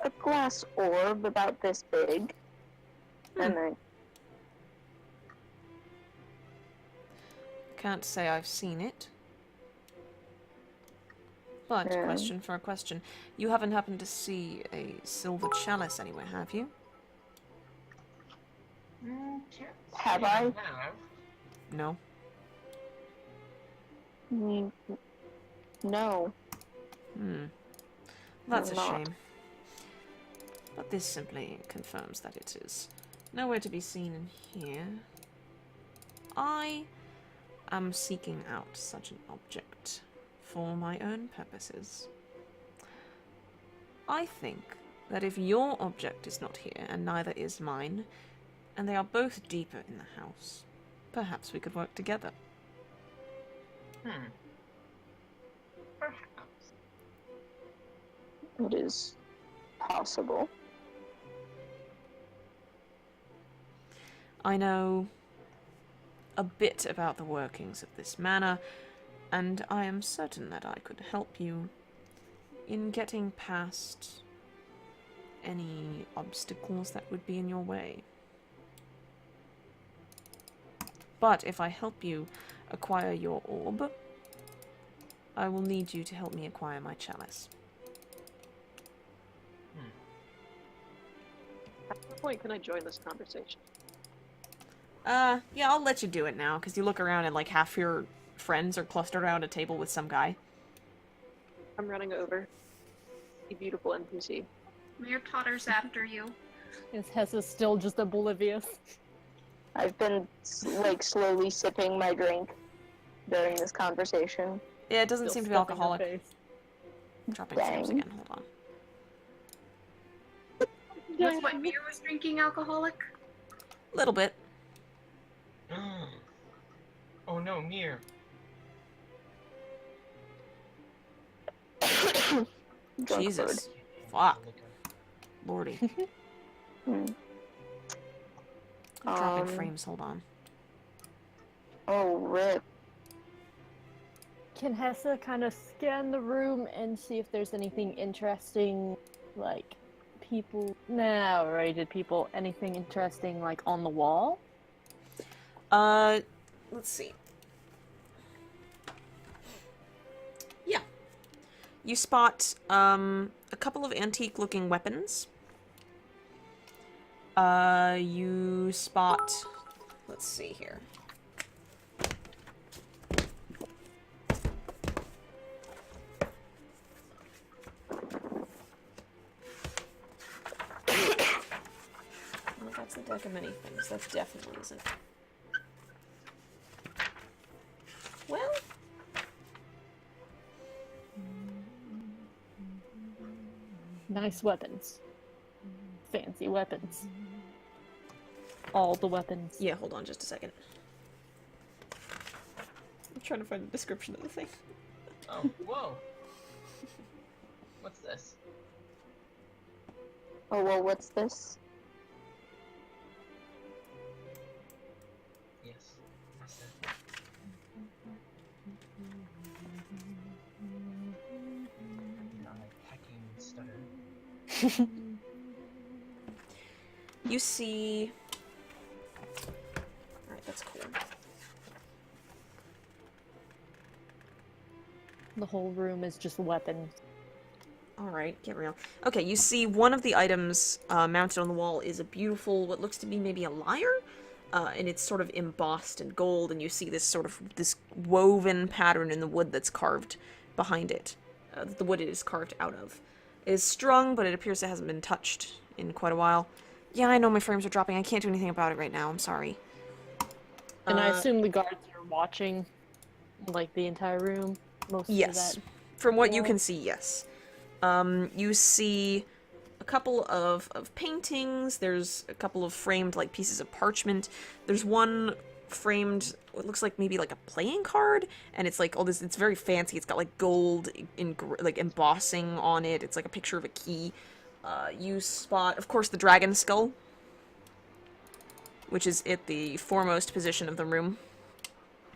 a glass orb about this big, and I Can't say I've seen it. But, Yeah. question for a question. You haven't happened to see a silver chalice anywhere, have you? Can't Have say I? have. No? No. That's a Not. shame. But this simply confirms that it is nowhere to be seen in here. I am seeking out such an object for my own purposes. I think that if your object is not here, and neither is mine, and they are both deeper in the house, perhaps we could work together. Perhaps. It is possible. I know a bit about the workings of this manor, and I am certain that I could help you in getting past any obstacles that would be in your way. But if I help you acquire your orb, I will need you to help me acquire my chalice. At what point can I join this conversation? Yeah, I'll let you do it now, because you look around and like half your friends are clustered around a table with some guy. I'm running over. A beautiful NPC. Mayor totters after you. Is Hessa still just oblivious? I've been slowly sipping my drink during this conversation. Yeah, it doesn't Still seem to be stuffing her alcoholic. face. Dropping frames Dang. again. Hold on. That's what Mir was drinking, alcoholic? Little bit. Oh no, Mir. Junk Jesus. Fuck. Lordy. Hmm. Dropping frames. Hold on. Oh, rip. Can Hessa kind of scan the room and see if there's anything interesting, like people? No, rated people. Anything interesting, like on the wall? Let's see. Yeah. You spot, a couple of antique-looking weapons. You spot... Let's see here. Well, that's a deck of many things. That definitely isn't. Well... Nice weapons. Fancy weapons. All the weapons. Yeah, hold on just a second. I'm trying to find the description of the thing. Oh, whoa. What's this? Oh, well, what's this? Yes. What's that? Not a hacking stutter. You see... Alright, that's cool. The whole room is just weapons. Alright, get real. Okay, you see one of the items mounted on the wall is a beautiful, what looks to be maybe a lyre? And it's sort of embossed in gold, and you see this sort of, this woven pattern in the wood that's carved behind it. The wood it is carved out of. It is strung, but it appears it hasn't been touched in quite a while. Yeah, I know my frames are dropping. I can't do anything about it right now. I'm sorry. And I assume the guards are watching, like, the entire room? Most Yes. of that. From what you can see, yes. You see a couple of paintings. There's a couple of framed, like, pieces of parchment. There's one framed, what looks like maybe like a playing card, and it's like all this, it's very fancy. It's got like gold like embossing on it. It's like a picture of a key. You spot, of course, the dragon skull, which is at the foremost position of the room.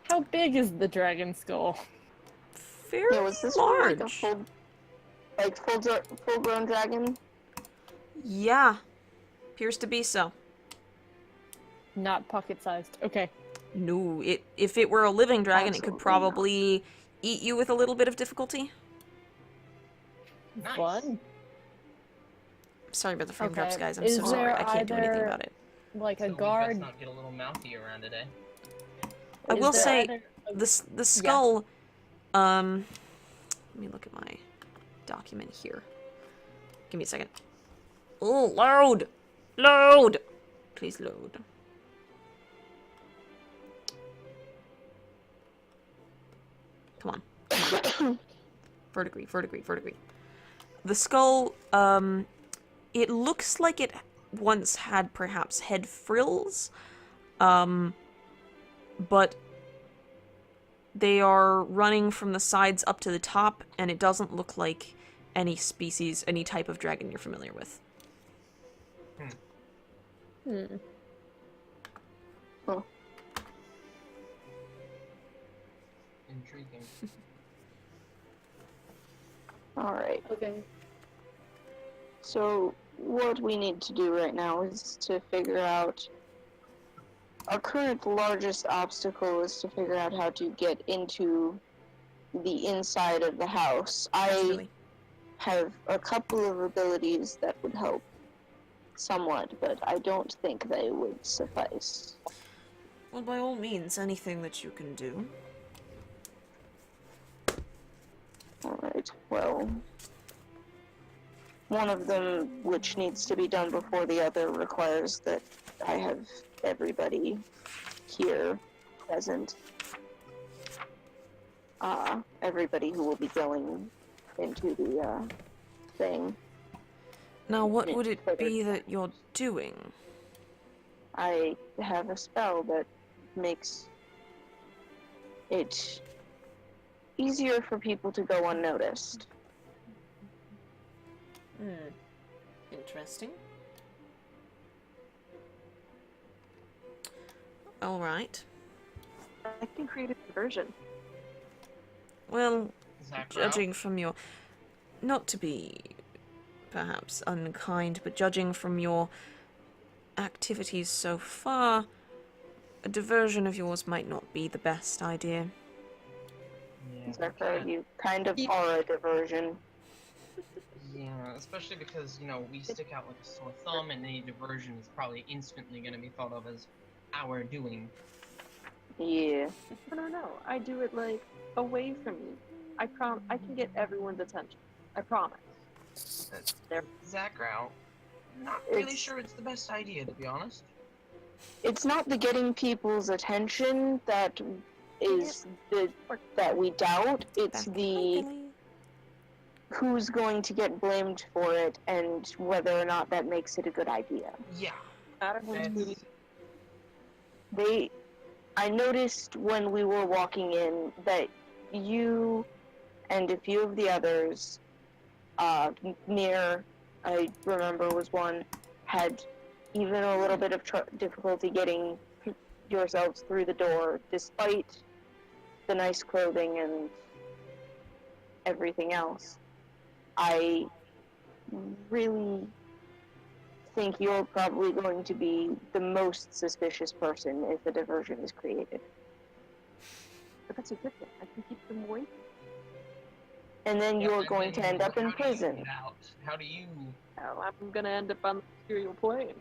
How big is the dragon skull? Very Yeah, was this large. like a full-grown dragon? Yeah, appears to be so. Not pocket-sized. Okay. No, if it were a living dragon, it could Absolutely probably eat you with a little bit of difficulty. Nice. Fun. Sorry about the frame Okay. drops, guys. I'm Is so sorry. there I can't do anything either- about it. Like a So we guard. best not get a little mouthy around today. I Is will there say, either a- the skull, let me look at my document here. Give me a second. Oh, load! Load! Please load. Come on. Come on. Verdigris, verdigris, verdigris. The skull, it looks like it once had perhaps head frills, but they are running from the sides up to the top, and it doesn't look like any species, any type of dragon you're familiar with. Intriguing. Alright. Okay. So, what we need to do right now is to figure out... Our current largest obstacle is to figure out how to get into the inside of the house. Absolutely. I have a couple of abilities that would help somewhat, but I don't think they would suffice. Well, by all means, anything that you can do. Alright, well... One of them, which needs to be done before the other, requires that I have everybody here present. Everybody who will be going into the thing. Now, what would it be that you're doing? I have a spell that makes it easier for people to go unnoticed. Interesting. Alright. I can create a diversion. Well, Zackrow? judging from your... Not to be, perhaps, unkind, but judging from your activities so far, a diversion of yours might not be the best idea. Yeah, Zackrow, you kind of are a diversion. yeah, especially because, you know, we stick out like a sore thumb, and any diversion is probably instantly going to be thought of as our doing. Yeah. No. I do it like away from you. I can get everyone's attention. I promise. There. Zackrow, not really It's- sure it's the best idea, to be honest. It's not the getting people's attention that is that we doubt. It's the who's going to get blamed for it and whether or not that makes it a good idea. Yeah. That's- I noticed when we were walking in that you and a few of the others, Mir, I remember was one, had even a little bit of difficulty getting yourselves through the door, despite the nice clothing and everything else. I really think you're probably going to be the most suspicious person if a diversion is created. But that's a good thing. I can keep them away. And then Yeah, you're and going then to end up in how do you prison. get out? How do you... Well, I'm gonna end up on the material plane.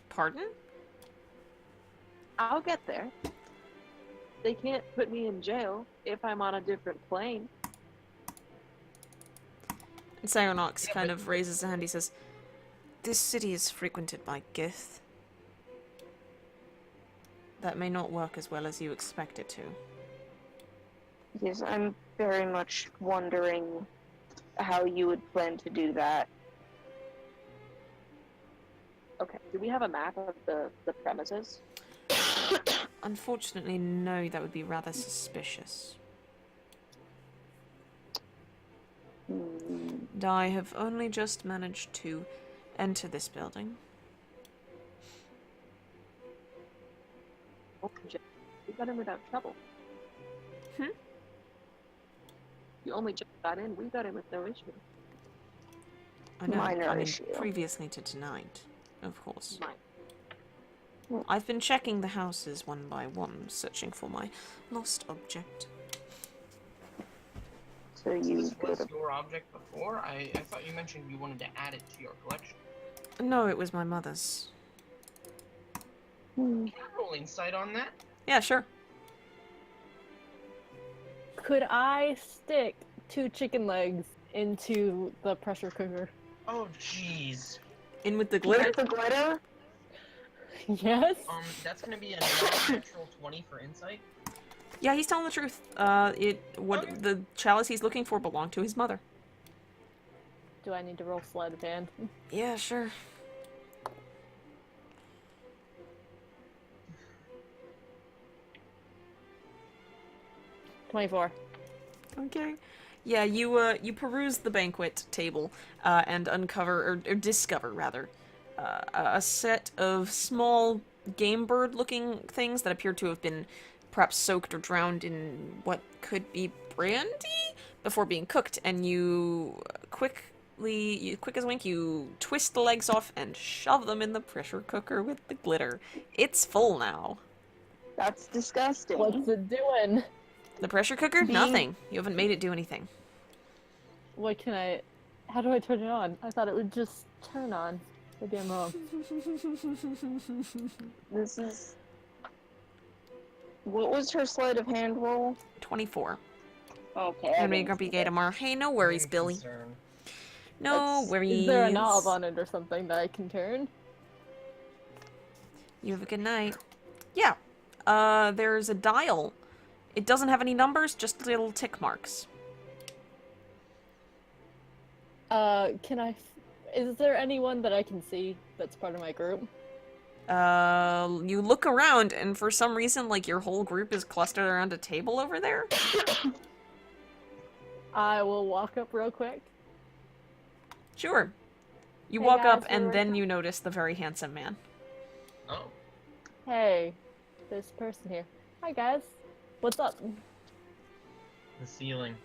Pardon? I'll get there. They can't put me in jail if I'm on a different plane. And Cyronox Yeah, kind but- of raises a hand. He says, "This city is frequented by Gith. That may not work as well as you expect it to." Yes, I'm very much wondering how you would plan to do that. Okay, do we have a map of the premises? Unfortunately, no, that would be rather suspicious. And I have only just managed to enter this building. Oh, we got in without trouble. Hmm? You only just got in. We got in with no issue. I know, Minor I mean, issue. previously to tonight, of course. Mine. I've been checking the houses one by one, searching for my lost object. So you This go was to your object before? I thought you mentioned you wanted to add it to your collection. No, it was my mother's. Can I roll insight on that? Yeah, sure. Could I stick 2 chicken legs into the pressure cooker? Oh, jeez. In with the glitter? With the glitter? Yes? That's gonna be a non-natural 20 for insight. Yeah, he's telling the truth. The chalice he's looking for belonged to his mother. Do I need to roll sleight of hand? Yeah, sure. $24. Okay. Yeah, you peruse the banquet table and uncover, or discover rather, a set of small game bird-looking things that appear to have been perhaps soaked or drowned in what could be brandy before being cooked. And you quick as a wink, you twist the legs off and shove them in the pressure cooker with the glitter. It's full now. That's disgusting. What's it doing? The pressure cooker? Being- Nothing. You haven't made it do anything. What can I... How do I turn it on? I thought it would just turn on. Maybe I'm wrong. This is... What was her sleight of hand roll? 24. Okay. And me Grumpy Gay tomorrow. Hey, no worries, I'm Billy. concerned. No That's- worries. Is there a knob on it or something that I can turn? You have a good night. Yeah. There's a dial It doesn't have any numbers, just little tick marks. Is there anyone that I can see that's part of my group? You look around, and for some reason, like, your whole group is clustered around a table over there? I will walk up real quick. Sure. You Hey walk guys, up, and where then are- you notice the very handsome man. Oh. Hey, this person here. Hi guys. What's up? The ceiling.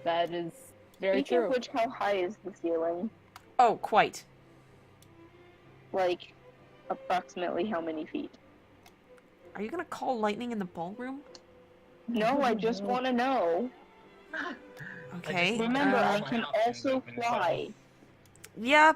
That is very Speaking true. of which, how high is the ceiling? Oh, quite. Like, approximately how many feet? Are you gonna call lightning in the ballroom? No, I just want to know. Okay. Remember, I my can house is also open as well. fly. Yeah.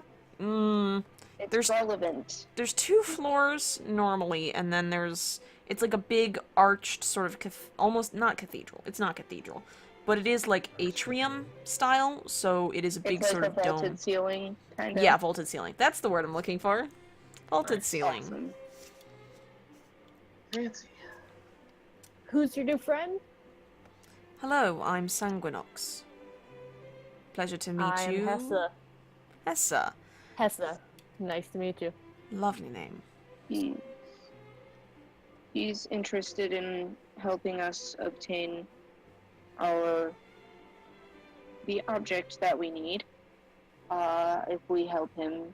It's There's- relevant. There's 2 floors normally, and then it's like a big arched sort of almost not cathedral. It's not cathedral, but it is like atrium style, so it is a big It's sort like of a vaulted dome. ceiling, kind of. Yeah, vaulted ceiling. That's the word I'm looking for. Vaulted Nice. ceiling. Awesome. Fancy. Who's your new friend? Hello, I'm Sanguinox. Pleasure to meet I am you. Hessa. Hessa. Hessa. Nice to meet you. Lovely name. He's interested in helping us obtain the object that we need. If we help him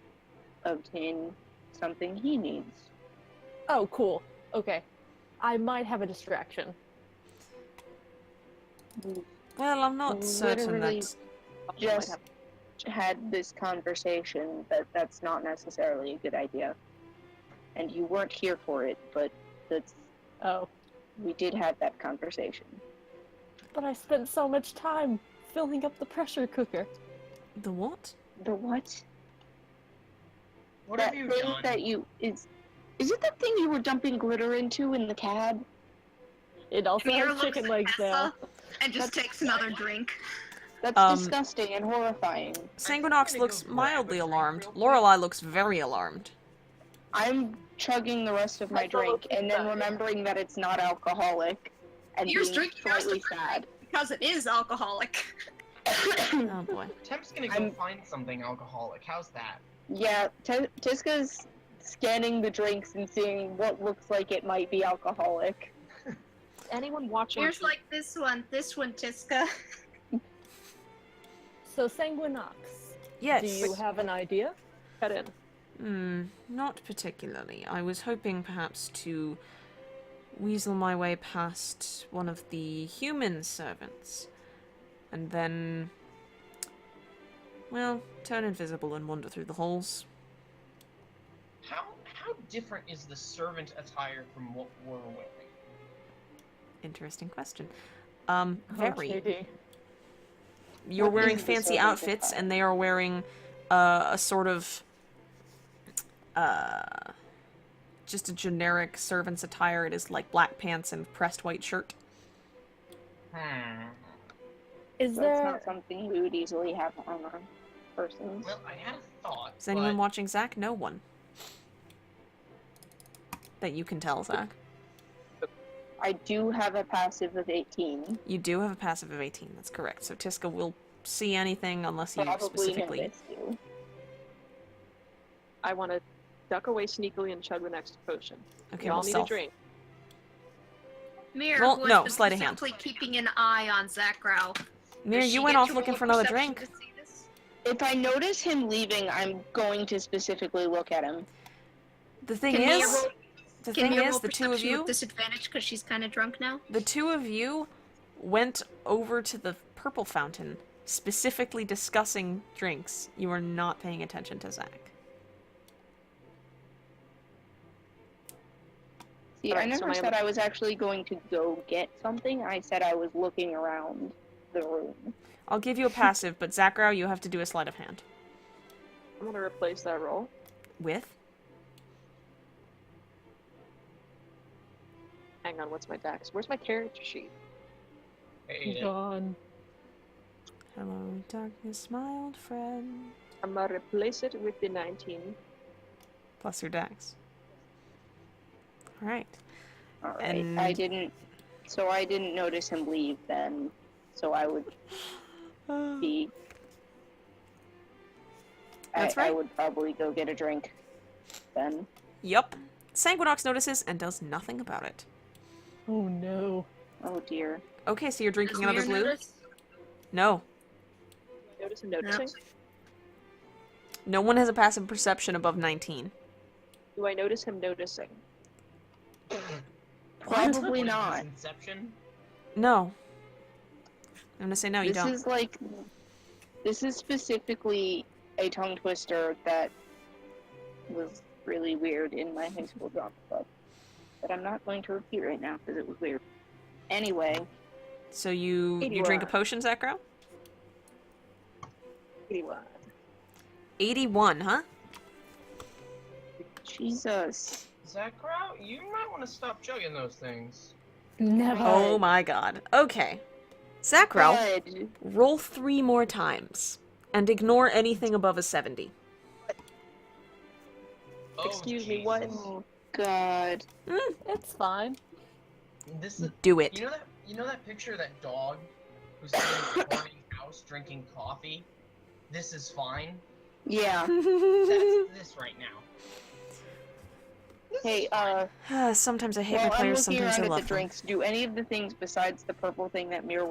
obtain something he needs. Oh, cool. Okay. I might have a distraction. Well, I'm not certain Literally that... just had this conversation that that's not necessarily a good idea. And you weren't here for it, but Oh. we did have that conversation. But I spent so much time filling up the pressure cooker. The what? The what? What that have you thing done? that you is it the thing you were dumping glitter into in the cab? It also Mir has looks chicken at legs Hessa now. and just takes another drink. That's disgusting and horrifying. Sanguinox gonna looks go grab mildly a drink alarmed. real quick. Lorelei looks very alarmed. I'm chugging the rest of my I follow drink and then pizza. remembering that it's not alcoholic and You're being drinking the rest slightly of my sad. Because it is alcoholic. Oh boy. Temp's gonna go I'm- find something alcoholic. How's that? Yeah, Tiska's scanning the drinks and seeing what looks like it might be alcoholic. Anyone watching? Here's like this one, Tiska. So, Sanguinox, Yes. do you have an idea? Cut in. Not particularly. I was hoping perhaps to weasel my way past one of the human servants, and then, well, turn invisible and wander through the halls. How different is the servant attire from what we're wearing? Interesting question. Oh, Very. JD. You're What wearing is the fancy servant outfits, attire? and they are wearing a sort of just a generic servant's attire. It is like black pants and pressed white shirt. Is That's there... not something we would easily have on our persons. Well, I had a thought. Is anyone but watching Zach? No one. That you can tell, Zach. I do have a passive of 18. You do have a passive of 18, that's correct. So Tiska will see anything unless you Probably specifically... notice you. I want to duck away sneakily and chug the next potion. Okay, We well, all need stealth. a drink. Mir, Well, who has no, been sleight of hand. simply keeping an eye on Zackrow. Mir, Does she you went get off to looking roll for another perception drink. to see this? If I notice him leaving, I'm going to specifically look at him. The thing Can Mir is, roll- the Can thing Mir is, roll the two of perception you, with disadvantage because she's kind of drunk now? the two of you went over to the purple fountain, specifically discussing drinks. You are not paying attention to Zach. See, I Alright, so never my said I was actually going to go get something. I said I was looking around the room. I'll give you a passive, but Zackrow, you have to do a sleight of hand. I'm gonna replace that roll. With? Hang on, what's my dex? Where's my character sheet? Hey, Gone. Hello, darkness, my old friend. I'm gonna replace it with the 19. Plus your dex. Alright. Alright, And- I didn't So I didn't notice him leave then. So I would be. That's I right. would probably go get a drink then. Yup. Sanguinox notices and does nothing about it. Oh no. Oh dear. Okay, so you're drinking Does another Mir blue? notice? No. Notice and noticing? No one has a passive perception above 19. Do I notice him noticing? Probably What is not. this, Inception? No. I'm gonna say no, you This don't. is like. This is specifically a tongue twister that was really weird in my high school drama club. But I'm not going to repeat right now because it was weird. Anyway, So you drink a 81. potion, Zackrow? 81. 81, huh? Jesus. Zackrow, you might want to stop chugging those things. Never. Oh my god. Okay. Zackrow, God. roll 3 more times. And ignore anything above a 70. Oh, Excuse me, Jesus. what? Oh, God. It's fine. This is. Do it. You know that picture of that dog who's sitting in a boarding house drinking coffee? This is fine. Yeah. That's this right now. This Hey, is fine. Sometimes I hate while my I'm players, looking sometimes around I at love the them. drinks, do any of the things besides the purple thing that Mir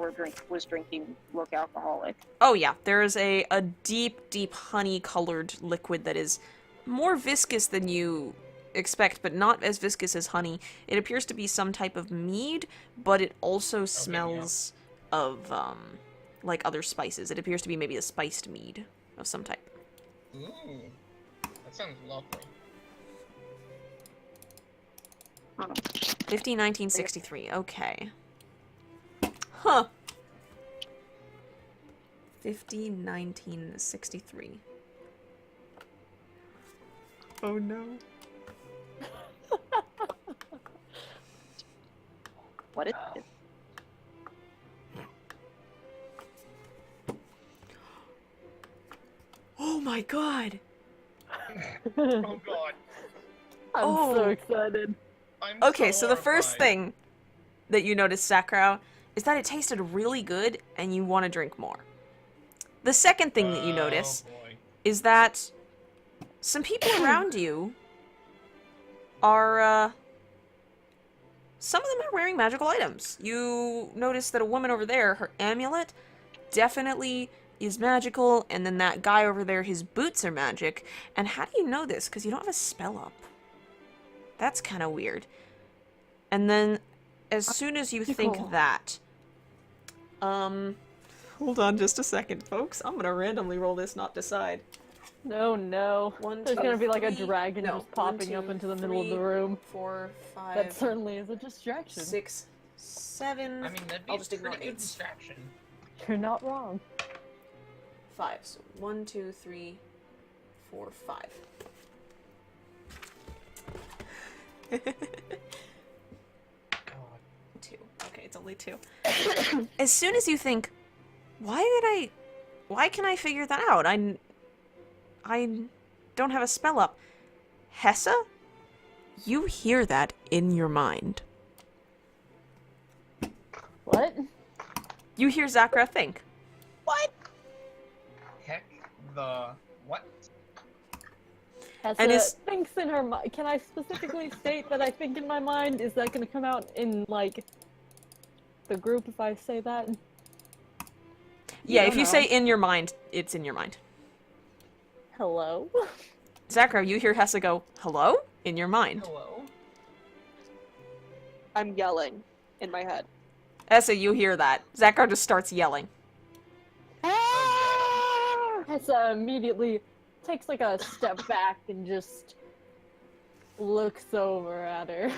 was drinking look alcoholic? Oh yeah, there is a deep, deep honey-colored liquid that is more viscous than you expect, but not as viscous as honey. It appears to be some type of mead, but it also smells of, like other spices. It appears to be maybe a spiced mead of some type. Ooh, that sounds lovely. 15, 19, 63. Okay. Huh. 50, 19, 63. Oh no. What is it? Oh my god. Oh god. I'm Oh. so excited. I'm Okay, so the first horrified. thing that you notice, Zackrow, is that it tasted really good and you want to drink more. The second thing that you notice boy. is that some people around you are, some of them are wearing magical items. You notice that a woman over there, her amulet definitely is magical, and then that guy over there, his boots are magic. And how do you know this? Because you don't have a spell up. That's kind of weird. And then, as soon as you think Magical. that, hold on just a second, folks. I'm gonna randomly roll this, not decide. No, no. One, There's two, gonna be like a three- dragon no, just popping 1, up 2, into the middle of the 3, room. 4, 5, That certainly is a distraction. 6, 7. I mean, that'd be I'll a just ignore pretty good eights. distraction. You're not wrong. 5. So 1, 2, 3, 4, 5. God. 2. Okay, it's only 2. As soon as you think, why can I figure that out? I don't have a spell up. Hessa? You hear that in your mind. What? You hear Zackrow think. Heck, the what? Hessa And is- thinks in her mind. Can I specifically state that I think in my mind? Is that gonna come out in, like, the group if I say that? Yeah, don't if you know. say in your mind, it's in your mind. Hello? Zackrow, you hear Hessa go, hello? In your mind. Hello? I'm yelling in my head. Hessa, you hear that. Zackrow just starts yelling. Hessa immediately takes like a step back and just looks over at her.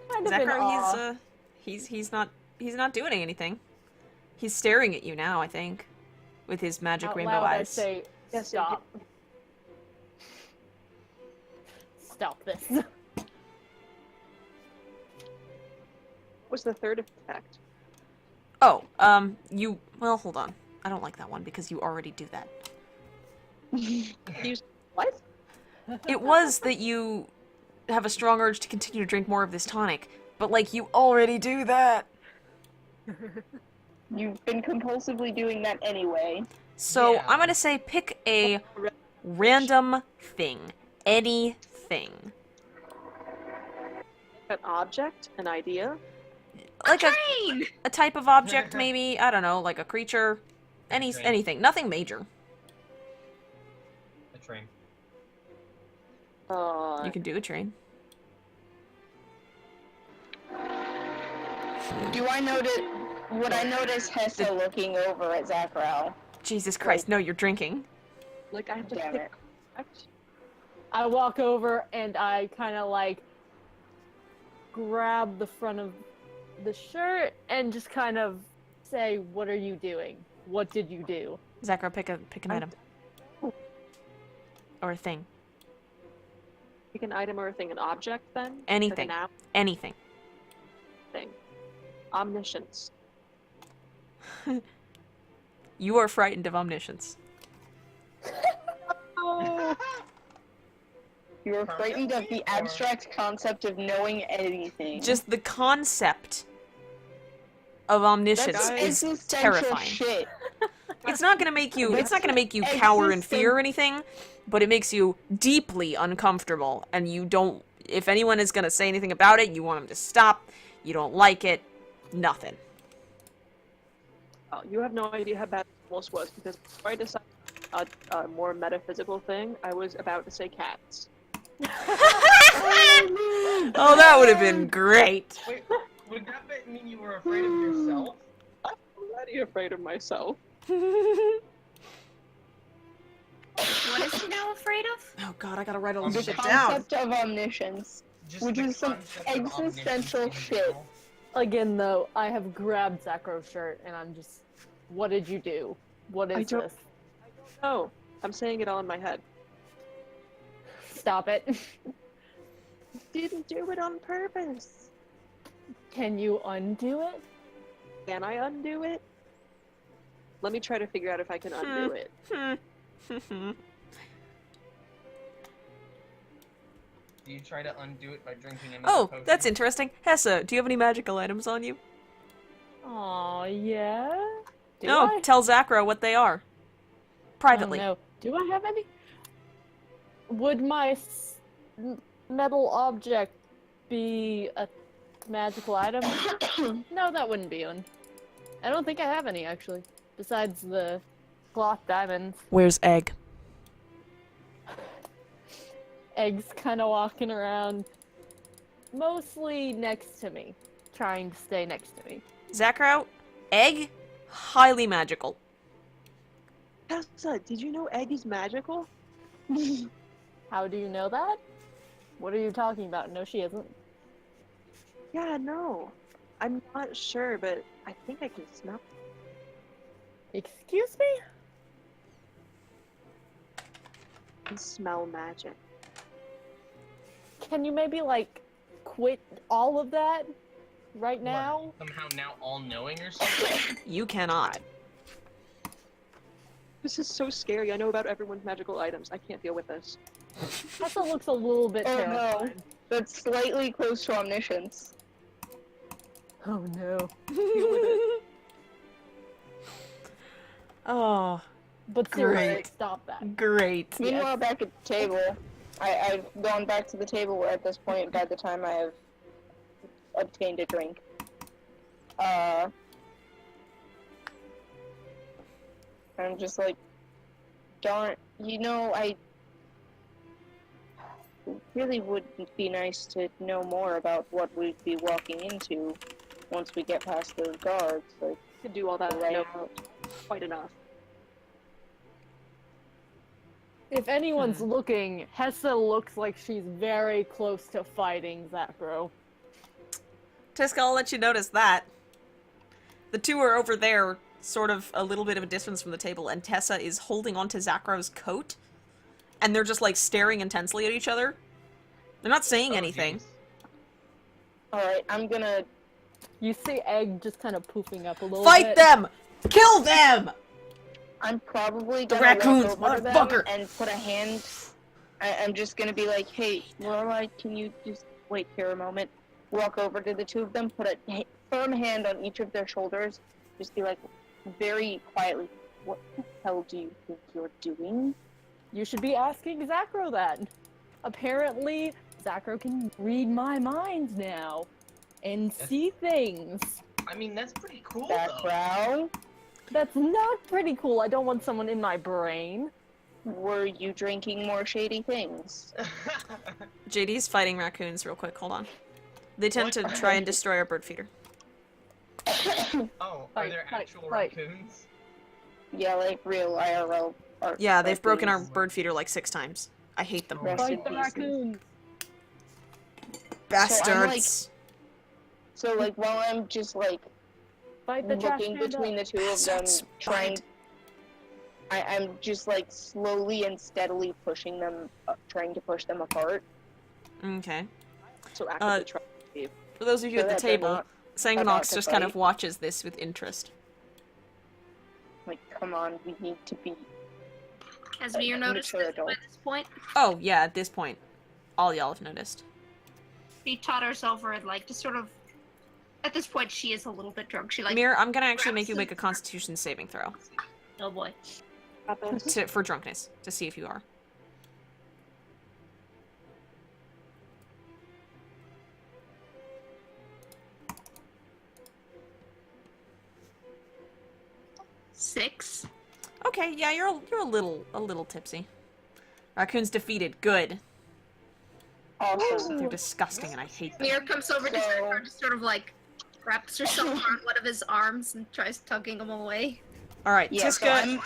Kind of in awe. Zackrow, he's not doing anything. He's staring at you now, I think, with his magic Out rainbow loud, I eyes. say, Yes, stop. Stop this. What's the third effect? Oh, well, hold on. I don't like that one because you already do that. What? It was that you have a strong urge to continue to drink more of this tonic, But, like, you already do that. You've been compulsively doing that anyway. So, Yeah. I'm gonna say pick a random thing. Anything. An object, an idea. Like a Train! type of object, maybe. I don't know, like a creature. Train. Anything. Nothing major. A train. You can do a train. Do I notice? Would I notice Hessa looking over at Zackrow? Jesus Christ, no, you're drinking. Like I have to Damn pick. it. I walk over and I kind of like grab the front of the shirt and just kind of say, "What are you doing? What did you do?" Zackrow, pick an item. Or a thing. Pick an item or a thing, an object then? Anything. Like a noun Anything. thing. Omniscience. You are frightened of omniscience. Oh. You're frightened of the abstract concept of knowing anything. Just the concept of omniscience That's is existential terrifying. shit. It's not gonna make you cower in fear or anything, but it makes you deeply uncomfortable, and you don't, if anyone is gonna say anything about it, you want them to stop, you don't like it, nothing. Oh, you have no idea how bad it almost was, because before I decided a more metaphysical thing, I was about to say cats. Oh, that would have been great. Wait, would that mean you were afraid of yourself? I'm already afraid of myself. What is he now afraid of? Oh god, I gotta write all The this shit down. concept of omniscience. Just Which the is some concept of existential omniscience in shit. general. Again, though, I have grabbed Zackrow's shirt and I'm just, "What did you do? What I is don't- this?" Oh, I'm saying it all in my head. Stop it. Didn't do it on purpose. Can you undo it? Can I undo it? Let me try to figure out if I can undo it. Do you try to undo it by drinking another Oh, potion? that's interesting. Hessa, do you have any magical items on you? Aw, yeah? Do No, I? tell Zackrow what they are. Privately. Oh, no. Do I have any? Would my metal object be a magical item? No, that wouldn't be one. I don't think I have any, actually. Besides the cloth diamonds. Where's Egg? Egg's kind of walking around, mostly next to me. Trying to stay next to me. Zackrow, Egg, highly magical. Hessa, did you know egg is magical? How do you know that? What are you talking about? No, she isn't. Yeah, no. I'm not sure, but I think I can smell. Excuse me? I can smell magic. Can you maybe, like, quit all of that right What, now? somehow now all-knowing or something? You cannot. This is so scary. I know about everyone's magical items. I can't deal with this. Hessa looks a little bit Oh, no. terrified. That's slightly close to omniscience. Oh no. Oh, But seriously, Great. stop that. great. Meanwhile, back at the table, I've gone back to the table where at this point, by the time I have obtained a drink. I'm just like, darn, I really would be nice to know more about what we'd be walking into once we get past those guards. Like, To do all that, lay no, out. quite enough. If anyone's looking, Hessa looks like she's very close to fighting Zackrow. Tiska, I'll let you notice that. The two are over there, sort of a little bit of a distance from the table, and Tessa is holding onto Zackrow's coat, and they're just, like, staring intensely at each other. They're not saying Oh, anything. jeez. Alright, I'm gonna You see Egg just kind of poofing up a little Fight bit. them! Kill them! I'm probably The gonna raccoons, walk over to motherfucker! them and put a hand. I'm just gonna be like, "Hey, Lorelai, can you just wait here a moment?" walk over to the two of them, put a firm hand on each of their shoulders, just be like, very quietly, what the hell do you think you're doing? You should be asking Zackrow that. Apparently, Zackrow can read my mind now and see things. I mean, that's pretty cool, Zackrow, That's not pretty cool. I don't want someone in my brain. were you drinking more shady things? though. JD's fighting raccoons real quick, hold on. They tend to try and destroy our bird feeder. Oh, are Fight, there fight, actual fight. raccoons? Yeah, like real IRL. Yeah, they've broken our raccoons. bird feeder like 6 times. I hate them. Oh, Fight the Recipes. raccoon. Bastards! So, like, while I'm just, like, Fight the trash looking panda. between the two of them, Bastards. trying... I'm just, like, slowly and steadily pushing them, trying to push them apart. Okay. So actively trying to... For those of you So at the that they're table, not Sanguinox about to just kind of fight. watches this with interest. Like, come on, we need to be... Has Mir noticed mature this by adult. this point? Oh, yeah, at this point, all y'all have noticed. We taught ourselves, or like, to sort of. At this point, she is a little bit drunk. She like. Mir, I'm gonna actually make you grabs make a constitution saving throw. Oh boy. For drunkenness, to see if you are. Six. Okay, yeah, you're a little tipsy. Raccoon's defeated. Good. Awesome. They're disgusting and I hate them. Mir comes over to So- Zackrow, just sort of like wraps herself around one of his arms and tries tugging him away. Alright, Yeah, so Tiska I'm... is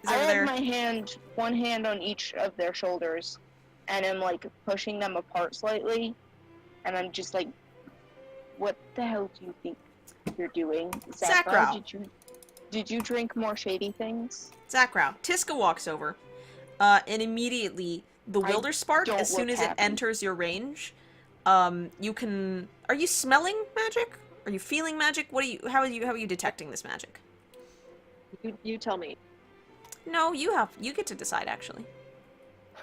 I over have there. my one hand on each of their shoulders, and I'm like pushing them apart slightly, and I'm just like, "What the hell do you think you're doing, Zackrow. Did you drink more shady things?" Zackrow. Tiska walks over, and immediately the I Wilder Spark, don't as soon look as it happy. enters your range, you can. Are you smelling magic? Are you feeling magic? What are you? How are you detecting this magic? You tell me. No, you get to decide actually.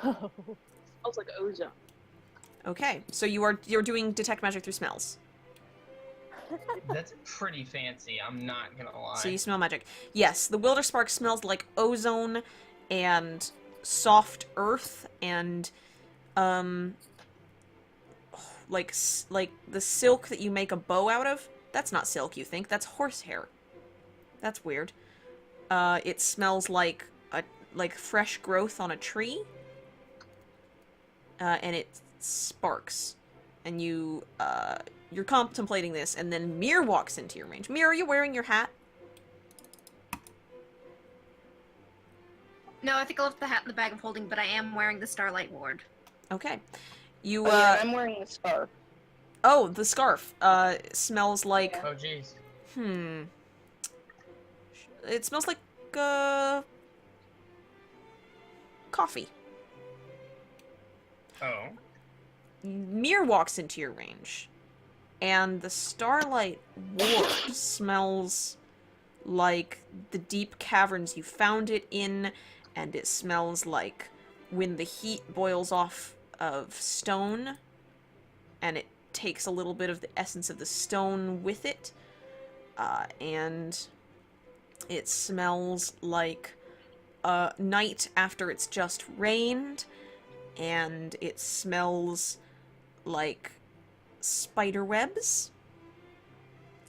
Smells like ozone. Okay, so you're doing detect magic through smells. That's pretty fancy, I'm not gonna lie. So you smell magic. Yes, the Wilder Spark smells like ozone and soft earth and like the silk that you make a bow out of. That's not silk, you think. That's horsehair. That's weird. It smells like fresh growth on a tree. And it sparks. And you're contemplating this, and then Mir walks into your range. Mir, are you wearing your hat? No, I think I left the hat in the bag of holding, but I am wearing the Starlight Ward. Okay. You, Oh, yeah, I'm wearing the scarf. oh, the scarf, smells like, Oh jeez. it smells like, coffee. Oh. Mir walks into your range, and the Starlight Ward smells like the deep caverns you found it in, and it smells like when the heat boils off of stone, and it takes a little bit of the essence of the stone with it, and it smells like a night after it's just rained, and it smells like spider webs.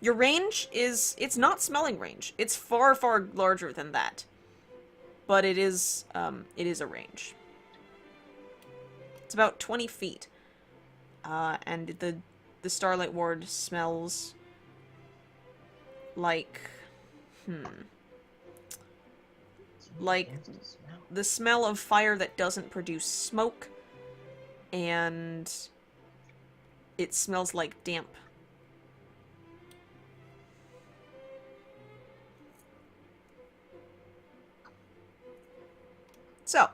Your range it's not smelling range. It's far, far larger than that. But it is a range. It's about 20 feet. And the Starlight Ward smells like, like the smell of fire that doesn't produce smoke, and it smells like damp. So,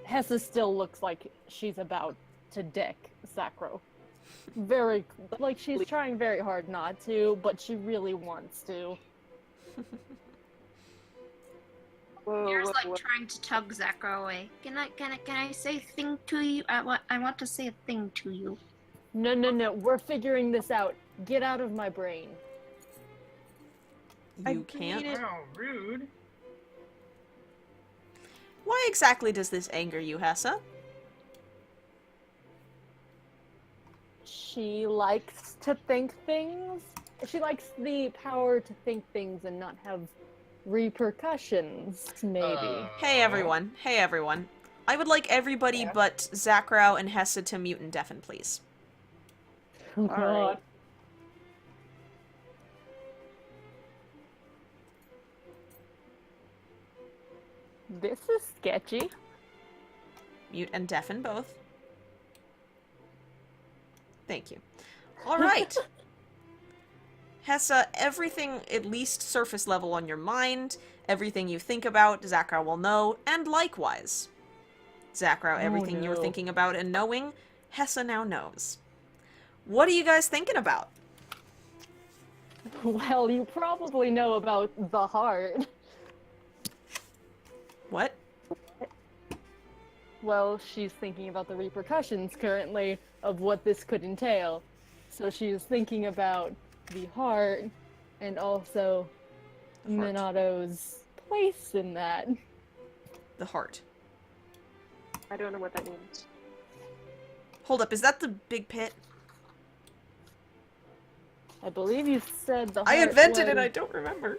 Hessa still looks like she's about to deck Zackrow. Very, like, she's trying very hard not to, but she really wants to. Whoa, Mira's whoa, like whoa. trying to tug Zackrow away. Can I say a thing to you? I want to say a thing to you. No. We're figuring this out. Get out of my brain. You can't. Wow, rude. Why exactly does this anger you, Hessa? She likes to think things. She likes the power to think things and not have repercussions, maybe. Hey everyone. Hey everyone. I would like everybody Yeah. but Zackrow and Hessa to mute and deafen, please. Oh, Alright. God. This is sketchy. Mute and deafen both. Thank you. Alright. Hessa, everything at least surface level on your mind, everything you think about, Zackrow will know, and likewise. Zackrow, everything you're no. thinking about and knowing, Hessa now knows. What are you guys thinking about? Well, you probably know about the heart. What? Well, she's thinking about the repercussions currently of what this could entail. So she's thinking about the heart and also The heart. Minato's place in that. The heart. I don't know what that means. Hold up, is that the big pit? I believe you said the heart I invented it, was... I don't remember.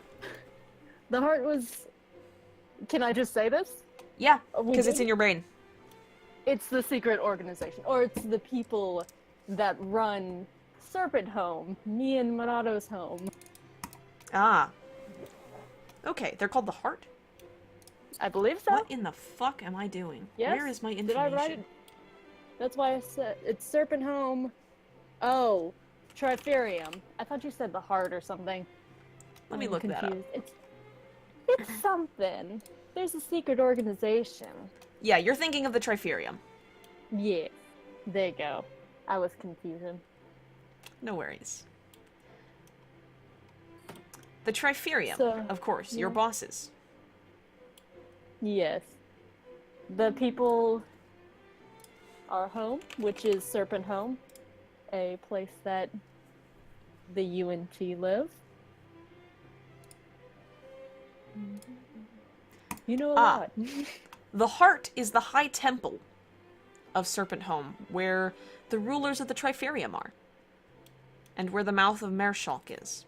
The heart was... Can I just say this? Yeah, We because it's did- in your brain. It's the secret organization, or it's the people that run Serpent Home, me and Minato's home. Ah. Okay, they're called the heart? I believe so. What in the fuck am I doing? Yes? Where is my Did information? I write it? That's why I said it's Serpent Home. Oh, Triferium. I thought you said the heart or something. Let me I'm look that up. confused. It's something. There's a secret organization. Yeah, you're thinking of the Triferium. Yeah, there you go. I was confusing. No worries. The Triferium, So, of course, your yeah. bosses. Yes. The people are home, which is Serpent Home, a place that the UNT live. You know a Ah. lot. The heart is the high temple of Serpent Home, where the rulers of the Triferium are. And where the mouth of Mershalk is.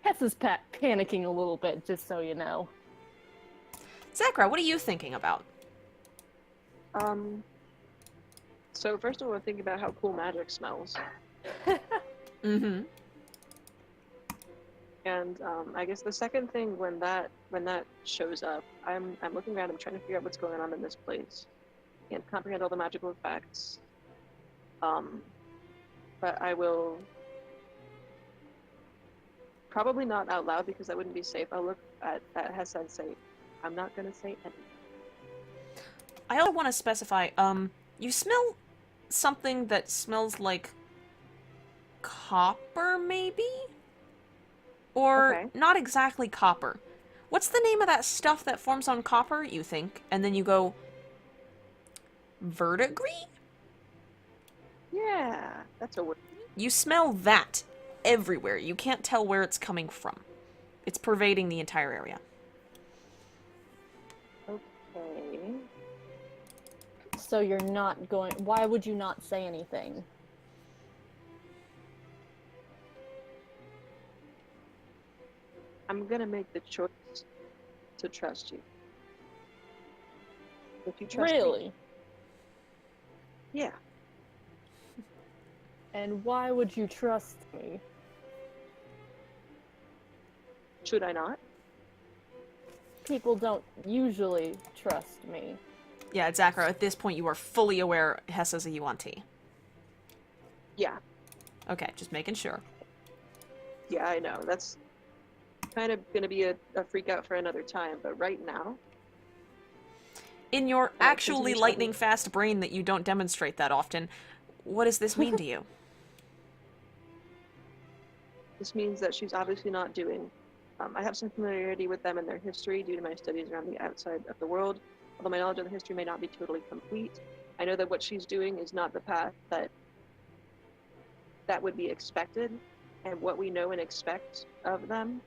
Hessa's panicking a little bit, just so you know. Zackrow, what are you thinking about? So first of all, think about how cool magic smells. Mm-hmm. And I guess the second thing when that shows up, I'm looking around, I'm trying to figure out what's going on in this place. Can't comprehend all the magical effects. But I will probably not out loud because that wouldn't be safe. I'll look at Hessa and say, I'm not gonna say anything. I also want to specify, you smell something that smells like copper, maybe? Or Okay. not exactly copper. What's the name of that stuff that forms on copper, you think? And then you go... verdigris? Yeah, that's a word. You smell that everywhere. You can't tell where it's coming from. It's pervading the entire area. Okay. So you're not going... Why would you not say anything? I'm gonna make the choice to trust you. If you trust me, Really? yeah. And why would you trust me? Should I not? People don't usually trust me. Yeah, Zackrow, at this point you are fully aware Hessa's a UNT. Yeah. Okay, just making sure. Yeah, I know. That's kind of gonna be a freak out for another time, but right now, In your Yeah, actually continue lightning talking. fast brain that you don't demonstrate that often, what does this mean to you? This means that she's obviously not doing. I have some familiarity with them and their history due to my studies around the outside of the world. Although my knowledge of the history may not be totally complete, I know that what she's doing is not the path that would be expected, and what we know and expect of them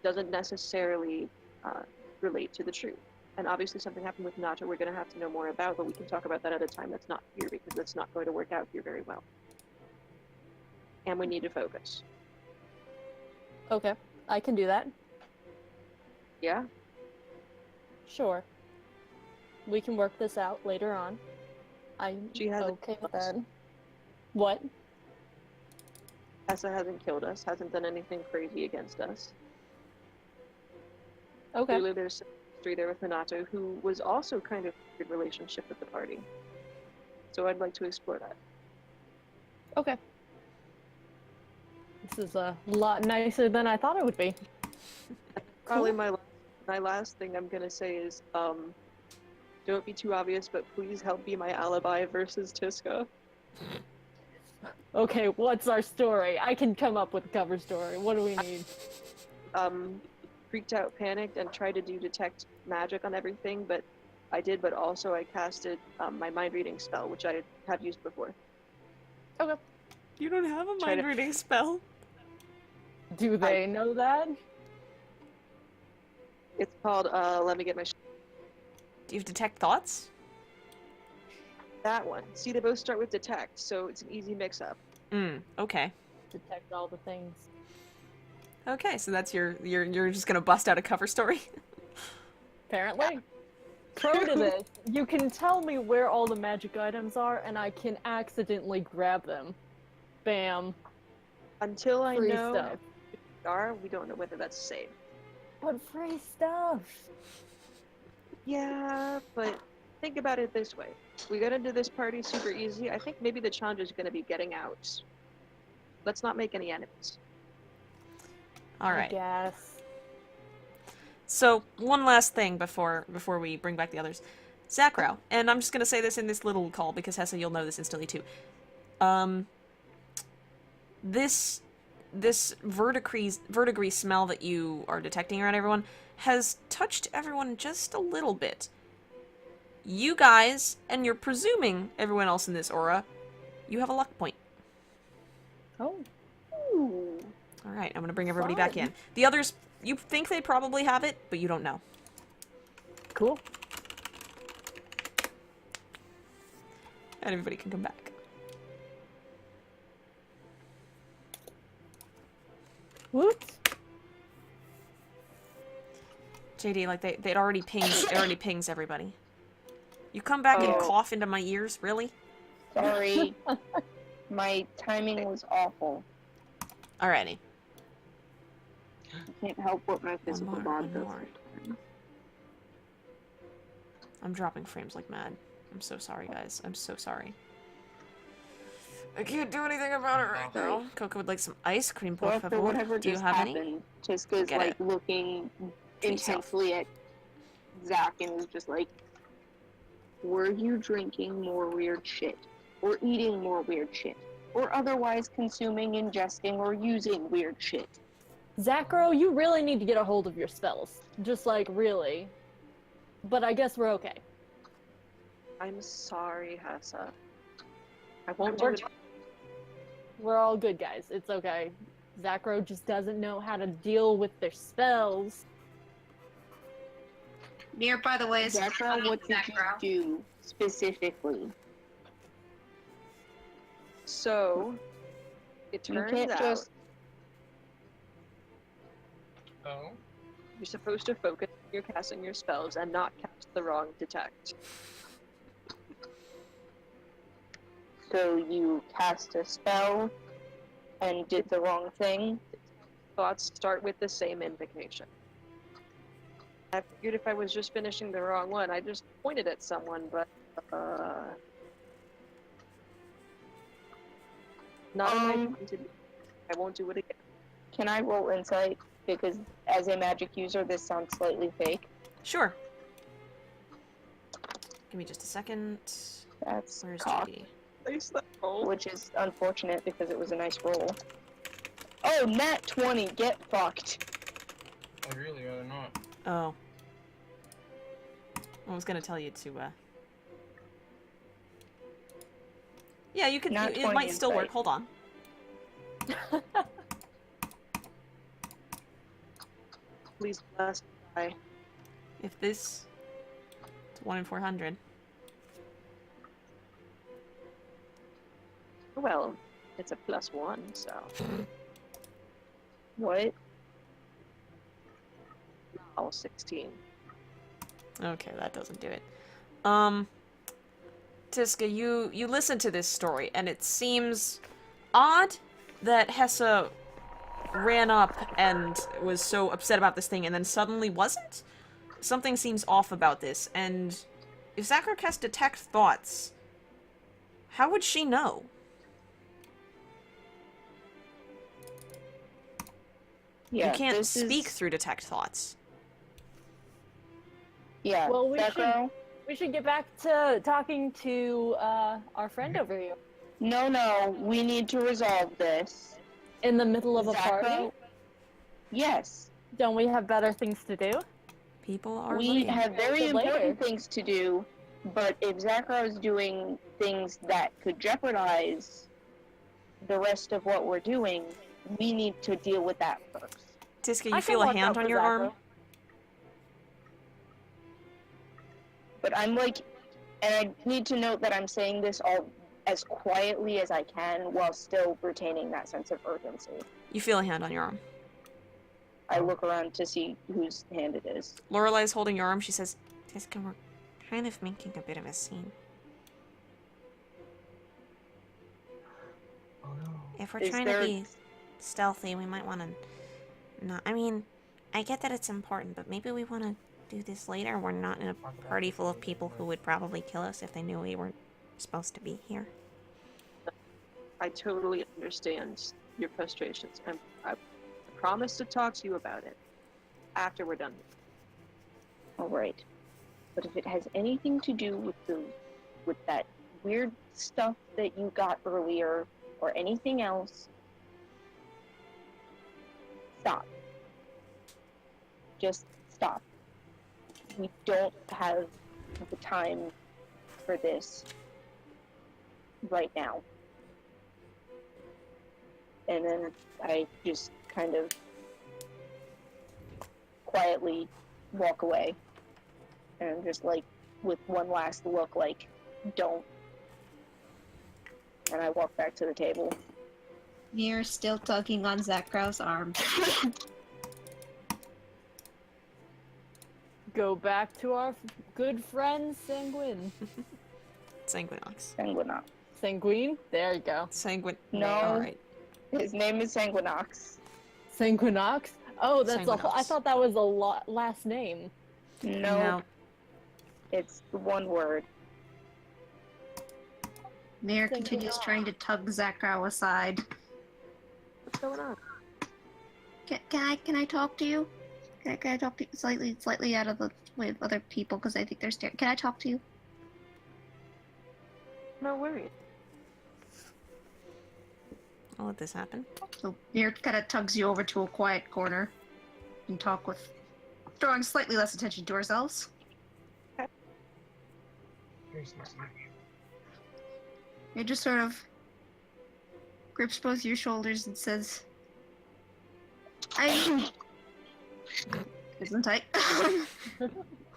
doesn't necessarily relate to the truth. And obviously something happened with Nacho we're going to have to know more about, but we can talk about that at a time that's not here, because that's not going to work out here very well. And we need to focus. Okay, I can do that. Yeah? Sure. We can work this out later on. I'm She hasn't okay with killed us. that. What? Hessa hasn't killed us, hasn't done anything crazy against us. Okay. Clearly there's some history there with Minato, who was also kind of a good relationship with the party. So I'd like to explore that. Okay. This is a lot nicer than I thought it would be. Probably my last thing I'm gonna say is, don't be too obvious, but please help be my alibi versus Tiska. Okay, what's our story? I can come up with a cover story. What do we need? Freaked out, panicked, and tried to detect magic on everything, but also I casted my mind reading spell, which I have used before. Okay. You don't have a mind reading spell. Do they know that? It's called, let me get my... Do you detect thoughts? That one. See, they both start with detect, so it's an easy mix-up. Okay. Detect all the things. Okay, so that's you're just gonna bust out a cover story? Apparently. Pro to this, you can tell me where all the magic items are, and I can accidentally grab them. Bam. Until I Free know stuff. we don't know whether that's safe. But free stuff. Yeah, but think about it this way. We got into this party super easy. I think maybe the challenge is going to be getting out. Let's not make any enemies. All I right. guess. So one last thing before we bring back the others, Zackrow, and I'm just gonna say this in this little call because Hessa, you'll know this instantly too. This verdigris smell that you are detecting around everyone has touched everyone just a little bit. You guys, and you're presuming everyone else in this aura, you have a luck point. Oh. Ooh. Alright, I'm gonna bring everybody back Fun. in. The others, you think they probably have it, but you don't know. Cool. And everybody can come back. What? JD, like it already pings everybody. You come back and Oh. cough into my ears, really? Sorry. My timing was awful. Alrighty. I can't help what my physical more, body one does. more. I'm dropping frames like mad. I'm so sorry, guys. I'm so sorry. I can't do anything about it right now. Coco would like some ice cream, por Well, for favor. whatever Do you just have happened, any? Tiska's Get like it. looking Treat yourself. intensely at Zach and was just like, were you drinking more weird shit? Or eating more weird shit? Or otherwise consuming, ingesting, or using weird shit? Zackrow, you really need to get a hold of your spells. Just like, really. But I guess we're okay. I'm sorry, Hessa. I won't do We're- it. We're all good, guys. It's okay. Zackrow just doesn't know how to deal with their spells. Mir, by the way, is Zackrow, what did Zackrow. you do specifically? So, it You turns can't out just Oh. you're supposed to focus when you're casting your spells and not cast the wrong detect. so you cast a spell and did the wrong thing. Thoughts start with the same invocation. I figured if I was just finishing the wrong one, I just pointed at someone, but not in my point to do. I won't do it again. Can I roll insight? Because as a magic user, this sounds slightly fake. Sure. Give me just a second. That's Where's cock, JD? Place that roll. which is unfortunate because it was a nice roll. Oh, nat 20, get fucked. I'd really rather not. Oh. I was gonna tell you to, Yeah, you could. Nat It 20 might still insight. work. Hold on. Please bless die. If this... It's 1 in 400. Well, it's a +1, so. What? All 16. Okay, that doesn't do it. Tiska, you listen to this story, and it seems odd that Hessa ran up and was so upset about this thing and then suddenly wasn't? Something seems off about this, and if Zackrow casts detect thoughts, how would she know? Yeah, you can't this speak is... through detect thoughts. Yeah, Well, Zackrow? we should get back to talking to our friend over here. No, we need to resolve this. In the middle of a party? Zackrow? Yes. Don't we have better things to do? People are We lame. have very Later. important things to do, but if Zackrow is doing things that could jeopardize the rest of what we're doing, we need to deal with that first. Tiska, I you can feel a watch hand out on for your arm? Zackrow. But I'm like, and I need to note that I'm saying this all as quietly as I can while still retaining that sense of urgency. You feel a hand on your arm. I look around to see whose hand it is. Lorelai's holding your arm. She says, Tiska, we're kind of making a bit of a scene. Oh no. If we're Is trying there- to be stealthy, we might want to not... I mean, I get that it's important, but maybe we want to do this later. We're not in a party full of people who would probably kill us if they knew we weren't supposed to be here. I totally understand your frustrations. I promise to talk to you about it after we're done. Alright. But if it has anything to do with that weird stuff that you got earlier, or anything else, stop. Just stop. We don't have the time for this right now. And then I just kind of quietly walk away. And I'm just like, with one last look, like, don't. And I walk back to the table. You're still tugging on Zackrow's arm. Go back to our good friend Sanguine. Sanguinox. Sanguinox. Sanguine? There you go. Sanguin... No. Alright. His name is Sanguinox. Sanguinox? Oh, that's a whole... I Sanguinox. thought that was a last name. No, it's one word. Mir continues trying to tug Zackrow aside. What's going on? Can I talk to you? Can I talk to you slightly out of the way of other people because I think they're staring. Can I talk to you? No worries. I'll let this happen. So Mir kind of tugs you over to a quiet corner and talk with, drawing slightly less attention to ourselves. Very smart. Mir just sort of grips both your shoulders and says, isn't tight.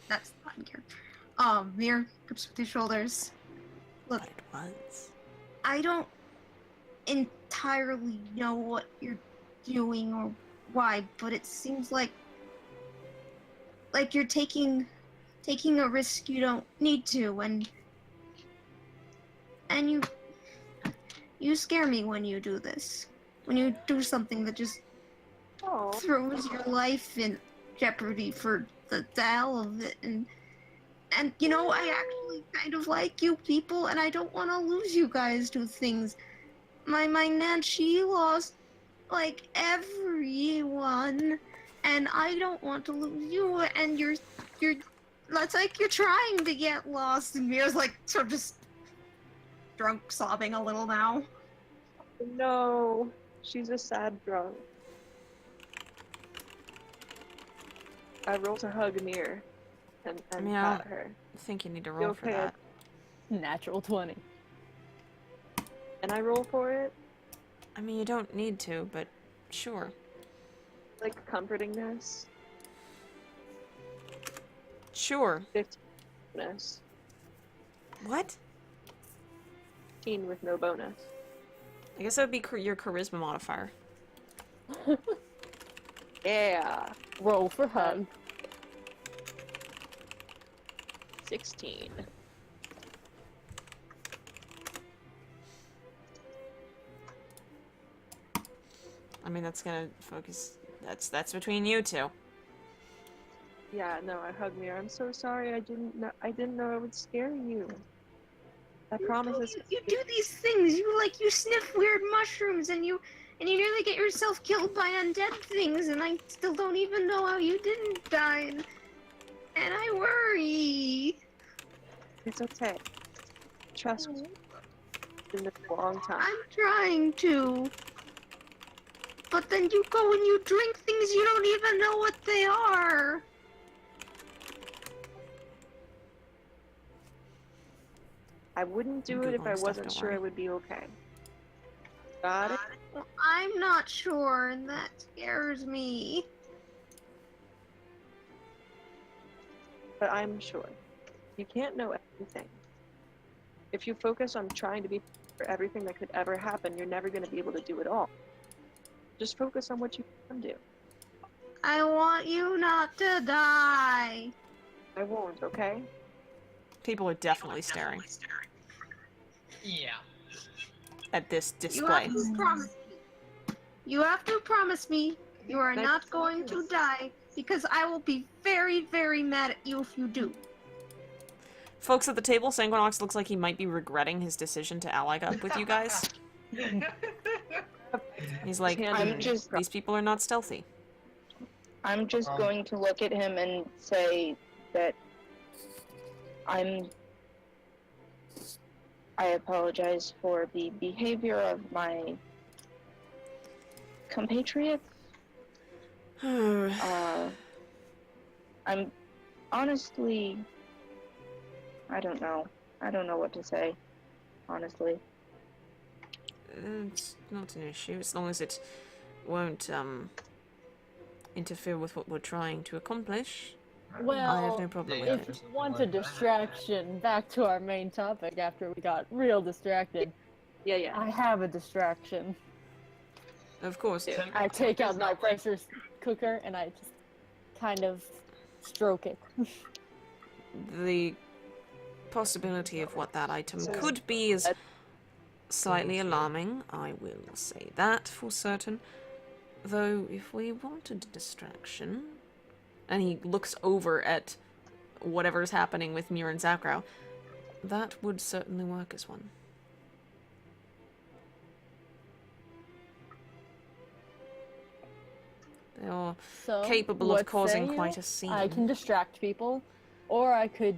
That's not in here. Mir grips with your shoulders. Look, But it was. I don't entirely know what you're doing or why, but it seems like you're taking a risk you don't need to, and you scare me when you do this. When you do something that just Oh, throws your life in jeopardy for the hell of it, and you know, I actually kind of like you people, and I don't want to lose you guys to things. My nan, she lost like everyone, and I don't want to lose you, and you're it's like you're trying to get lost, and Mir's like sort of just drunk, sobbing a little now. no. She's a sad drunk. I roll to hug Mir and Yeah. pat her. I think you need to roll for okay? that. Natural 20. And I roll for it? I mean, you don't need to, but sure. Like comfortingness? Sure. 15 bonus. What? 15 with no bonus. I guess that would be your charisma modifier. Yeah. Roll for hug. 16. I mean, that's gonna focus. That's between you two. Yeah, no, I hug Mir. I'm so sorry. I didn't know I would scare you. I promise this. You do these things. You sniff weird mushrooms and you nearly get yourself killed by undead things, and I still don't even know how you didn't die. And I worry. It's okay. Trust me. It's been a long time. I'm trying to. But then you go and you drink things you don't even know what they are. I wouldn't do I'm it if Googling I stuff, wasn't don't sure worry. it would be okay. Got it? Well, I'm not sure, and that scares me. But I'm sure. You can't know everything. If you focus on trying to be for everything that could ever happen, you're never going to be able to do it all. Just focus on what you can do. I want you not to die. I won't, okay? People are definitely staring Yeah. at this You display. have to promise me. You have to promise me you are Next not going to die, because I will be very, very mad at you if you do. Folks at the table, Sanguinox looks like he might be regretting his decision to ally up with you guys. He's like, I'm just- these people are not stealthy. I'm just going to look at him and say that I apologize for the behavior of my compatriots. I'm honestly, I don't know. I don't know what to say, honestly. It's not an issue, as long as it won't, interfere with what we're trying to accomplish. I have Well, no problem with if it. you want a distraction, back to our main topic after we got real distracted. Yeah. I have a distraction. Of course. Yeah. I take out my pressure cooker and I just kind of stroke it. The possibility of what that item So- could be is slightly alarming, I will say that for certain. Though, if we wanted a distraction, and he looks over at whatever's happening with Mir and Zackrow, that would certainly work as one. They are So, capable what of causing say quite you? a scene. I can distract people, or I could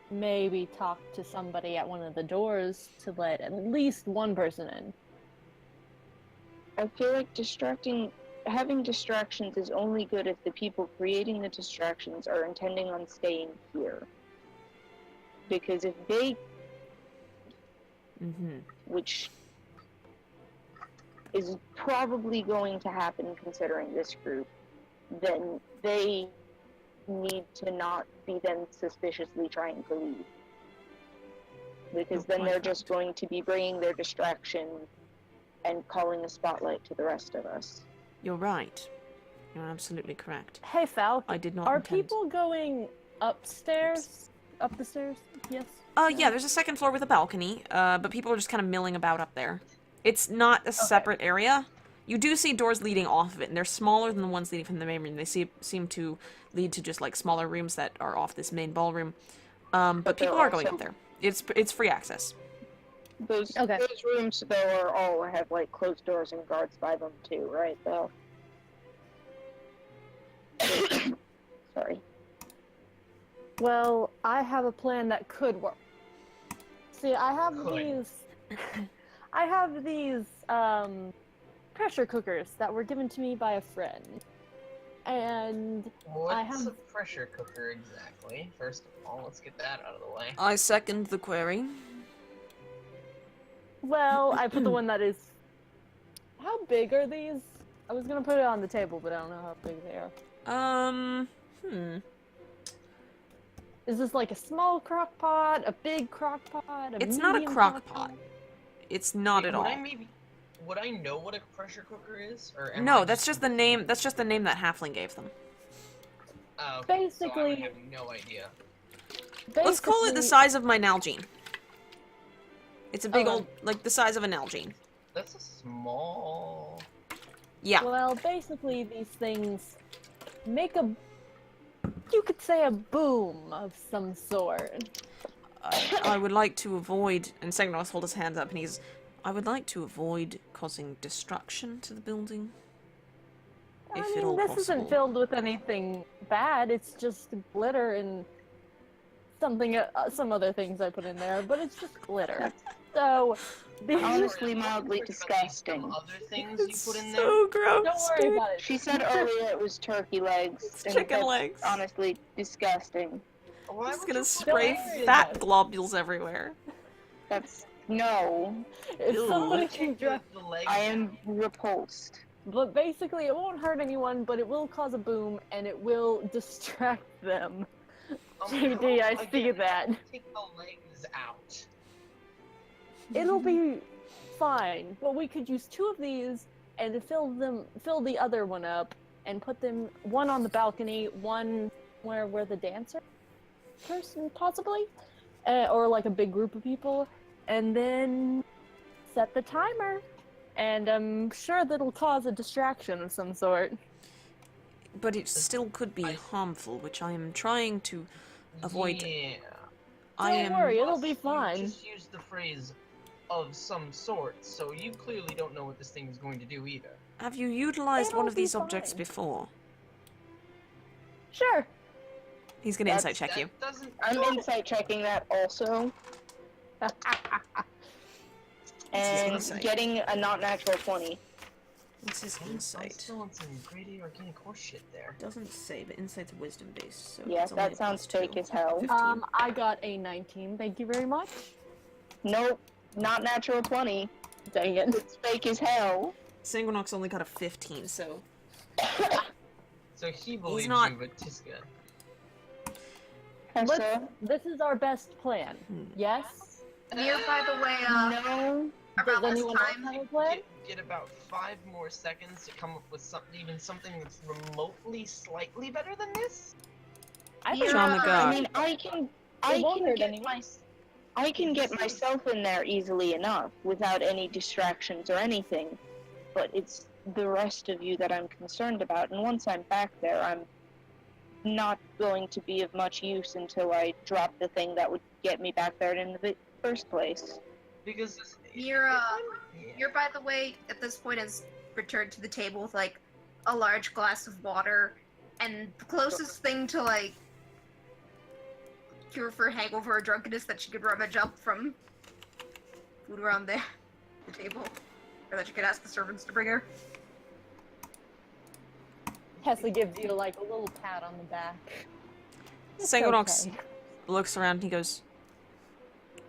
maybe talk to somebody at one of the doors to let at least one person in. I feel like having distractions is only good if the people creating the distractions are intending on staying here. Because if they, Mm-hmm. which is probably going to happen considering this group, then they need to not be then suspiciously trying to leave. Because then they're just going to be bringing their distraction and calling a spotlight to the rest of us. You're right. You're absolutely correct. Hey, Falcon, I did not are intend... people going upstairs? Up the stairs? Yes? Yeah, there's a second floor with a balcony, but people are just kind of milling about up there. It's not a separate area. You do see doors leading off of it, and they're smaller than the ones leading from the main room. They seem to lead to just, like, smaller rooms that are off this main ballroom. But people are going up there. It's free access. Those rooms, though, are all have, like, closed doors and guards by them, too, right, though? Sorry. Well, I have a plan that could work. See, I have these pressure cookers that were given to me by a friend. And What's a pressure cooker exactly? First of all, let's get that out of the way. I second the query. well, I put the one that is. How big are these? I was gonna put it on the table, but I don't know how big they are. Is this like a small crock pot, a big crock pot, It's not a crock pot. It's not at all. Would I know what a pressure cooker is? Or No, that's just the name. That's just the name that Halfling gave them. Okay, Basically, so I would have no idea. Let's call it the size of my Nalgene. It's a big Oh. old, like the size of a Nalgene. That's a small. Yeah. Well, basically, these things make a. You could say a boom of some sort. I would like to avoid, and Zackrow hold his hands up, and he's, I would like to avoid causing destruction to the building. If I at mean, all this possible. isn't filled with anything bad. It's just glitter and something, some other things I put in there, but it's just glitter. So, Honestly, mildly disgusting. Some other things you put in there. So gross. don't worry dude. about it. She said earlier it was turkey legs. It's and chicken that's legs. Honestly, disgusting. Why Just would gonna you put spray worry fat about it. globules everywhere. That's no. If Ew. somebody Take can dress, the legs I am repulsed. but basically, it won't hurt anyone, but it will cause a boom and it will distract them. JD, I see that. Take the legs out. It'll be fine, but we could use 2 of these and fill the other one up, and put them one on the balcony, one where the dancer person possibly, or like a big group of people, and then set the timer. And I'm sure that'll cause a distraction of some sort. But it still could be harmful, which I am trying to avoid. Yeah. Don't worry, it'll be You fine. just used the phrase "of some sort," so you clearly don't know what this thing is going to do either. Have you utilized one It'll of these be objects fine. before? Sure. He's gonna insight check you. That doesn't. I'm insight checking that also. And insight. getting a not natural 20. What's his I'm insight? still on some grady organic horse shit there. Doesn't say, but insight's wisdom based, so Yeah, it's only that a sounds +2. fake as hell. 15. I got a 19. Thank you very much. Nope, not natural 20. Dang it. It's fake as hell. Sanguinox only got a 15, so So he believes not- you, but Tiska. Hessa, This is our best plan. Yes? Mir, by the way, no. Does around this anyone else time, have a plan? Get about 5 more seconds to come up with something, even something that's remotely slightly better than this. I Mira- Charm the I god. mean, It won't hurt anyone. I can get myself in there easily enough without any distractions or anything, but it's the rest of you that I'm concerned about. And once I'm back there, I'm not going to be of much use until I drop the thing that would get me back there in the first place. Because Mira, Mir, by the way, at this point has returned to the table with like a large glass of water, and the closest thing to like cure for hangover or drunkenness that she could rummage up from food around there, the table, or that she could ask the servants to bring her. Hessa gives you like a little pat on the back. It's Sanguinox okay. looks around and he goes,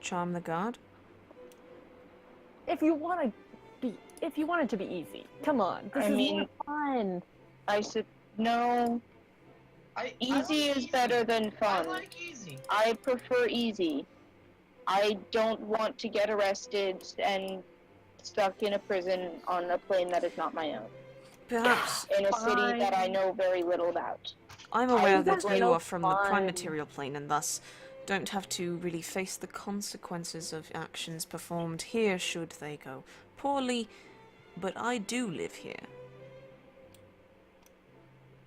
Charm the god? If you want it to be easy, come on. This I is mean- more fun. I said, no, easy is better than I fun. like easy. I prefer easy. I don't want to get arrested and stuck in a prison on a plane that is not my own, Perhaps. in a city Fine. that I know very little about. I'm aware that Exactly. you are from the prime Fine. material plane and thus don't have to really face the consequences of actions performed here should they go poorly, but I do live here.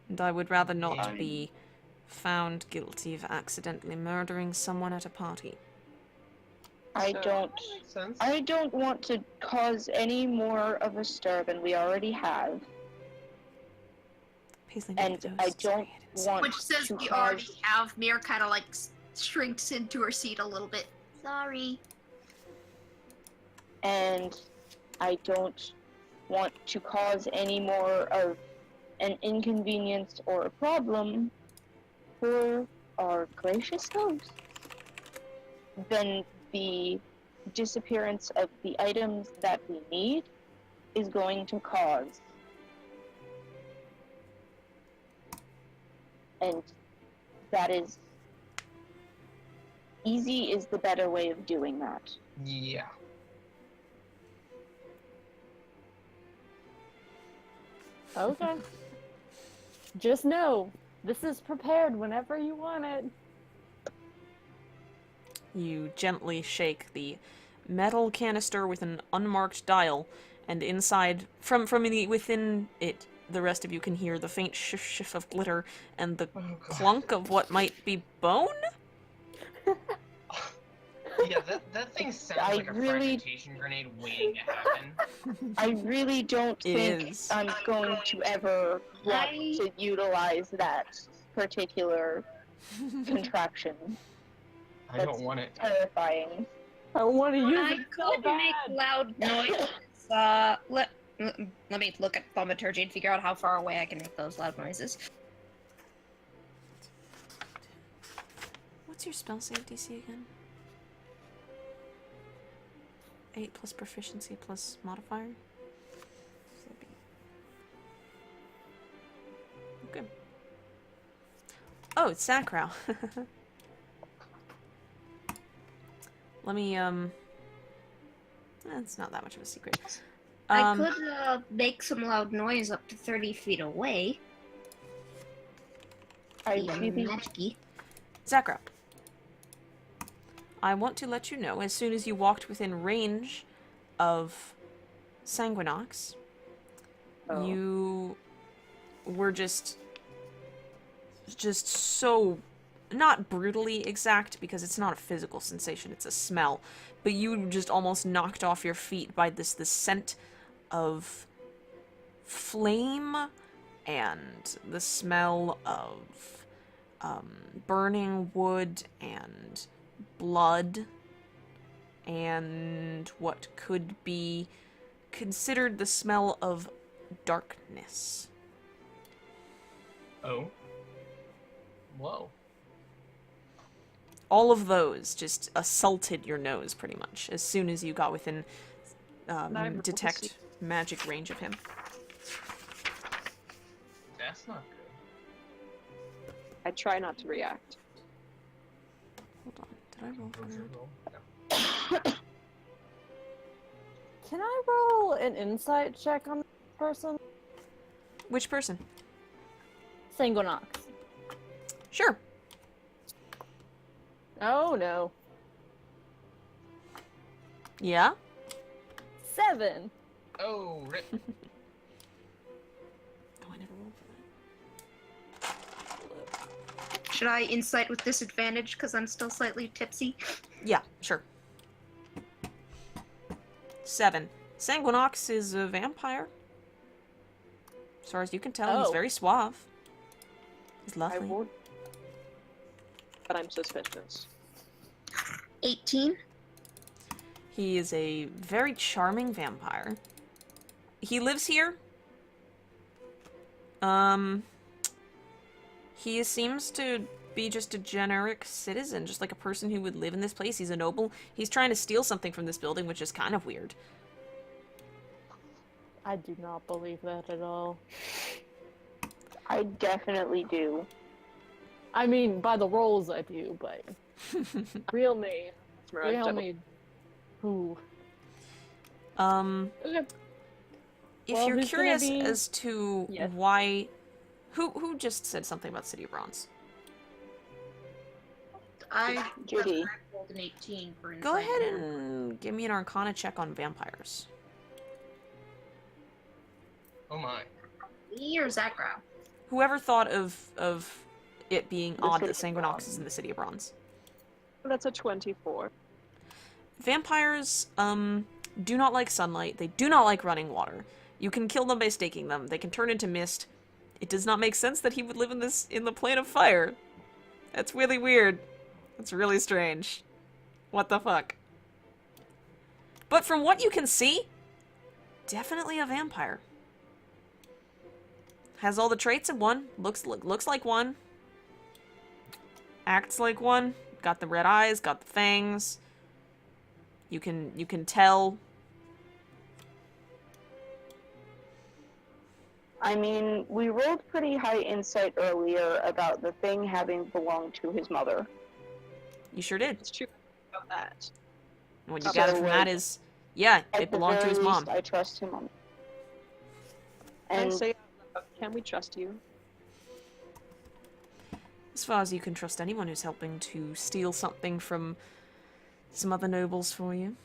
And I would rather not Yeah. be found guilty of accidentally murdering someone at a party. I So, don't. that makes sense. I don't want to cause any more of a stir than we already have, Paisley and Mendoza, I sorry, don't didn't want Which says to we cause. already have. Mir kind of like shrinks into her seat a little bit. Sorry. And I don't want to cause any more of an inconvenience or a problem for our gracious host, then the disappearance of the items that we need is going to cause. And that is easy is the better way of doing that. Yeah. Okay. Just know, this is prepared whenever you want it. You gently shake the metal canister with an unmarked dial, and inside, within it, the rest of you can hear the faint shiff of glitter and the clunk of what might be bone? Yeah, that thing sounds like a fragmentation grenade waiting to happen. I really don't think I'm going to ever want to utilize that particular contraption. I don't want it. Terrifying. I want to use I it could make loud noises. Let me look at thaumaturgy and figure out how far away I can make those loud noises. What's your spell save DC again? 8 plus proficiency plus modifier? Okay. Oh, it's Zackrow. Let me, it's not that much of a secret. I could make some loud noise up to 30 feet away. Zackrow, I want to let you know, as soon as you walked within range of Sanguinox, you were just so, not brutally exact, because it's not a physical sensation, it's a smell, but you just almost knocked off your feet by this scent of flame and the smell of burning wood and blood and what could be considered the smell of darkness. Oh. Whoa. All of those just assaulted your nose, pretty much, as soon as you got within detect magic range of him. That's not good. I try not to react. Hold on, did I roll for What's your that? roll? No. Can I roll an insight check on this person? Which person? Sanguinox. Sure. Oh no. Yeah? 7. Oh, rip. Oh, I never rolled for that. Should I insight with disadvantage because I'm still slightly tipsy? Yeah, sure. 7. Sanguinox is a vampire. As far as you can tell, he's Oh. very suave. He's I lovely. won't. But I'm suspicious. 18. He is a very charming vampire. He lives here. He seems to be just a generic citizen, just like a person who would live in this place. He's a noble. He's trying to steal something from this building, which is kind of weird. I do not believe that at all. I definitely do. I mean, by the rolls I do, but real me. Real me. Who? Okay. If Well, you're who's gonna curious be- as to Yes. why... Who just said something about City of Bronze? I Judy. rolled an 18 for insight. Go ahead and give me an Arcana check on vampires. Oh my. Me or Zackrow? Whoever thought of it being The odd that City of Sanguinox Bronze. is in the City of Bronze. That's a 24. Vampires, do not like sunlight. They do not like running water. You can kill them by staking them. They can turn into mist. It does not make sense that he would live in the plane of fire. That's really weird. That's really strange. What the fuck? But from what you can see, definitely a vampire. Has all the traits of one. Looks like one. Acts like one. Got the red eyes. Got the fangs. You can tell. I mean, we rolled pretty high insight earlier about the thing having belonged to his mother. You sure did. It's true about that. And what you gather from that is, yeah, it belonged to his mom. I trust him on it. Can I And say, can we trust you? As far as you can trust anyone who's helping to steal something from some other nobles for you.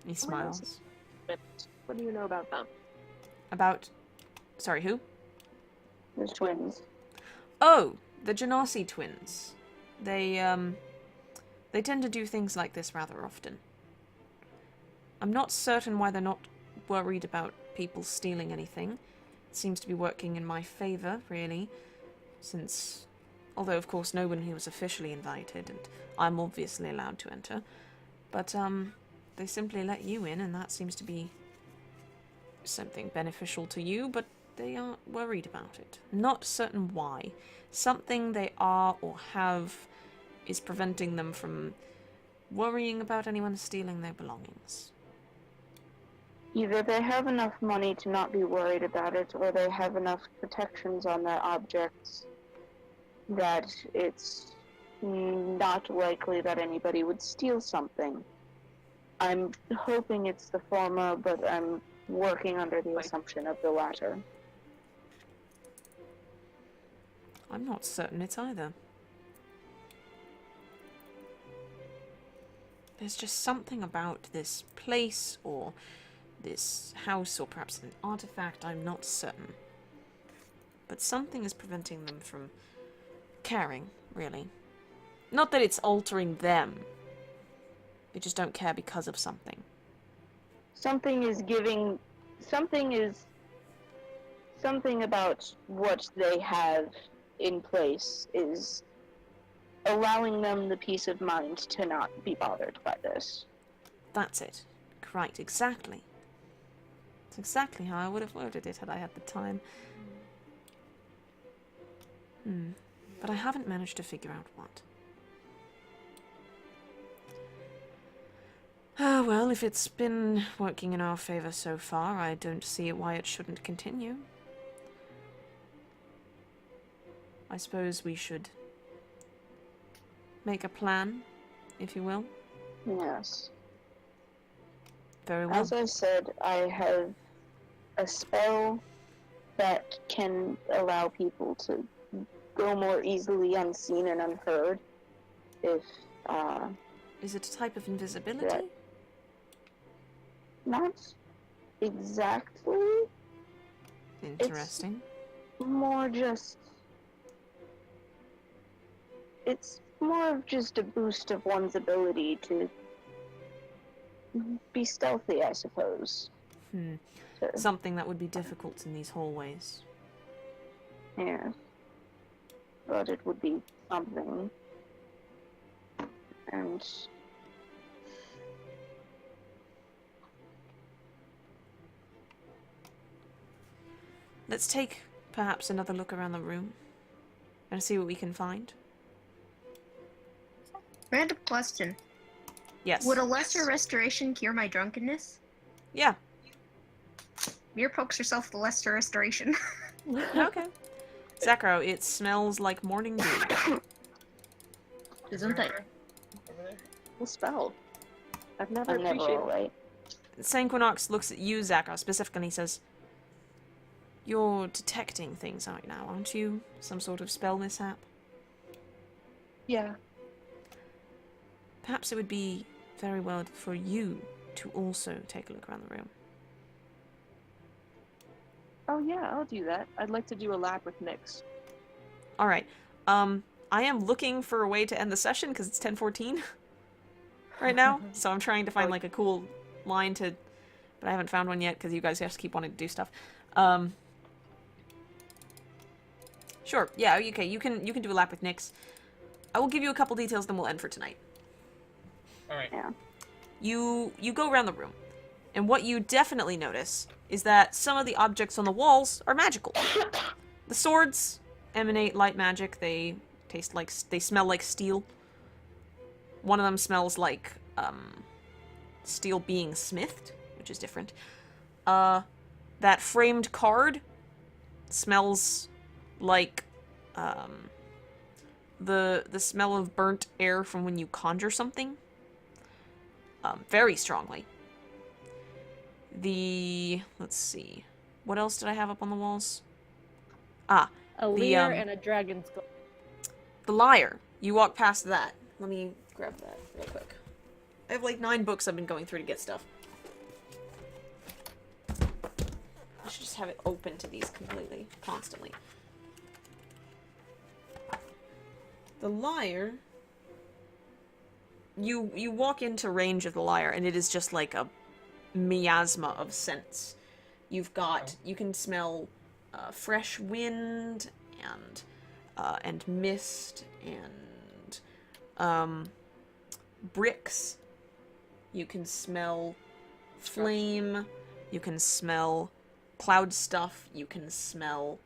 He smiles. What do you know about them? About... Sorry, who? his twins. Oh, the Genasi twins. They tend to do things like this rather often. I'm not certain why they're not worried about people stealing anything. It seems to be working in my favor, really, since... Although, of course, no one here was officially invited, and I'm obviously allowed to enter. But, they simply let you in, and that seems to be something beneficial to you, but they aren't worried about it. Not certain why. Something they are or have is preventing them from worrying about anyone stealing their belongings. Either they have enough money to not be worried about it, or they have enough protections on their objects that it's not likely that anybody would steal something. I'm hoping it's the former, but I'm working under the assumption of the latter. I'm not certain it's either. There's just something about this place, or this house, or perhaps an artifact, I'm not certain. But something is preventing them from caring, really. Not that it's altering them. They just don't care because of something. Something about what they have in place is allowing them the peace of mind to not be bothered by this. That's it. Right, exactly. It's exactly how I would have worded it had I had the time. But I haven't managed to figure out what. Ah, well, if it's been working in our favor so far, I don't see why it shouldn't continue. I suppose we should make a plan, if you will. Yes. Very well. As I said, I have a spell that can allow people to go more easily unseen and unheard if, Is it a type of invisibility? that- not exactly. Interesting. More just... It's more of just a boost of one's ability to be stealthy, I suppose. So, Something that would be difficult in these hallways. yeah. But it would be something. And... Let's take, perhaps, another look around the room and see what we can find. Random question. Yes. Would a lesser restoration cure my drunkenness? Yeah. Mir pokes herself the lesser restoration. Okay. Zackrow, it smells like morning dew. Isn't it? Cool spell. I've never I'm never appreciated alright. Sanquinox looks at you, Zackrow, specifically, and he says, "You're detecting things right now, aren't you? Some sort of spell mishap? Yeah. Perhaps it would be very well for you to also take a look around the room." Oh yeah, I'll do that. I'd like to do a lap with Nyx. Alright. I am looking for a way to end the session because it's 10:14 right now. So I'm trying to find like a cool line to, but I haven't found one yet because you guys just keep wanting to do stuff. Sure. Yeah. Okay. You can do a lap with Nyx. I will give you a couple details, then we'll end for tonight. All right. Yeah. You go around the room. And what you definitely notice is that some of the objects on the walls are magical. The swords emanate light magic. They smell like steel. One of them smells like steel being smithed, which is different. That framed card smells like the smell of burnt air from when you conjure something. Very strongly. Let's see. What else did I have up on the walls? A lyre and a dragon skull. The lyre. You walk past that. Let me grab that real quick. I have like 9 books I've been going through to get stuff. I should just have it open to these completely, constantly. The lyre... You walk into range of the lyre, and it is just like a miasma of scents. You've got... You can smell fresh wind, and mist, and bricks. You can smell flame. You can smell cloud stuff. You can smell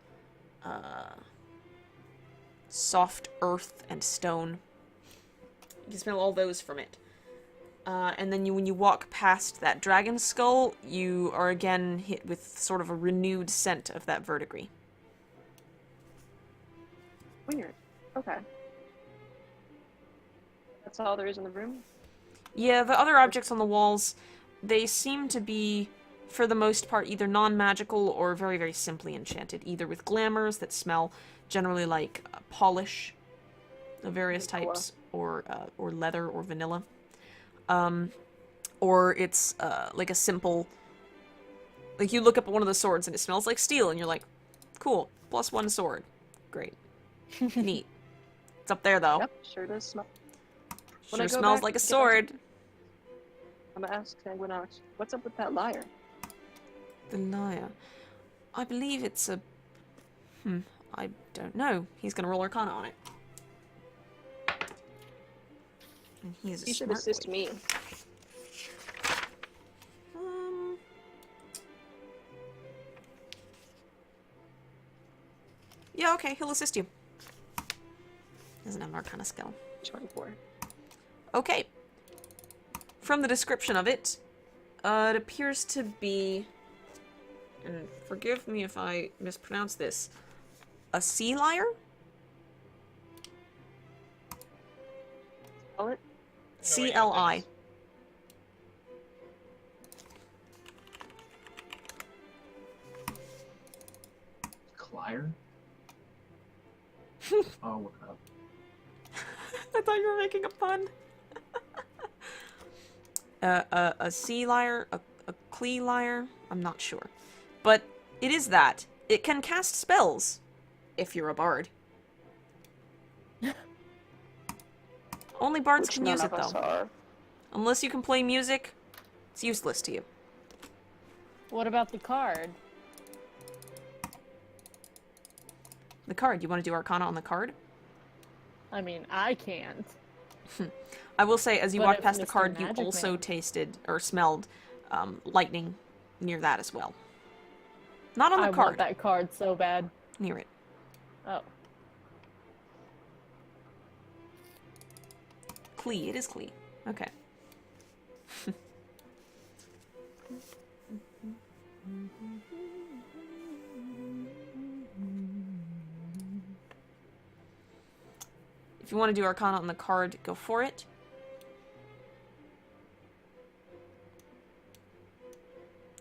soft earth and stone. You can smell all those from it. And then when you walk past that dragon skull, you are again hit with sort of a renewed scent of that verdigris. Weird. Okay. That's all there is in the room? Yeah, the other objects on the walls, they seem to be, for the most part, either non-magical or very, very simply enchanted. Either with glamours that smell generally like polish of various types, or leather or vanilla. Or it's like a simple... Like, you look up at one of the swords and it smells like steel, and you're like, cool, +1 sword. Great. Neat. It's up there, though. Yep, sure does smell. Sure smells like a sword. I'm gonna ask Sanguinox, what's up with that lyre? The lyre. I believe it's a... I don't know. He's gonna roll Arcana on it. And he is a You should smart assist boy. me. Yeah, okay, he'll assist you. Doesn't have an Arcana skill. 24. Okay. From the description of it, it appears to be, and forgive me if I mispronounce this, a sea lyre? Call it? C-L-I. Clyre? Oh, look up. I thought you were making a pun. A sea lyre, a clee lyre, I'm not sure. But it is that. It can cast spells, if you're a bard. Only bards Which can none use of it, us though. are. Unless you can play music, it's useless to you. What about the card? The card, you want to do Arcana on the card? I mean, I can't. I will say, as you But walk if past the Mr. card, you Magic also Man- tasted, or smelled, lightning near that as well. Not on the I card. want that card so bad. Near it. Oh. Clee, it is Clee. Okay. If you want to do Arcana on the card, go for it.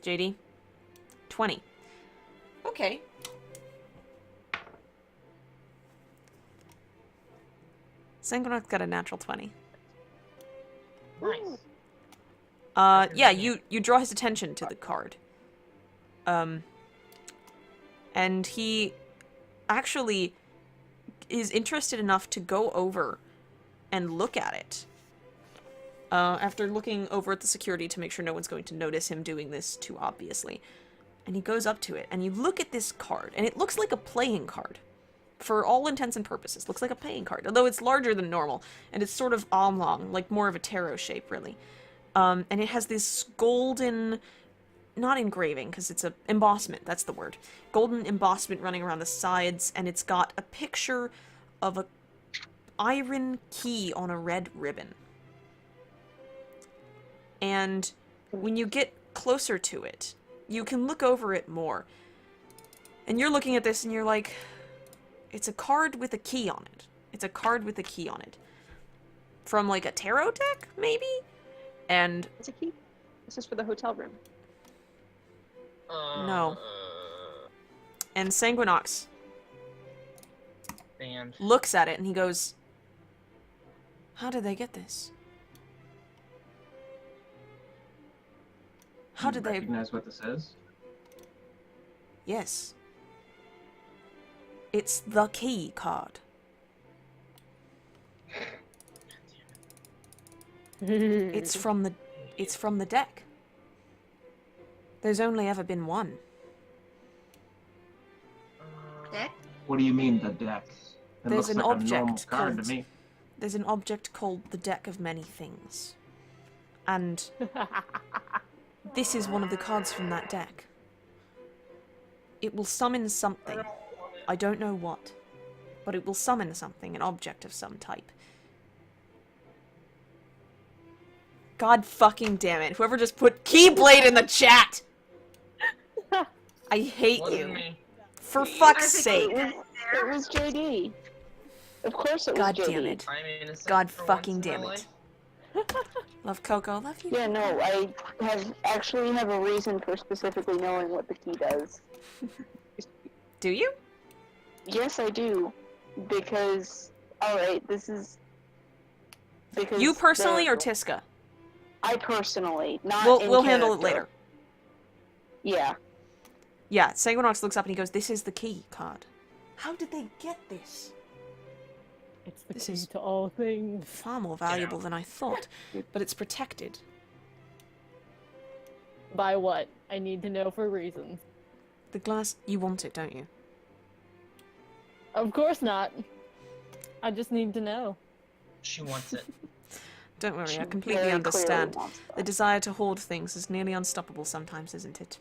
JD? 20. Okay. Sanguinar's got a natural 20. Nice. Yeah, you draw his attention to the card. And he actually is interested enough to go over and look at it. After looking over at the security to make sure no one's going to notice him doing this too obviously. And he goes up to it, and you look at this card, and it looks like a playing card. For all intents and purposes, looks like a playing card, although it's larger than normal, and it's sort of oblong, like more of a tarot shape, really. And it has this golden, not engraving, because it's a embossment, that's the word. Golden embossment running around the sides, and it's got a picture of a iron key on a red ribbon. And when you get closer to it, you can look over it more. And you're looking at this and you're like, it's a card with a key on it. It's a card with a key on it. From like a tarot deck, maybe? And It's a key. This is for the hotel room. no. And Sanguinox Band. looks at it and he goes, how did they get this? How Do did you they... recognize what this is? Yes. It's the key card. It's from the deck. There's only ever been one. Deck? What do you mean, the deck? It There's looks an like a normal object card called- to me. There's an object called the Deck of Many Things. And this is one of the cards from that deck. It will summon something. I don't know what. But it will summon something, an object of some type. God fucking damn it. Whoever just put Keyblade in the chat! I hate Wasn't you. me. For fuck's I sake. think It was JD. Of course it was God JD. damn it. I'm innocent God for fucking once in damn my it. life. Love Coco, love you. Yeah, no, I actually have a reason for specifically knowing what the key does. Do you? Yes, I do. Because, alright, this is... Because You personally the- or Tiska? I personally, not We'll in handle it character. later. Yeah. Yeah, Sanguinox looks up and he goes, this is the key card. How did they get this? It's the This key is- to all things. Far more valuable than I thought. But it's protected. By what? I need to know for reasons. The glass, you want it, don't you? Of course not. I just need to know. She wants it. Don't worry, I She completely very understand. clearly wants The that. desire to hoard things is nearly unstoppable sometimes, isn't it?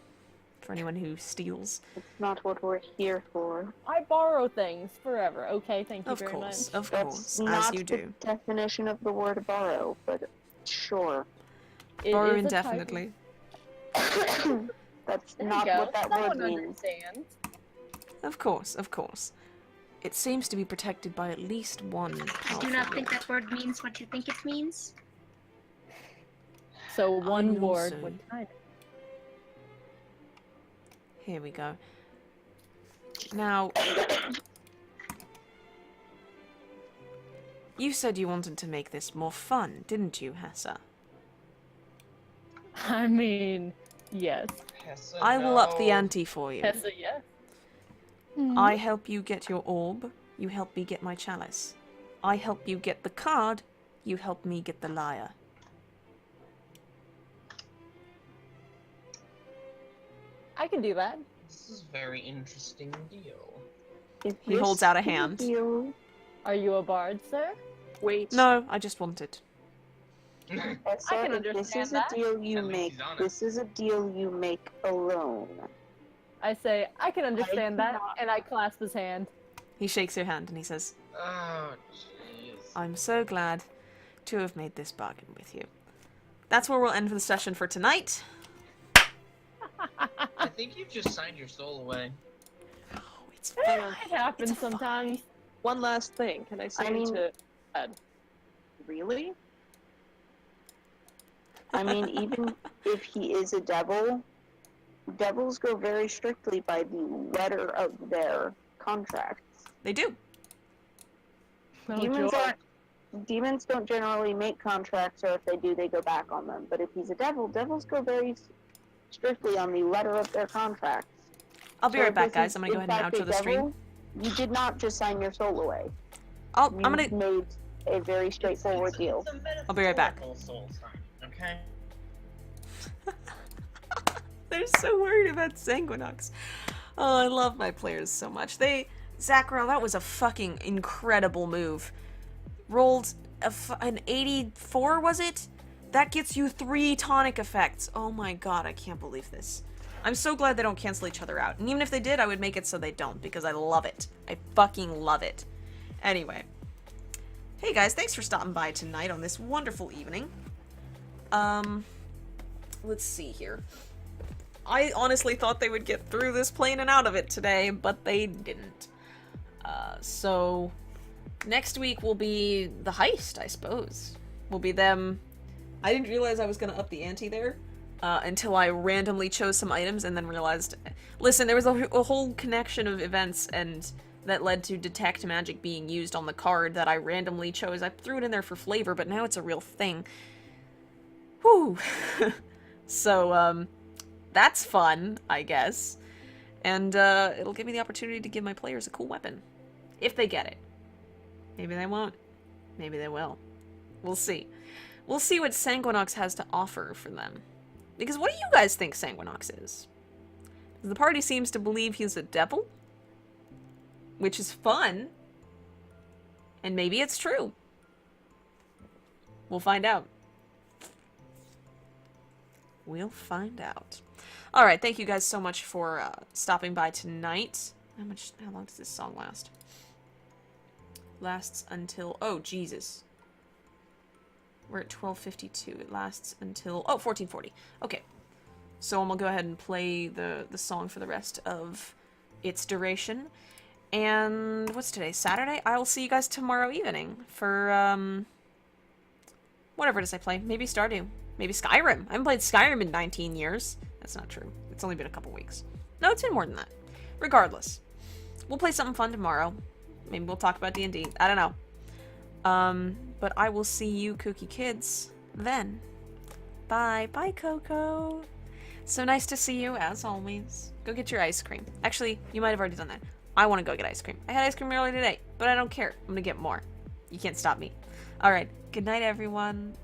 For anyone who steals. It's not what we're here for. I borrow things forever. Okay, thank you Of very course, much. of That's course, not as you the do. definition of the word borrow, but sure. It Borrow is a type of- indefinitely. That's There not you go. what that Someone word means. understands. Of course, of course. It seems to be protected by at least one I powerful do not think ward. that word means what you think it means. So one know, ward so. would hide it. Here we go. Now, you said you wanted to make this more fun, didn't you, Hessa? I mean, yes. Hessa, I will up the no. ante for you. Hessa, yes. I help you get your orb, you help me get my chalice. I help you get the card, you help me get the lyre. I can do that. This is a very interesting deal. Is He holds this out a the hand. deal? Are you a bard, sir? Wait. No, I just want it. Essa, I can if this understand is that. a deal you At least make. he's honest. This is a deal you make alone. I say, I can understand that, cannot- and I clasp his hand. He shakes your hand and he says, Oh, jeez. I'm so glad to have made this bargain with you. That's where we'll end the session for tonight. I think you've just signed your soul away. Oh, it's fine. It happens It's sometimes. fine. One last thing. Can I say I mean- to really? I mean, even if he is a devil, devils go very strictly by the letter of their contracts. They do. Oh, Demons joy. aren't. Demons don't generally make contracts, or if they do, they go back on them. But if he's a devil, devils go very strictly on the letter of their contracts. I'll be So right if back, this guys. is, I'm gonna go in ahead and fact, outro a the stream. devil, you did not just sign your soul away. I'm You gonna. made a very straightforward deal. It's a I'll be right back. metaphorical soul sign, okay? They're so worried about Sanguinox. Oh, I love my players so much. Zackrow, that was a fucking incredible move. Rolled an 84, was it? That gets you 3 tonic effects. Oh my god, I can't believe this. I'm so glad they don't cancel each other out. And even if they did, I would make it so they don't, because I love it. I fucking love it. Anyway. Hey guys, thanks for stopping by tonight on this wonderful evening. Let's see here. I honestly thought they would get through this plane and out of it today, but they didn't. So next week will be the heist, I suppose. Will be them. I didn't realize I was gonna up the ante there until I randomly chose some items and then realized. Listen, there was a whole connection of events and that led to detect magic being used on the card that I randomly chose. I threw it in there for flavor, but now it's a real thing. Whew. So that's fun, I guess. And it'll give me the opportunity to give my players a cool weapon. If they get it. Maybe they won't. Maybe they will. We'll see. We'll see what Sanguinox has to offer for them. Because what do you guys think Sanguinox is? The party seems to believe he's a devil. Which is fun. And maybe it's true. We'll find out. We'll find out. Alright, thank you guys so much for stopping by tonight. How long does this song last? Lasts until... Oh, Jesus. We're at 12:52. It lasts until... Oh, 14:40. Okay. So I'm gonna go ahead and play the song for the rest of its duration. And what's today? Saturday? I will see you guys tomorrow evening for, whatever it is I play. Maybe Stardew. Maybe Skyrim. I haven't played Skyrim in 19 years. That's not true. It's only been a couple weeks. No, it's been more than that. Regardless. We'll play something fun tomorrow. Maybe we'll talk about D&D. I don't know. But I will see you kooky kids then. Bye. Bye, Coco. So nice to see you, as always. Go get your ice cream. Actually, you might have already done that. I want to go get ice cream. I had ice cream earlier today, but I don't care. I'm gonna get more. You can't stop me. Alright. Good night, everyone.